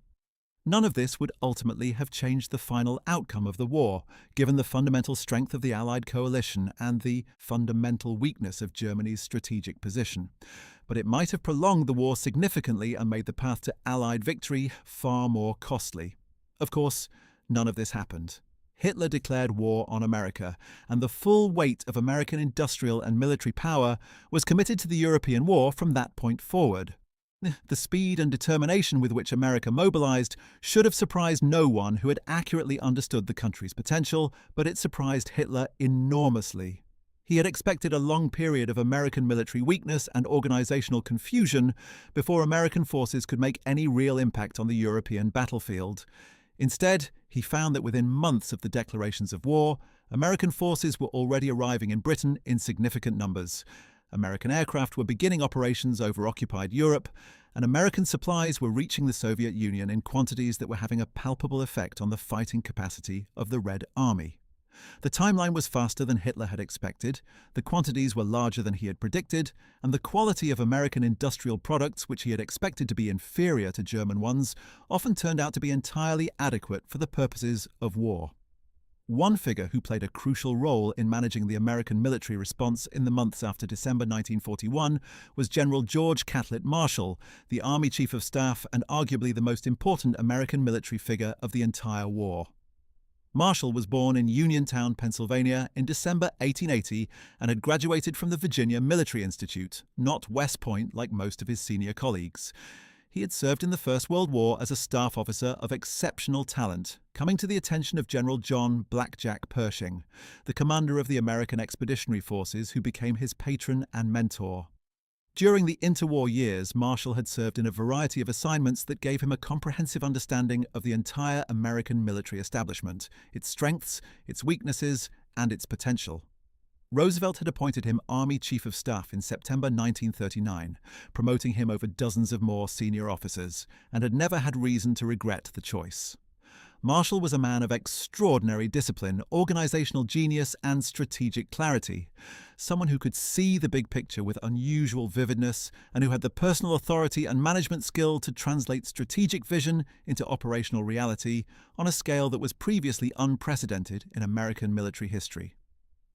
None of this would ultimately have changed the final outcome of the war, given the fundamental strength of the Allied coalition and the fundamental weakness of Germany's strategic position. But it might have prolonged the war significantly and made the path to Allied victory far more costly. Of course, none of this happened. Hitler declared war on America, and the full weight of American industrial and military power was committed to the European war from that point forward. The speed and determination with which America mobilized should have surprised no one who had accurately understood the country's potential, but it surprised Hitler enormously. He had expected a long period of American military weakness and organizational confusion before American forces could make any real impact on the European battlefield. Instead, he found that within months of the declarations of war, American forces were already arriving in Britain in significant numbers. American aircraft were beginning operations over occupied Europe, and American supplies were reaching the Soviet Union in quantities that were having a palpable effect on the fighting capacity of the Red Army. The timeline was faster than Hitler had expected, the quantities were larger than he had predicted, and the quality of American industrial products, which he had expected to be inferior to German ones, often turned out to be entirely adequate for the purposes of war. One figure who played a crucial role in managing the American military response in the months after December 1941 was General George Catlett Marshall, the Army Chief of Staff and arguably the most important American military figure of the entire war. Marshall was born in Uniontown, Pennsylvania in December 1880 and had graduated from the Virginia Military Institute, not West Point like most of his senior colleagues. He had served in the First World War as a staff officer of exceptional talent, coming to the attention of General John Blackjack Pershing, the commander of the American Expeditionary Forces who became his patron and mentor. During the interwar years, Marshall had served in a variety of assignments that gave him a comprehensive understanding of the entire American military establishment, its strengths, its weaknesses, and its potential. Roosevelt had appointed him Army Chief of Staff in September 1939, promoting him over dozens of more senior officers, and had never had reason to regret the choice. Marshall was a man of extraordinary discipline, organizational genius, and strategic clarity. Someone who could see the big picture with unusual vividness and who had the personal authority and management skill to translate strategic vision into operational reality on a scale that was previously unprecedented in American military history.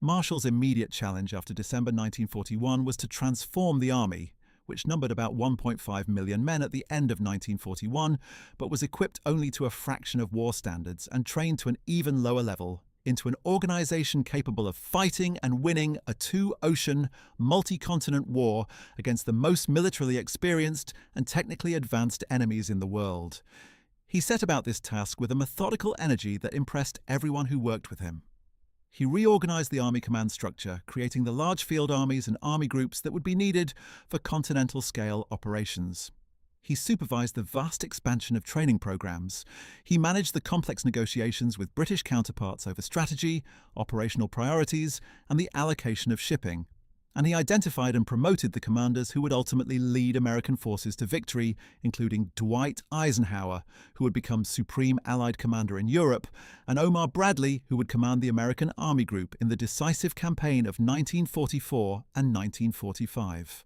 Marshall's immediate challenge after December 1941 was to transform the Army, which numbered about 1.5 million men at the end of 1941, but was equipped only to a fraction of war standards and trained to an even lower level, into an organization capable of fighting and winning a two-ocean, multi-continent war against the most militarily experienced and technically advanced enemies in the world. He set about this task with a methodical energy that impressed everyone who worked with him. He reorganized the Army command structure, creating the large field armies and army groups that would be needed for continental-scale operations. He supervised the vast expansion of training programs. He managed the complex negotiations with British counterparts over strategy, operational priorities, and the allocation of shipping. And he identified and promoted the commanders who would ultimately lead American forces to victory, including Dwight Eisenhower, who would become Supreme Allied Commander in Europe, and Omar Bradley, who would command the American Army Group in the decisive campaign of 1944 and 1945.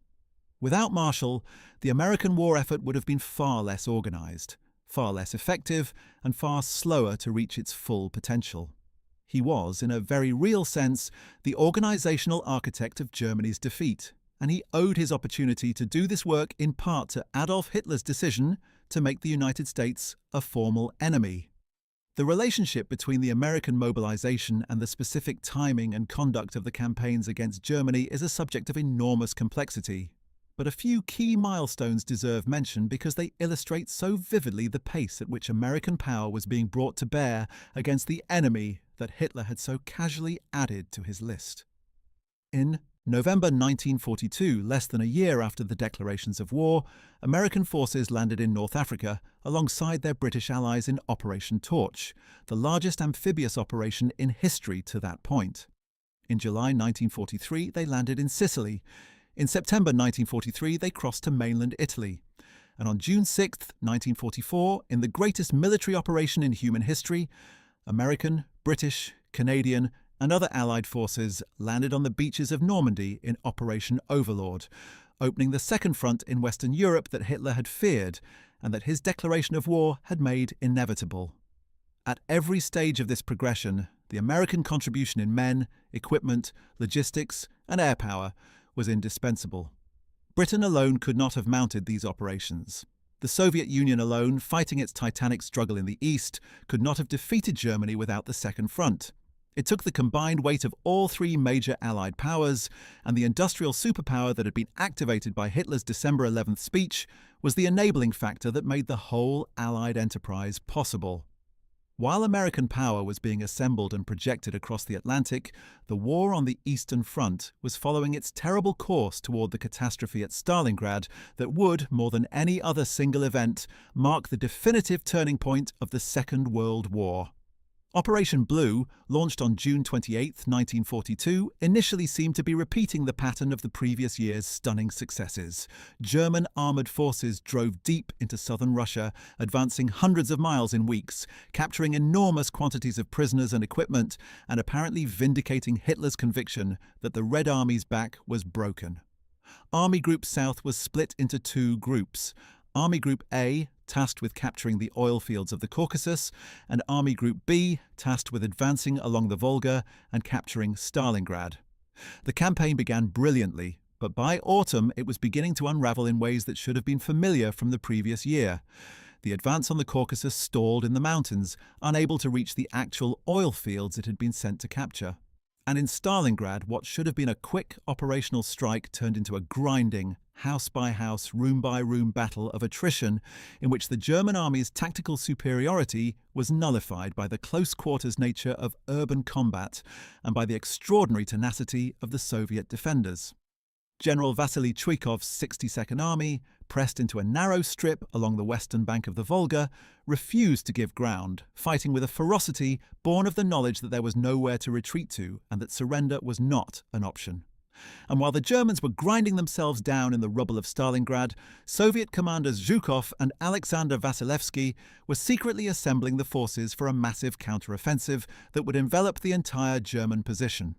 Without Marshall, the American war effort would have been far less organized, far less effective, and far slower to reach its full potential. He was, in a very real sense, the organizational architect of Germany's defeat, and he owed his opportunity to do this work in part to Adolf Hitler's decision to make the United States a formal enemy. The relationship between the American mobilization and the specific timing and conduct of the campaigns against Germany is a subject of enormous complexity. But a few key milestones deserve mention because they illustrate so vividly the pace at which American power was being brought to bear against the enemy that Hitler had so casually added to his list. In November 1942, less than a year after the declarations of war, American forces landed in North Africa alongside their British allies in Operation Torch, the largest amphibious operation in history to that point. In July 1943, they landed in Sicily. In September 1943, they crossed to mainland Italy. And on June 6, 1944, in the greatest military operation in human history, American, British, Canadian, and other Allied forces landed on the beaches of Normandy in Operation Overlord, opening the second front in Western Europe that Hitler had feared and that his declaration of war had made inevitable. At every stage of this progression, the American contribution in men, equipment, logistics, and air power was indispensable. Britain alone could not have mounted these operations. The Soviet Union alone, fighting its titanic struggle in the East, could not have defeated Germany without the Second Front. It took the combined weight of all three major Allied powers, and the industrial superpower that had been activated by Hitler's December 11th speech was the enabling factor that made the whole Allied enterprise possible. While American power was being assembled and projected across the Atlantic, the war on the Eastern Front was following its terrible course toward the catastrophe at Stalingrad that would, more than any other single event, mark the definitive turning point of the Second World War. Operation Blue, launched on June 28, 1942, initially seemed to be repeating the pattern of the previous year's stunning successes. German armoured forces drove deep into southern Russia, advancing hundreds of miles in weeks, capturing enormous quantities of prisoners and equipment, and apparently vindicating Hitler's conviction that the Red Army's back was broken. Army Group South was split into two groups. Army Group A, tasked with capturing the oil fields of the Caucasus, and Army Group B, tasked with advancing along the Volga and capturing Stalingrad. The campaign began brilliantly, but by autumn it was beginning to unravel in ways that should have been familiar from the previous year. The advance on the Caucasus stalled in the mountains, unable to reach the actual oil fields it had been sent to capture. And in Stalingrad, what should have been a quick operational strike turned into a grinding, house-by-house, room-by-room battle of attrition in which the German army's tactical superiority was nullified by the close-quarters nature of urban combat and by the extraordinary tenacity of the Soviet defenders. General Vasily Chuikov's 62nd Army, pressed into a narrow strip along the western bank of the Volga, refused to give ground, fighting with a ferocity born of the knowledge that there was nowhere to retreat to and that surrender was not an option. And while the Germans were grinding themselves down in the rubble of Stalingrad, Soviet commanders Zhukov and Alexander Vasilevsky were secretly assembling the forces for a massive counteroffensive that would envelop the entire German position.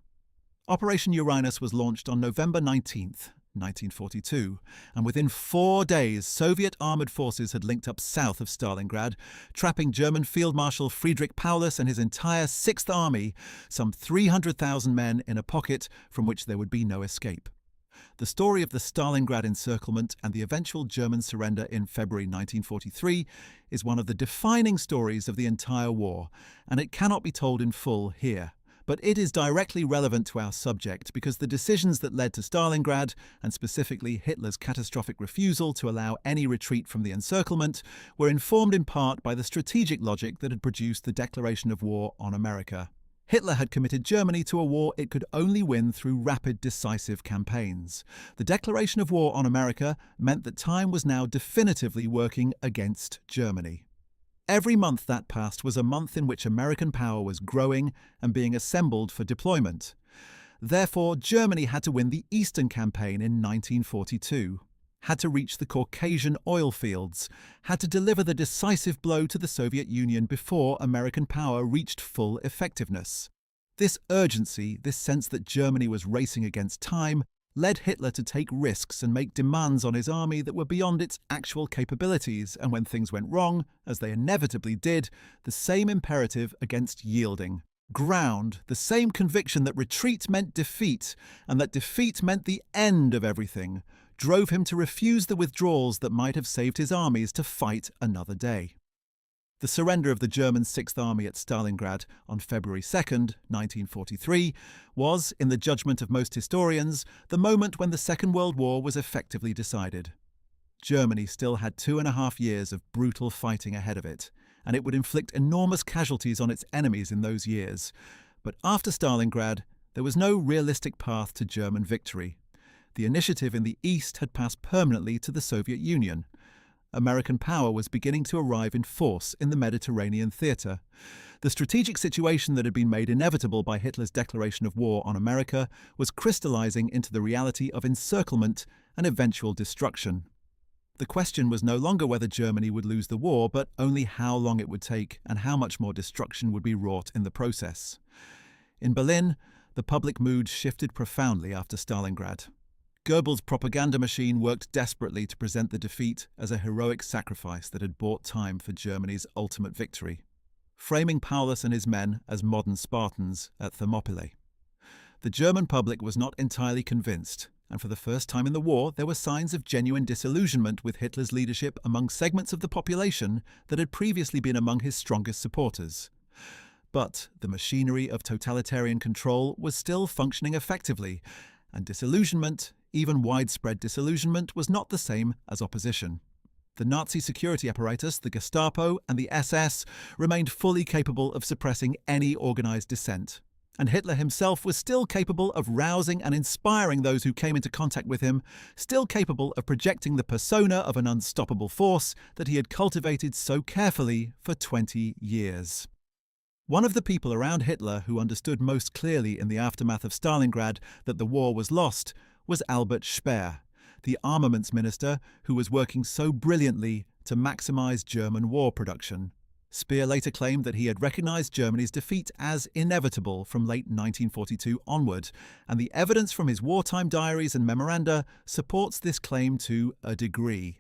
Operation Uranus was launched on November 19th, 1942, and within 4 days Soviet armoured forces had linked up south of Stalingrad, trapping German Field Marshal Friedrich Paulus and his entire 6th Army, some 300,000 men, in a pocket from which there would be no escape. The story of the Stalingrad encirclement and the eventual German surrender in February 1943 is one of the defining stories of the entire war, and it cannot be told in full here. But it is directly relevant to our subject because the decisions that led to Stalingrad, and specifically Hitler's catastrophic refusal to allow any retreat from the encirclement, were informed in part by the strategic logic that had produced the declaration of war on America. Hitler had committed Germany to a war it could only win through rapid, decisive campaigns. The declaration of war on America meant that time was now definitively working against Germany. Every month that passed was a month in which American power was growing and being assembled for deployment. Therefore, Germany had to win the Eastern Campaign in 1942, had to reach the Caucasian oil fields, had to deliver the decisive blow to the Soviet Union before American power reached full effectiveness. This urgency, this sense that Germany was racing against time, led Hitler to take risks and make demands on his army that were beyond its actual capabilities, and when things went wrong, as they inevitably did, the same imperative against yielding. Ground, the same conviction that retreat meant defeat, and that defeat meant the end of everything, drove him to refuse the withdrawals that might have saved his armies to fight another day. The surrender of the German Sixth Army at Stalingrad on February 2, 1943, was, in the judgment of most historians, the moment when the Second World War was effectively decided. Germany still had 2.5 years of brutal fighting ahead of it, and it would inflict enormous casualties on its enemies in those years. But after Stalingrad, there was no realistic path to German victory. The initiative in the East had passed permanently to the Soviet Union. American power was beginning to arrive in force in the Mediterranean theatre. The strategic situation that had been made inevitable by Hitler's declaration of war on America was crystallizing into the reality of encirclement and eventual destruction. The question was no longer whether Germany would lose the war, but only how long it would take and how much more destruction would be wrought in the process. In Berlin, the public mood shifted profoundly after Stalingrad. Goebbels' propaganda machine worked desperately to present the defeat as a heroic sacrifice that had bought time for Germany's ultimate victory, framing Paulus and his men as modern Spartans at Thermopylae. The German public was not entirely convinced, and for the first time in the war there were signs of genuine disillusionment with Hitler's leadership among segments of the population that had previously been among his strongest supporters. But the machinery of totalitarian control was still functioning effectively, and disillusionment, even widespread disillusionment, was not the same as opposition. The Nazi security apparatus, the Gestapo and the SS, remained fully capable of suppressing any organized dissent. And Hitler himself was still capable of rousing and inspiring those who came into contact with him, still capable of projecting the persona of an unstoppable force that he had cultivated so carefully for 20 years. One of the people around Hitler who understood most clearly in the aftermath of Stalingrad that the war was lost was Albert Speer, the armaments minister who was working so brilliantly to maximize German war production. Speer later claimed that he had recognized Germany's defeat as inevitable from late 1942 onward, and the evidence from his wartime diaries and memoranda supports this claim to a degree.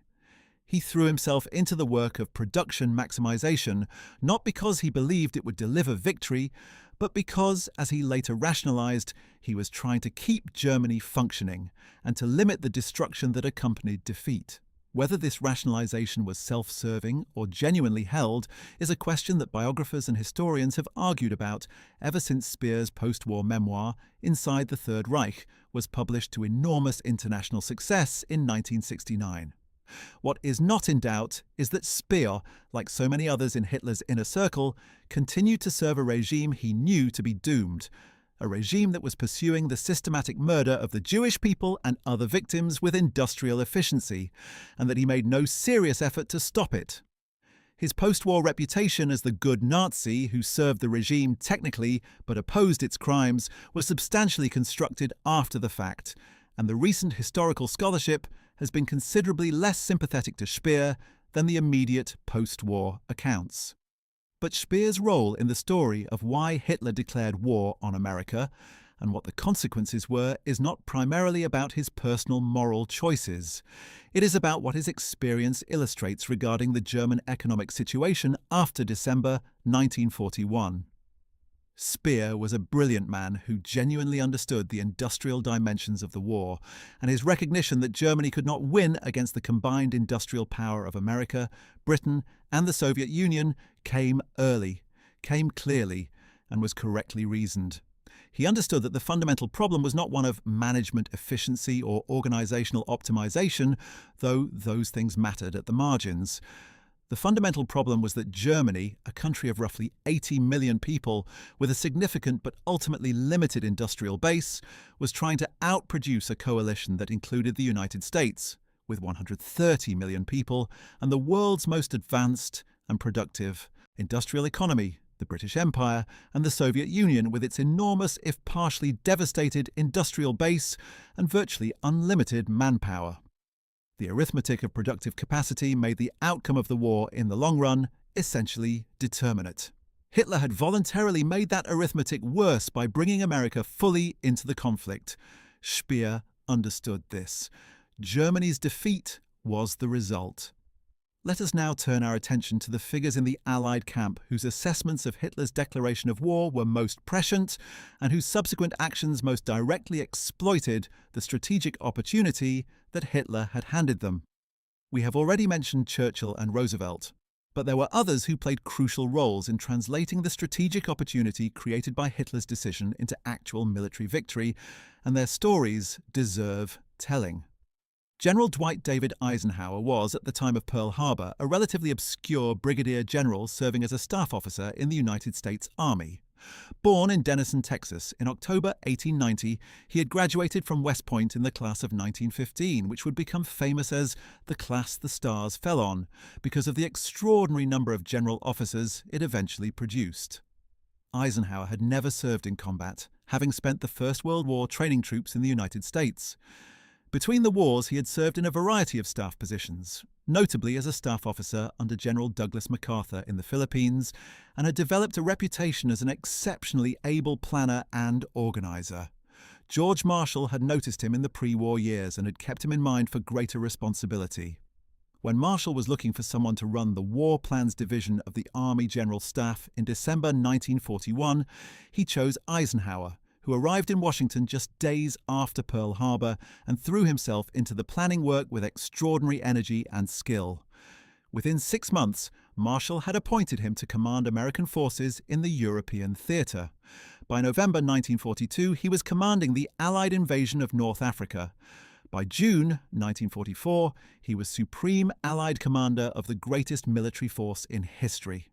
He threw himself into the work of production maximization, not because he believed it would deliver victory, but because, as he later rationalized, he was trying to keep Germany functioning and to limit the destruction that accompanied defeat. Whether this rationalization was self-serving or genuinely held is a question that biographers and historians have argued about ever since Speer's post-war memoir, Inside the Third Reich, was published to enormous international success in 1969. What is not in doubt is that Speer, like so many others in Hitler's inner circle, continued to serve a regime he knew to be doomed, a regime that was pursuing the systematic murder of the Jewish people and other victims with industrial efficiency, and that he made no serious effort to stop it. His post-war reputation as the good Nazi who served the regime technically but opposed its crimes was substantially constructed after the fact, and the recent historical scholarship has been considerably less sympathetic to Speer than the immediate post-war accounts. But Speer's role in the story of why Hitler declared war on America and what the consequences were is not primarily about his personal moral choices. It is about what his experience illustrates regarding the German economic situation after December 1941. Speer was a brilliant man who genuinely understood the industrial dimensions of the war, and his recognition that Germany could not win against the combined industrial power of America, Britain, and the Soviet Union came early, came clearly, and was correctly reasoned. He understood that the fundamental problem was not one of management efficiency or organizational optimization, though those things mattered at the margins. The fundamental problem was that Germany, a country of roughly 80 million people with a significant but ultimately limited industrial base, was trying to outproduce a coalition that included the United States, with 130 million people, and the world's most advanced and productive industrial economy, the British Empire, and the Soviet Union with its enormous, if partially devastated, industrial base and virtually unlimited manpower. The arithmetic of productive capacity made the outcome of the war in the long run essentially determinate. Hitler had voluntarily made that arithmetic worse by bringing America fully into the conflict. Speer understood this. Germany's defeat was the result. Let us now turn our attention to the figures in the Allied camp whose assessments of Hitler's declaration of war were most prescient and whose subsequent actions most directly exploited the strategic opportunity that Hitler had handed them. We have already mentioned Churchill and Roosevelt, but there were others who played crucial roles in translating the strategic opportunity created by Hitler's decision into actual military victory, and their stories deserve telling. General Dwight David Eisenhower was, at the time of Pearl Harbor, a relatively obscure brigadier general serving as a staff officer in the United States Army. Born in Denison, Texas, in October 1890, he had graduated from West Point in the class of 1915, which would become famous as the class the stars fell on, because of the extraordinary number of general officers it eventually produced. Eisenhower had never served in combat, having spent the First World War training troops in the United States. Between the wars, he had served in a variety of staff positions, notably as a staff officer under General Douglas MacArthur in the Philippines, and had developed a reputation as an exceptionally able planner and organizer. George Marshall had noticed him in the pre-war years and had kept him in mind for greater responsibility. When Marshall was looking for someone to run the War Plans Division of the Army General Staff in December 1941, he chose Eisenhower, who arrived in Washington just days after Pearl Harbor and threw himself into the planning work with extraordinary energy and skill. Within 6 months, Marshall had appointed him to command American forces in the European theatre. By November 1942, he was commanding the Allied invasion of North Africa. By June 1944, he was Supreme Allied Commander of the greatest military force in history.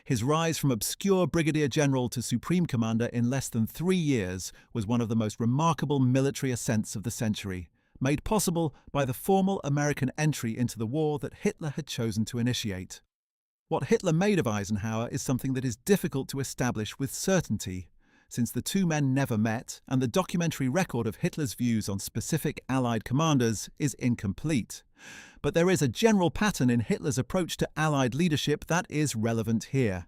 His rise from obscure brigadier general to supreme commander in less than 3 years was one of the most remarkable military ascents of the century, made possible by the formal American entry into the war that Hitler had chosen to initiate. What Hitler made of Eisenhower is something that is difficult to establish with certainty, since the two men never met and the documentary record of Hitler's views on specific Allied commanders is incomplete. But there is a general pattern in Hitler's approach to Allied leadership that is relevant here.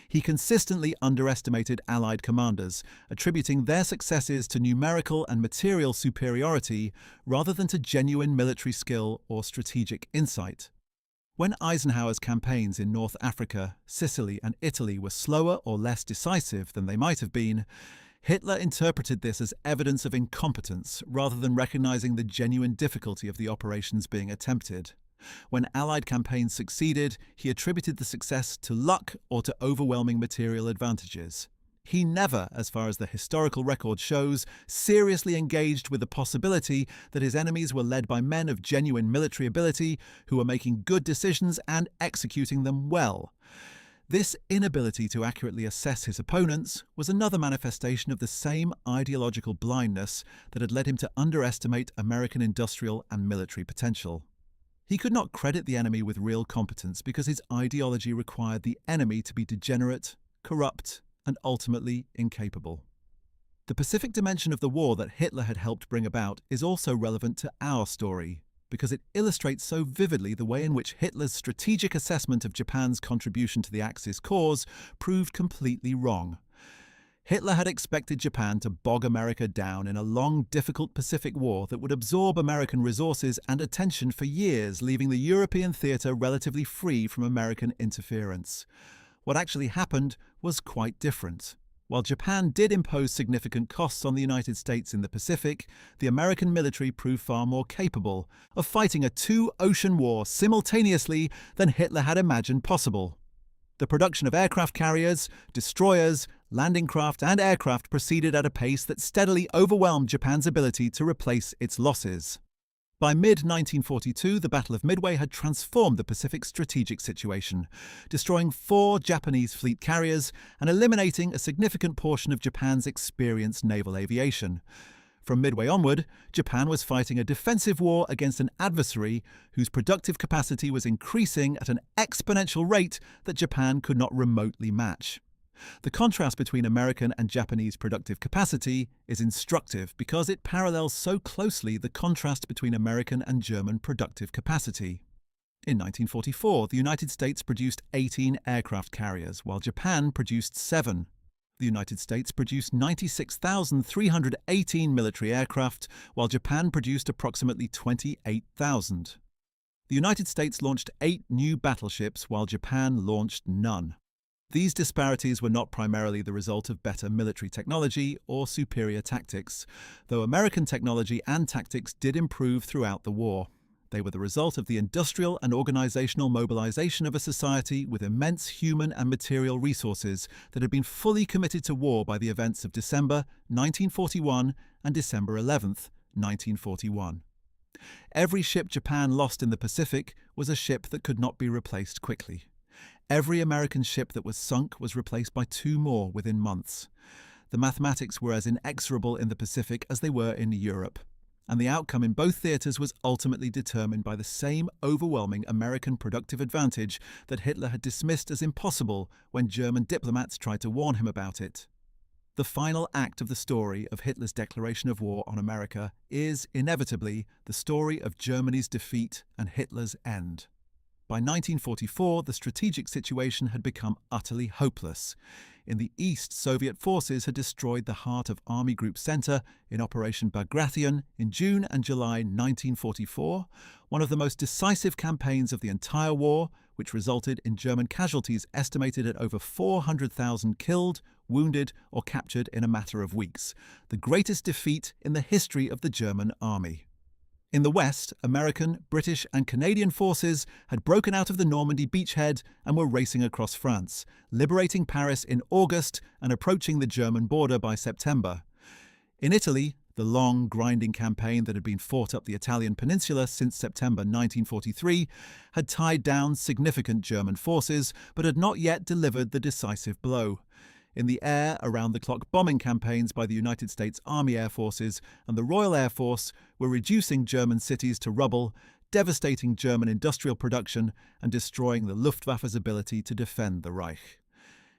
He consistently underestimated Allied commanders, attributing their successes to numerical and material superiority rather than to genuine military skill or strategic insight. When Eisenhower's campaigns in North Africa, Sicily, and Italy were slower or less decisive than they might have been, Hitler interpreted this as evidence of incompetence rather than recognizing the genuine difficulty of the operations being attempted. When Allied campaigns succeeded, he attributed the success to luck or to overwhelming material advantages. He never, as far as the historical record shows, seriously engaged with the possibility that his enemies were led by men of genuine military ability who were making good decisions and executing them well. This inability to accurately assess his opponents was another manifestation of the same ideological blindness that had led him to underestimate American industrial and military potential. He could not credit the enemy with real competence because his ideology required the enemy to be degenerate, corrupt, and ultimately incapable. The Pacific dimension of the war that Hitler had helped bring about is also relevant to our story, because it illustrates so vividly the way in which Hitler's strategic assessment of Japan's contribution to the Axis cause proved completely wrong. Hitler had expected Japan to bog America down in a long, difficult Pacific War that would absorb American resources and attention for years, leaving the European theatre relatively free from American interference. What actually happened was quite different. While Japan did impose significant costs on the United States in the Pacific, the American military proved far more capable of fighting a two-ocean war simultaneously than Hitler had imagined possible. The production of aircraft carriers, destroyers, landing craft, and aircraft proceeded at a pace that steadily overwhelmed Japan's ability to replace its losses. By mid-1942, the Battle of Midway had transformed the Pacific strategic situation, destroying 4 Japanese fleet carriers and eliminating a significant portion of Japan's experienced naval aviation. From Midway onward, Japan was fighting a defensive war against an adversary whose productive capacity was increasing at an exponential rate that Japan could not remotely match. The contrast between American and Japanese productive capacity is instructive because it parallels so closely the contrast between American and German productive capacity. In 1944, the United States produced 18 aircraft carriers, while Japan produced 7. The United States produced 96,318 military aircraft, while Japan produced approximately 28,000. The United States launched 8 new battleships, while Japan launched none. These disparities were not primarily the result of better military technology or superior tactics, though American technology and tactics did improve throughout the war. They were the result of the industrial and organizational mobilization of a society with immense human and material resources that had been fully committed to war by the events of December 1941 and December 11th, 1941. Every ship Japan lost in the Pacific was a ship that could not be replaced quickly. Every American ship that was sunk was replaced by 2 more within months. The mathematics were as inexorable in the Pacific as they were in Europe, and the outcome in both theatres was ultimately determined by the same overwhelming American productive advantage that Hitler had dismissed as impossible when German diplomats tried to warn him about it. The final act of the story of Hitler's declaration of war on America is, inevitably, the story of Germany's defeat and Hitler's end. By 1944, the strategic situation had become utterly hopeless. In the east, Soviet forces had destroyed the heart of Army Group Center in Operation Bagration in June and July 1944, one of the most decisive campaigns of the entire war, which resulted in German casualties estimated at over 400,000 killed, wounded, or captured in a matter of weeks, the greatest defeat in the history of the German army. In the west, American, British, and Canadian forces had broken out of the Normandy beachhead and were racing across France, liberating Paris in August and approaching the German border by September. In Italy, the long, grinding campaign that had been fought up the Italian peninsula since September 1943 had tied down significant German forces, but had not yet delivered the decisive blow. In the air, around-the-clock bombing campaigns by the United States Army Air Forces and the Royal Air Force were reducing German cities to rubble, devastating German industrial production, and destroying the Luftwaffe's ability to defend the Reich.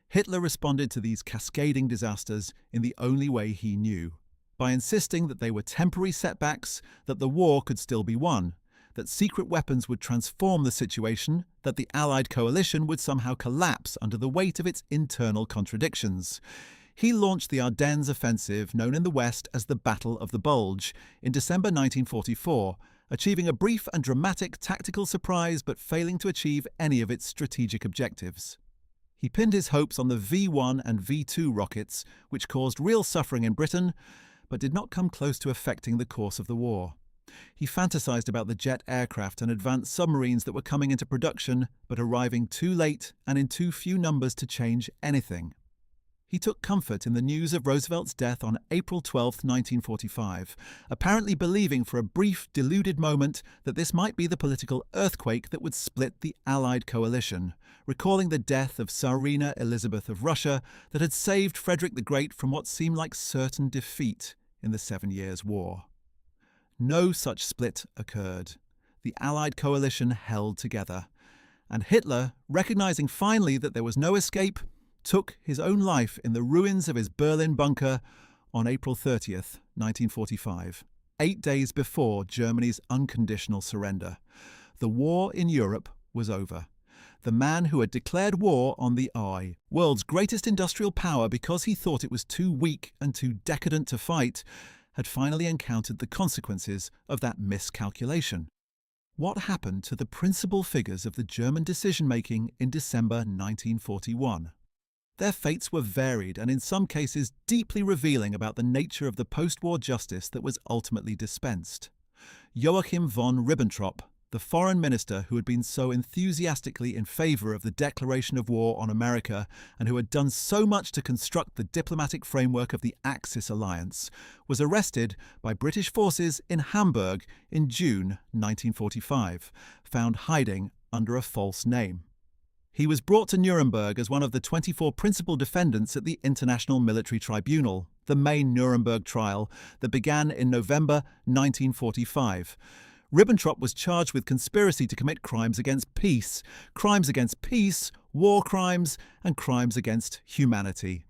Hitler responded to these cascading disasters in the only way he knew, by insisting that they were temporary setbacks, that the war could still be won, that secret weapons would transform the situation, that the Allied coalition would somehow collapse under the weight of its internal contradictions. He launched the Ardennes offensive, known in the West as the Battle of the Bulge, in December 1944, achieving a brief and dramatic tactical surprise but failing to achieve any of its strategic objectives. He pinned his hopes on the V-1 and V-2 rockets, which caused real suffering in Britain, but did not come close to affecting the course of the war. He fantasized about the jet aircraft and advanced submarines that were coming into production, but arriving too late and in too few numbers to change anything. He took comfort in the news of Roosevelt's death on April 12, 1945, apparently believing for a brief, deluded moment that this might be the political earthquake that would split the Allied coalition, recalling the death of Tsarina Elizabeth of Russia that had saved Frederick the Great from what seemed like certain defeat in the 7 Years' War. No such split occurred. The Allied coalition held together, and Hitler, recognizing finally that there was no escape, took his own life in the ruins of his Berlin bunker on April 30th, 1945, 8 days before Germany's unconditional surrender. The war in Europe was over. The man who had declared war on the Eye, world's greatest industrial power because he thought it was too weak and too decadent to fight, had finally encountered the consequences of that miscalculation. What happened to the principal figures of the German decision-making in December 1941? Their fates were varied and in some cases deeply revealing about the nature of the post-war justice that was ultimately dispensed. Joachim von Ribbentrop, the foreign minister who had been so enthusiastically in favor of the declaration of war on America and who had done so much to construct the diplomatic framework of the Axis alliance, was arrested by British forces in Hamburg in June 1945, found hiding under a false name. He was brought to Nuremberg as one of the 24 principal defendants at the International Military Tribunal, the main Nuremberg trial that began in November 1945. Ribbentrop was charged with conspiracy to commit crimes against peace, war crimes, and crimes against humanity.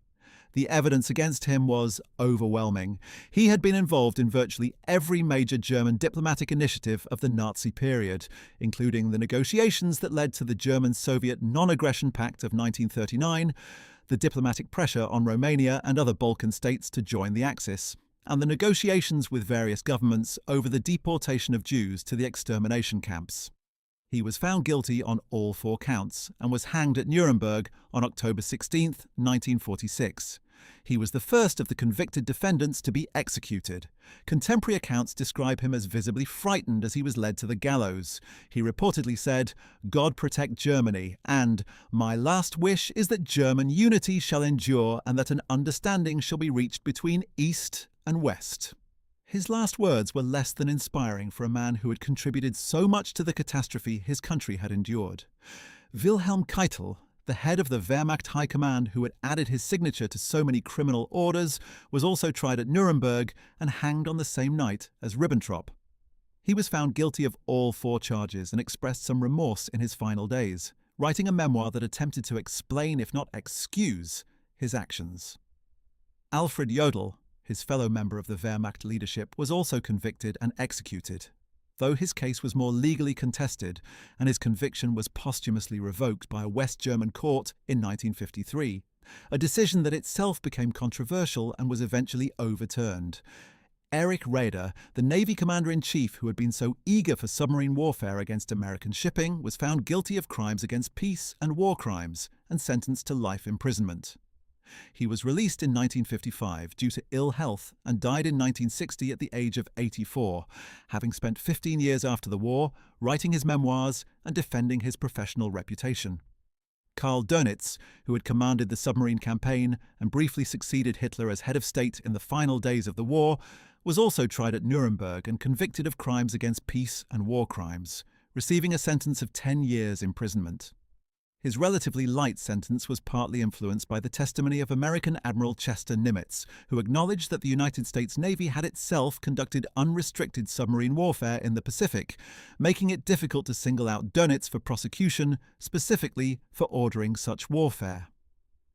The evidence against him was overwhelming. He had been involved in virtually every major German diplomatic initiative of the Nazi period, including the negotiations that led to the German-Soviet Non-Aggression Pact of 1939, the diplomatic pressure on Romania and other Balkan states to join the Axis, and the negotiations with various governments over the deportation of Jews to the extermination camps. He was found guilty on all 4 counts and was hanged at Nuremberg on October 16, 1946. He was the first of the convicted defendants to be executed. Contemporary accounts describe him as visibly frightened as he was led to the gallows. He reportedly said, "God protect Germany," and "My last wish is that German unity shall endure and that an understanding shall be reached between East and West." His last words were less than inspiring for a man who had contributed so much to the catastrophe his country had endured. Wilhelm Keitel, the head of the Wehrmacht High Command who had added his signature to so many criminal orders, was also tried at Nuremberg and hanged on the same night as Ribbentrop. He was found guilty of all 4 charges and expressed some remorse in his final days, writing a memoir that attempted to explain, if not excuse, his actions. Alfred Jodl, his fellow member of the Wehrmacht leadership, was also convicted and executed, though his case was more legally contested and his conviction was posthumously revoked by a West German court in 1953, a decision that itself became controversial and was eventually overturned. Erich Raeder, the Navy commander-in-chief who had been so eager for submarine warfare against American shipping, was found guilty of crimes against peace and war crimes and sentenced to life imprisonment. He was released in 1955 due to ill health and died in 1960 at the age of 84, having spent 15 years after the war writing his memoirs and defending his professional reputation. Karl Dönitz, who had commanded the submarine campaign and briefly succeeded Hitler as head of state in the final days of the war, was also tried at Nuremberg and convicted of crimes against peace and war crimes, receiving a sentence of 10 years imprisonment. His relatively light sentence was partly influenced by the testimony of American Admiral Chester Nimitz, who acknowledged that the United States Navy had itself conducted unrestricted submarine warfare in the Pacific, making it difficult to single out Dönitz for prosecution, specifically for ordering such warfare.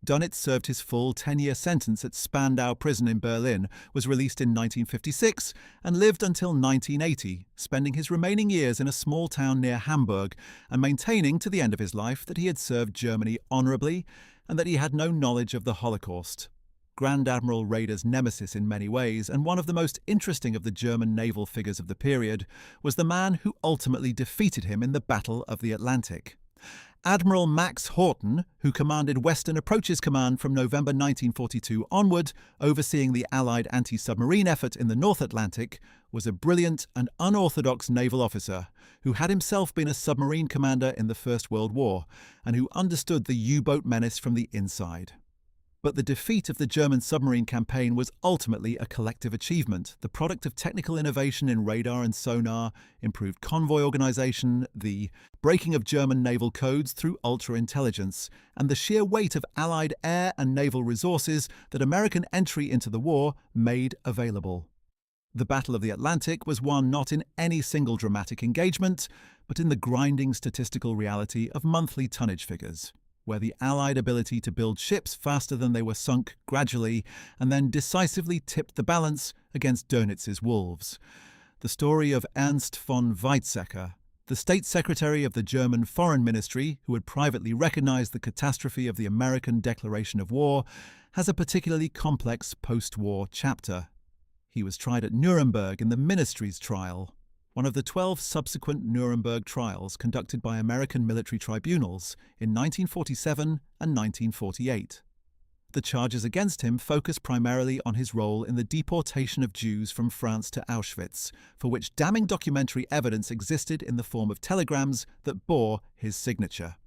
Dönitz served his full 10-year sentence at Spandau Prison in Berlin, was released in 1956, and lived until 1980, spending his remaining years in a small town near Hamburg and maintaining to the end of his life that he had served Germany honourably and that he had no knowledge of the Holocaust. Grand Admiral Raeder's nemesis in many ways, and one of the most interesting of the German naval figures of the period, was the man who ultimately defeated him in the Battle of the Atlantic. Admiral Max Horten, who commanded Western Approaches Command from November 1942 onward, overseeing the Allied anti-submarine effort in the North Atlantic, was a brilliant and unorthodox naval officer who had himself been a submarine commander in the First World War and who understood the U-boat menace from the inside. But the defeat of the German submarine campaign was ultimately a collective achievement, the product of technical innovation in radar and sonar, improved convoy organization, the breaking of German naval codes through ultra-intelligence, and the sheer weight of Allied air and naval resources that American entry into the war made available. The Battle of the Atlantic was won not in any single dramatic engagement, but in the grinding statistical reality of monthly tonnage figures, where the Allied ability to build ships faster than they were sunk gradually and then decisively tipped the balance against Dönitz's wolves. The story of Ernst von Weizsäcker, the State Secretary of the German Foreign Ministry, who had privately recognized the catastrophe of the American declaration of war, has a particularly complex post-war chapter. He was tried at Nuremberg in the Ministry's trial, one of the 12 subsequent Nuremberg trials conducted by American military tribunals in 1947 and 1948. The charges against him focus primarily on his role in the deportation of Jews from France to Auschwitz, for which damning documentary evidence existed in the form of telegrams that bore his signature.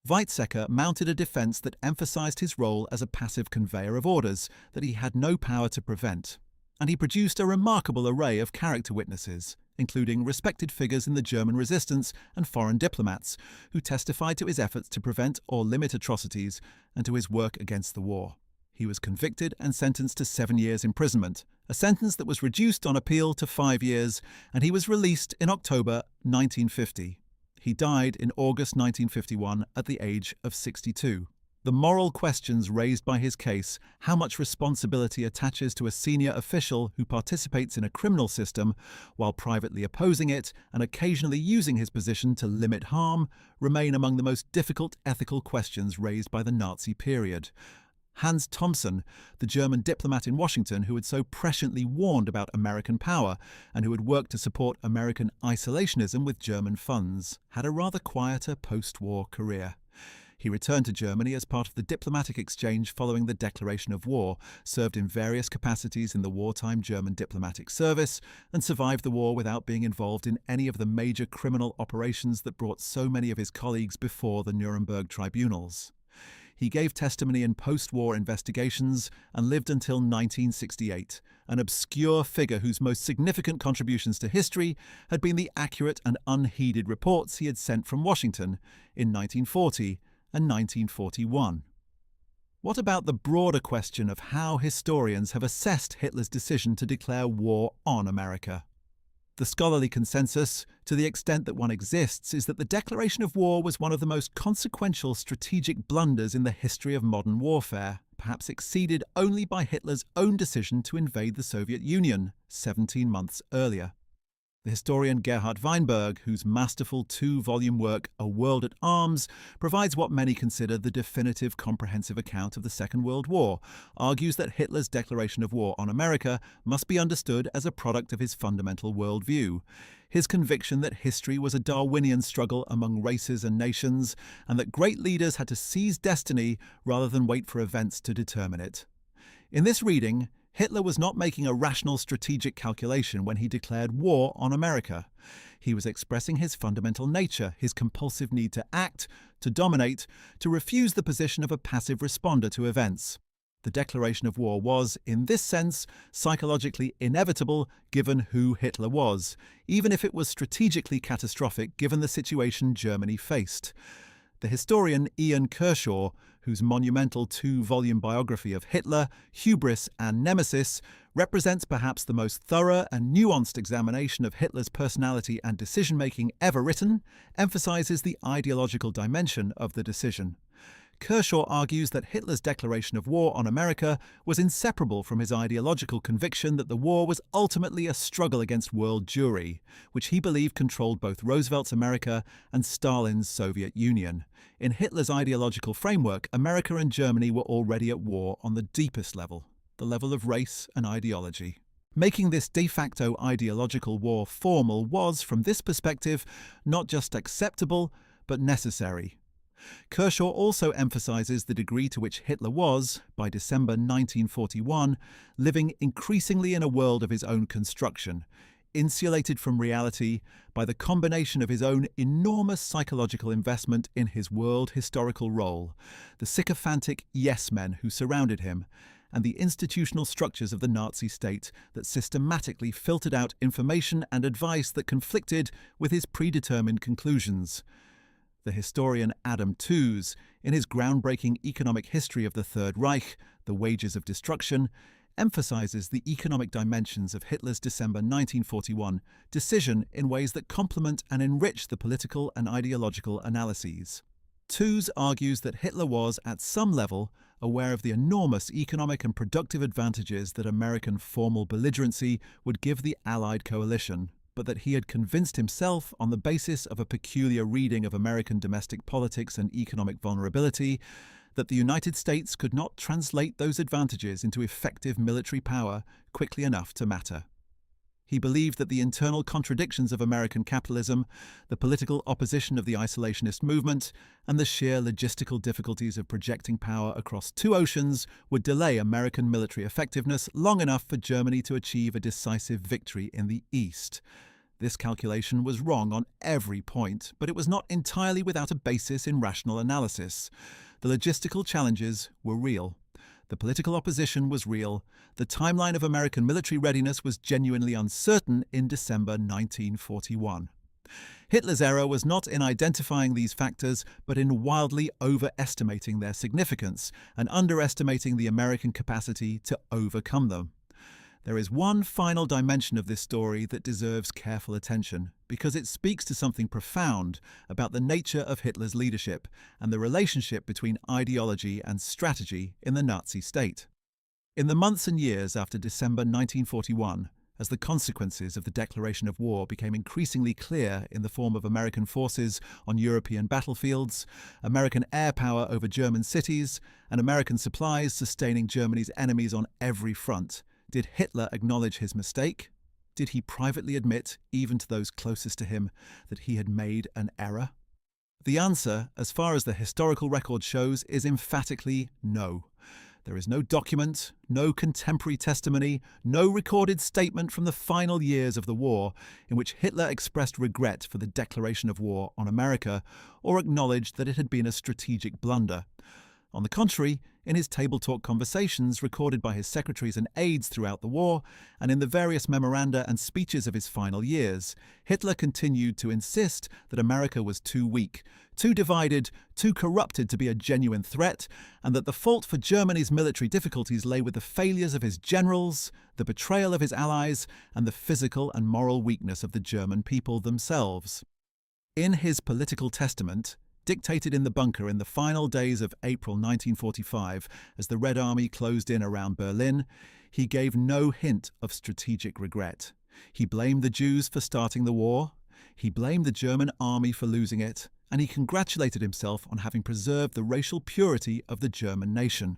Weizsäcker mounted a defense that emphasized his role as a passive conveyor of orders that he had no power to prevent, and he produced a remarkable array of character witnesses, including respected figures in the German resistance and foreign diplomats, who testified to his efforts to prevent or limit atrocities and to his work against the war. He was convicted and sentenced to 7 years imprisonment, a sentence that was reduced on appeal to 5 years, and he was released in October 1950. He died in August 1951 at the age of 62. The moral questions raised by his case, how much responsibility attaches to a senior official who participates in a criminal system while privately opposing it and occasionally using his position to limit harm, remain among the most difficult ethical questions raised by the Nazi period. Hans Thomsen, the German diplomat in Washington who had so presciently warned about American power and who had worked to support American isolationism with German funds, had a rather quieter post-war career. He returned to Germany as part of the diplomatic exchange following the declaration of war, served in various capacities in the wartime German diplomatic service, and survived the war without being involved in any of the major criminal operations that brought so many of his colleagues before the Nuremberg tribunals. He gave testimony in post-war investigations and lived until 1968, an obscure figure whose most significant contributions to history had been the accurate and unheeded reports he had sent from Washington in 1940 and 1941. What about the broader question of how historians have assessed Hitler's decision to declare war on America? The scholarly consensus, to the extent that one exists, is that the declaration of war was one of the most consequential strategic blunders in the history of modern warfare, perhaps exceeded only by Hitler's own decision to invade the Soviet Union 17 months earlier. The historian Gerhard Weinberg, whose masterful 2-volume work A World at Arms provides what many consider the definitive comprehensive account of the Second World War, argues that Hitler's declaration of war on America must be understood as a product of his fundamental worldview, his conviction that history was a Darwinian struggle among races and nations, and that great leaders had to seize destiny rather than wait for events to determine it. In this reading, Hitler was not making a rational strategic calculation when he declared war on America. He was expressing his fundamental nature, his compulsive need to act, to dominate, to refuse the position of a passive responder to events. The declaration of war was, in this sense, psychologically inevitable given who Hitler was, even if it was strategically catastrophic given the situation Germany faced. The historian Ian Kershaw, whose monumental 2-volume biography of Hitler, Hubris and Nemesis represents perhaps the most thorough and nuanced examination of Hitler's personality and decision-making ever written, emphasizes the ideological dimension of the decision. Kershaw argues that Hitler's declaration of war on America was inseparable from his ideological conviction that the war was ultimately a struggle against world Jewry, which he believed controlled both Roosevelt's America and Stalin's Soviet Union. In Hitler's ideological framework, America and Germany were already at war on the deepest level, the level of race and ideology. Making this de facto ideological war formal was, from this perspective, not just acceptable, but necessary. Kershaw also emphasizes the degree to which Hitler was, by December 1941, living increasingly in a world of his own construction, insulated from reality by the combination of his own enormous psychological investment in his world historical role, the sycophantic yes-men who surrounded him, and the institutional structures of the Nazi state that systematically filtered out information and advice that conflicted with his predetermined conclusions. The historian Adam Tooze, in his groundbreaking economic history of the Third Reich, The Wages of Destruction, emphasizes the economic dimensions of Hitler's December 1941 decision in ways that complement and enrich the political and ideological analyses. Tooze argues that Hitler was, at some level, aware of the enormous economic and productive advantages that American formal belligerency would give the Allied coalition, but that he had convinced himself, on the basis of a peculiar reading of American domestic politics and economic vulnerability, that the United States could not translate those advantages into effective military power quickly enough to matter. He believed that the internal contradictions of American capitalism, the political opposition of the isolationist movement, and the sheer logistical difficulties of projecting power across two oceans would delay American military effectiveness long enough for Germany to achieve a decisive victory in the East. This calculation was wrong on every point, but it was not entirely without a basis in rational analysis. The logistical challenges were real. The political opposition was real. The timeline of American military readiness was genuinely uncertain in December 1941. Hitler's error was not in identifying these factors, but in wildly overestimating their significance and underestimating the American capacity to overcome them. There is one final dimension of this story that deserves careful attention, because it speaks to something profound about the nature of Hitler's leadership and the relationship between ideology and strategy in the Nazi state. In the months and years after December 1941, as the consequences of the declaration of war became increasingly clear in the form of American forces on European battlefields, American air power over German cities, and American supplies sustaining Germany's enemies on every front, did Hitler acknowledge his mistake? Did he privately admit, even to those closest to him, that he had made an error? The answer, as far as the historical record shows, is emphatically no. There is no document, no contemporary testimony, no recorded statement from the final years of the war in which Hitler expressed regret for the declaration of war on America or acknowledged that it had been a strategic blunder. On the contrary, in his table talk conversations recorded by his secretaries and aides throughout the war, and in the various memoranda and speeches of his final years, Hitler continued to insist that America was too weak, too divided, too corrupted to be a genuine threat, and that the fault for Germany's military difficulties lay with the failures of his generals, the betrayal of his allies, and the physical and moral weakness of the German people themselves. In his political testament, dictated in the bunker in the final days of April 1945, as the Red Army closed in around Berlin, he gave no hint of strategic regret. He blamed the Jews for starting the war, he blamed the German army for losing it, and he congratulated himself on having preserved the racial purity of the German nation.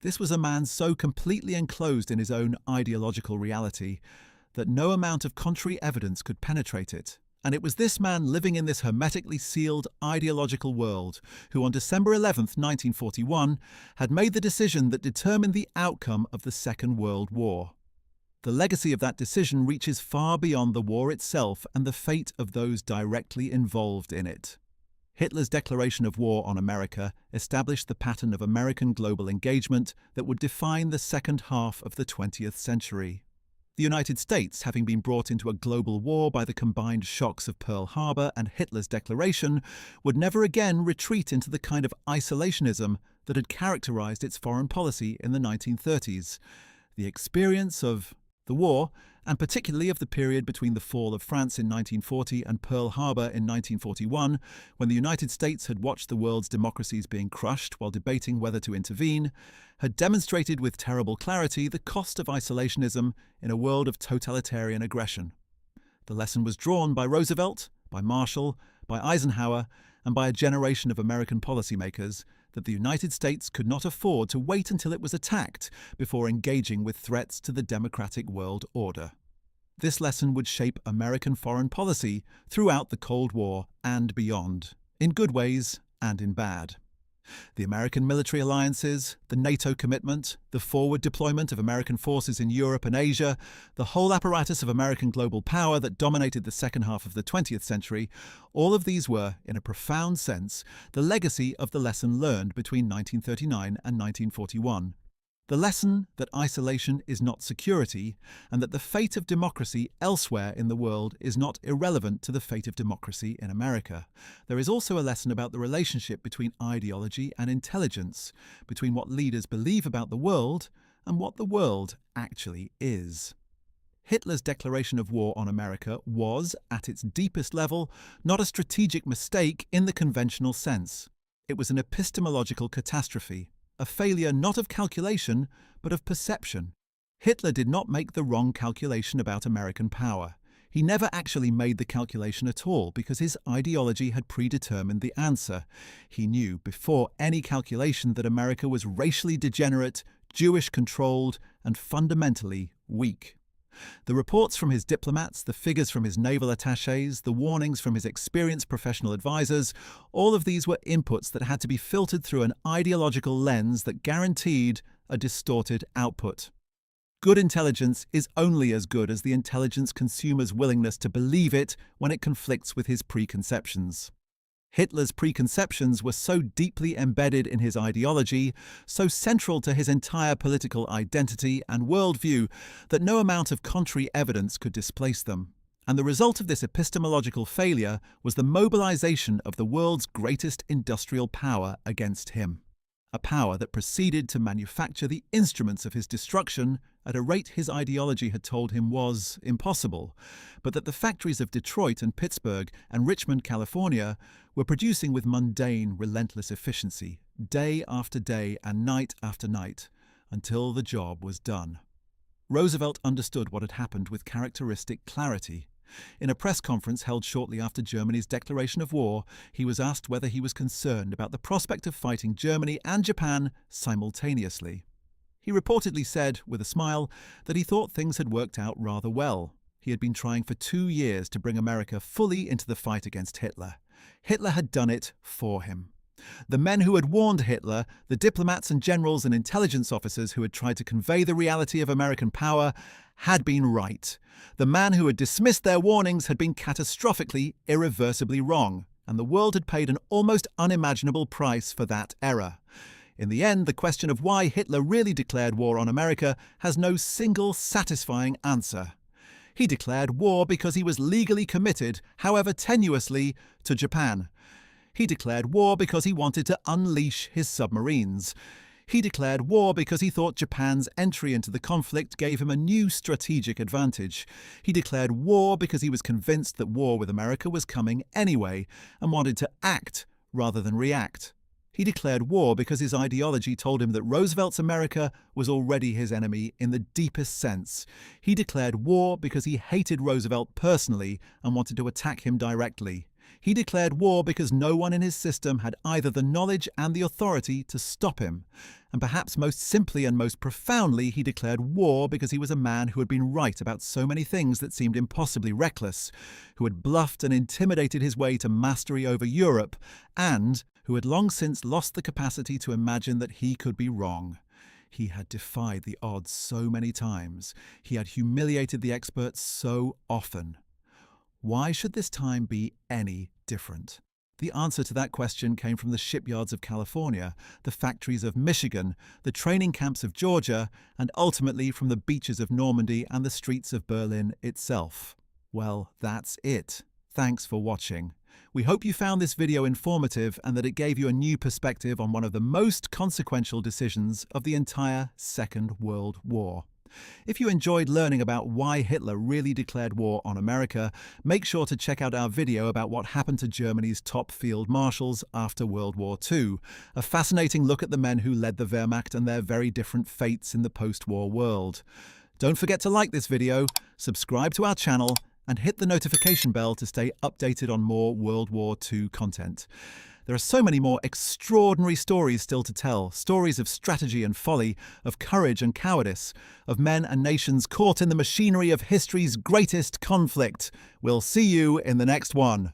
This was a man so completely enclosed in his own ideological reality that no amount of contrary evidence could penetrate it. And it was this man living in this hermetically sealed ideological world who on December 11th, 1941, had made the decision that determined the outcome of the Second World War. The legacy of that decision reaches far beyond the war itself and the fate of those directly involved in it. Hitler's declaration of war on America established the pattern of American global engagement that would define the second half of the 20th century. The United States, having been brought into a global war by the combined shocks of Pearl Harbor and Hitler's declaration, would never again retreat into the kind of isolationism that had characterized its foreign policy in the 1930s. The experience of the war, and particularly of the period between the fall of France in 1940 and Pearl Harbor in 1941, when the United States had watched the world's democracies being crushed while debating whether to intervene, had demonstrated with terrible clarity the cost of isolationism in a world of totalitarian aggression. The lesson was drawn by Roosevelt, by Marshall, by Eisenhower, and by a generation of American policymakers that the United States could not afford to wait until it was attacked before engaging with threats to the democratic world order. This lesson would shape American foreign policy throughout the Cold War and beyond, in good ways and in bad. The American military alliances, the NATO commitment, the forward deployment of American forces in Europe and Asia, the whole apparatus of American global power that dominated the second half of the 20th century, all of these were, in a profound sense, the legacy of the lesson learned between 1939 and 1941. The lesson that isolation is not security, and that the fate of democracy elsewhere in the world is not irrelevant to the fate of democracy in America. There is also a lesson about the relationship between ideology and intelligence, between what leaders believe about the world and what the world actually is. Hitler's declaration of war on America was, at its deepest level, not a strategic mistake in the conventional sense. It was an epistemological catastrophe. A failure not of calculation, but of perception. Hitler did not make the wrong calculation about American power. He never actually made the calculation at all because his ideology had predetermined the answer. He knew before any calculation that America was racially degenerate, Jewish-controlled, and fundamentally weak. The reports from his diplomats, the figures from his naval attachés, the warnings from his experienced professional advisors, all of these were inputs that had to be filtered through an ideological lens that guaranteed a distorted output. Good intelligence is only as good as the intelligence consumer's willingness to believe it when it conflicts with his preconceptions. Hitler's preconceptions were so deeply embedded in his ideology, so central to his entire political identity and worldview, that no amount of contrary evidence could displace them. And the result of this epistemological failure was the mobilization of the world's greatest industrial power against him. A power that proceeded to manufacture the instruments of his destruction at a rate his ideology had told him was impossible, but that the factories of Detroit and Pittsburgh and Richmond, California, were producing with mundane, relentless efficiency, day after day and night after night, until the job was done. Roosevelt understood what had happened with characteristic clarity. In a press conference held shortly after Germany's declaration of war, he was asked whether he was concerned about the prospect of fighting Germany and Japan simultaneously. He reportedly said, with a smile, that he thought things had worked out rather well. He had been trying for 2 years to bring America fully into the fight against Hitler. Hitler had done it for him. The men who had warned Hitler, the diplomats and generals and intelligence officers who had tried to convey the reality of American power, had been right. The man who had dismissed their warnings had been catastrophically, irreversibly wrong, and the world had paid an almost unimaginable price for that error. In the end, the question of why Hitler really declared war on America has no single satisfying answer. He declared war because he was legally committed, however tenuously, to Japan. He declared war because he wanted to unleash his submarines. He declared war because he thought Japan's entry into the conflict gave him a new strategic advantage. He declared war because he was convinced that war with America was coming anyway and wanted to act rather than react. He declared war because his ideology told him that Roosevelt's America was already his enemy in the deepest sense. He declared war because he hated Roosevelt personally and wanted to attack him directly. He declared war because no one in his system had either the knowledge and the authority to stop him. And perhaps most simply and most profoundly, he declared war because he was a man who had been right about so many things that seemed impossibly reckless, who had bluffed and intimidated his way to mastery over Europe, and who had long since lost the capacity to imagine that he could be wrong. He had defied the odds so many times. He had humiliated the experts so often. Why should this time be any different? The answer to that question came from the shipyards of California, the factories of Michigan, the training camps of Georgia, and ultimately from the beaches of Normandy and the streets of Berlin itself. Well, that's it. Thanks for watching. We hope you found this video informative and that it gave you a new perspective on one of the most consequential decisions of the entire Second World War. If you enjoyed learning about why Hitler really declared war on America, make sure to check out our video about what happened to Germany's top field marshals after World War II, a fascinating look at the men who led the Wehrmacht and their very different fates in the post-war world. Don't forget to like this video, subscribe to our channel, and hit the notification bell to stay updated on more World War II content. There are so many more extraordinary stories still to tell, stories of strategy and folly, of courage and cowardice, of men and nations caught in the machinery of history's greatest conflict. We'll see you in the next one.